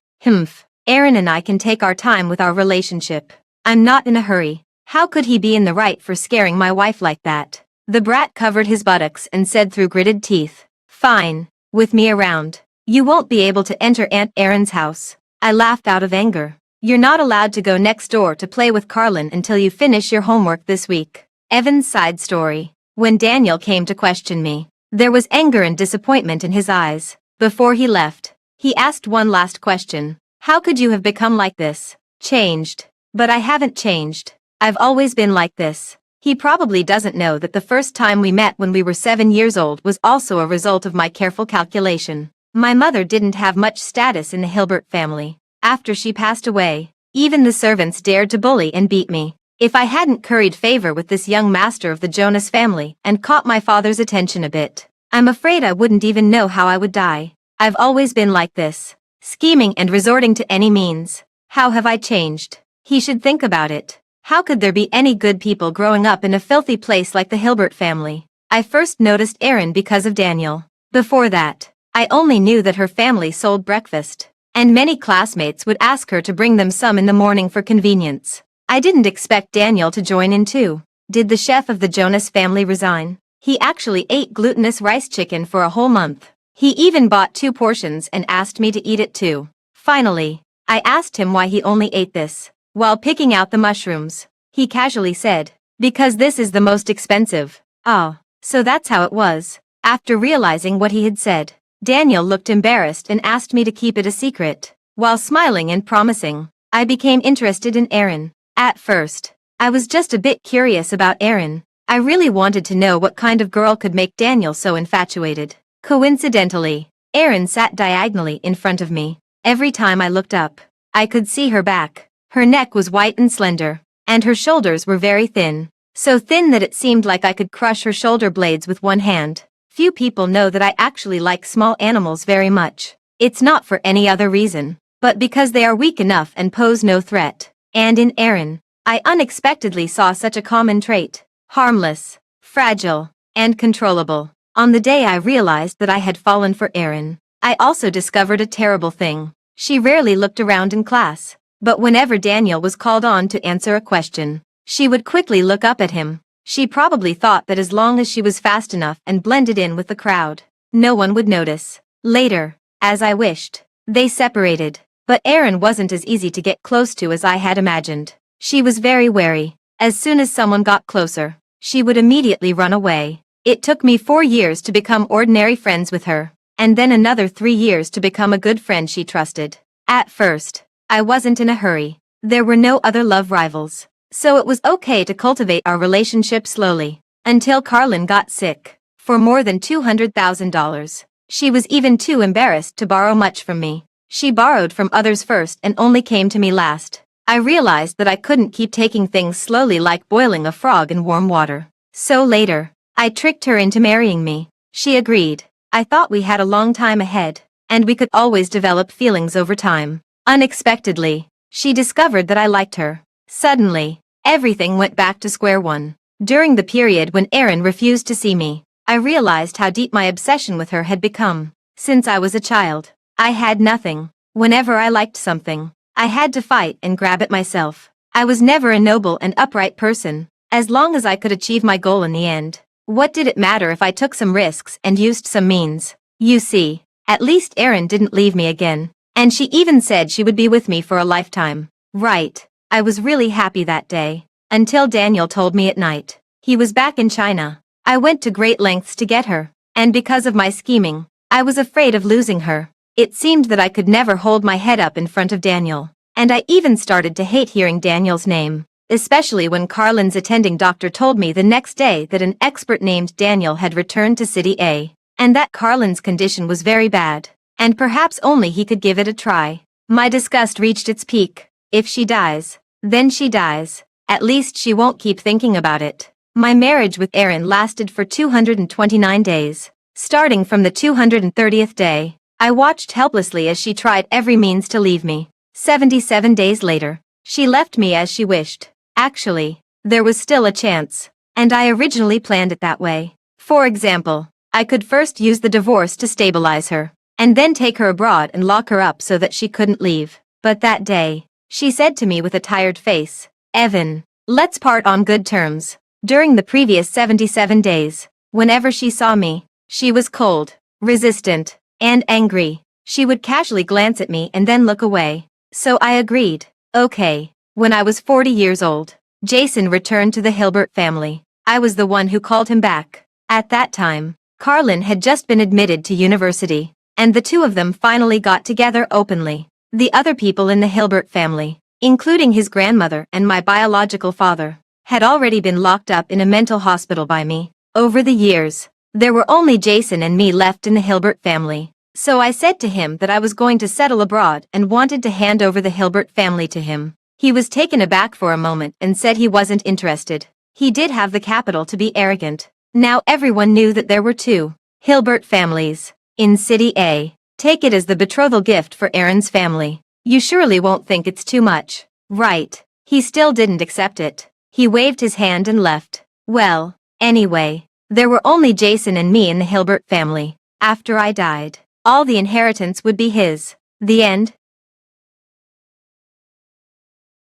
Erin and I can take our time with our relationship. I'm not in a hurry. How could he be in the right for scaring my wife like that? The brat covered his buttocks and said through gritted teeth, "Fine. With me around, you won't be able to enter Aunt Erin's house." I laughed out of anger. "You're not allowed to go next door to play with Carlin until you finish your homework this week." Evan's side story. When Daniel came to question me, there was anger and disappointment in his eyes. Before he left, he asked one last question. "How could you have become like this? Changed?" But I haven't changed. I've always been like this. He probably doesn't know that the first time we met when we were 7 years old was also a result of my careful calculation. My mother didn't have much status in the Hilbert family. After she passed away, even the servants dared to bully and beat me. If I hadn't curried favor with this young master of the Jonas family and caught my father's attention a bit, I'm afraid I wouldn't even know how I would die. I've always been like this, scheming and resorting to any means. How have I changed? He should think about it. How could there be any good people growing up in a filthy place like the Hilbert family? I first noticed Erin because of Daniel. Before that, I only knew that her family sold breakfast, and many classmates would ask her to bring them some in the morning for convenience. I didn't expect Daniel to join in too. Did the chef of the Jonas family resign? He actually ate glutinous rice chicken for a whole month. He even bought 2 portions and asked me to eat it too. Finally, I asked him why he only ate this. While picking out the mushrooms, he casually said, "Because this is the most expensive." Oh, so that's how it was. After realizing what he had said, Daniel looked embarrassed and asked me to keep it a secret. While smiling and promising, I became interested in Erin. At first, I was just a bit curious about Erin. I really wanted to know what kind of girl could make Daniel so infatuated. Coincidentally, Erin sat diagonally in front of me. Every time I looked up, I could see her back. Her neck was white and slender, and her shoulders were very thin. So thin that it seemed like I could crush her shoulder blades with one hand. Few people know that I actually like small animals very much. It's not for any other reason, but because they are weak enough and pose no threat. And in Erin, I unexpectedly saw such a common trait. Harmless, fragile, and controllable. On the day I realized that I had fallen for Erin, I also discovered a terrible thing. She rarely looked around in class, but whenever Daniel was called on to answer a question, she would quickly look up at him. She probably thought that as long as she was fast enough and blended in with the crowd, no one would notice. Later, as I wished, they separated. But Erin wasn't as easy to get close to as I had imagined. She was very wary. As soon as someone got closer, she would immediately run away. It took me 4 years to become ordinary friends with her, and then another 3 years to become a good friend she trusted. At first, I wasn't in a hurry. There were no other love rivals, so it was okay to cultivate our relationship slowly, until Carlin got sick. For more than $200,000. She was even too embarrassed to borrow much from me. She borrowed from others first and only came to me last. I realized that I couldn't keep taking things slowly like boiling a frog in warm water. So later, I tricked her into marrying me. She agreed. I thought we had a long time ahead, and we could always develop feelings over time. Unexpectedly, she discovered that I liked her. Suddenly, everything went back to square one. During the period when Erin refused to see me, I realized how deep my obsession with her had become. Since I was a child, I had nothing. Whenever I liked something, I had to fight and grab it myself. I was never a noble and upright person. As long as I could achieve my goal in the end, what did it matter if I took some risks and used some means? You see, at least Erin didn't leave me again, and she even said she would be with me for a lifetime. Right, I was really happy that day, until Daniel told me at night. He was back in China. I went to great lengths to get her, and because of my scheming, I was afraid of losing her. It seemed that I could never hold my head up in front of Daniel, and I even started to hate hearing Daniel's name, especially when Carlin's attending doctor told me the next day that an expert named Daniel had returned to City A, and that Carlin's condition was very bad, and perhaps only he could give it a try. My disgust reached its peak. If she dies, then she dies. At least she won't keep thinking about it. My marriage with Erin lasted for 229 days. Starting from the 230th day, I watched helplessly as she tried every means to leave me. 77 days later, she left me as she wished. Actually, there was still a chance. And I originally planned it that way. For example, I could first use the divorce to stabilize her, and then take her abroad and lock her up so that she couldn't leave. But that day, she said to me with a tired face, "Evan, let's part on good terms." During the previous 77 days, whenever she saw me, she was cold, resistant, and angry. She would casually glance at me and then look away. So I agreed. Okay. When I was 40 years old, Jason returned to the Hilbert family. I was the one who called him back. At that time, Carlin had just been admitted to university, and the two of them finally got together openly. The other people in the Hilbert family, including his grandmother and my biological father, had already been locked up in a mental hospital by me. Over the years, there were only Jason and me left in the Hilbert family. So I said to him that I was going to settle abroad and wanted to hand over the Hilbert family to him. He was taken aback for a moment and said he wasn't interested. He did have the capital to be arrogant. Now everyone knew that there were two Hilbert families in City A. Take it as the betrothal gift for Aaron's family. You surely won't think it's too much, right? He still didn't accept it. He waved his hand and left. Well, anyway, there were only Jason and me in the Hilbert family. After I died, all the inheritance would be his. The end.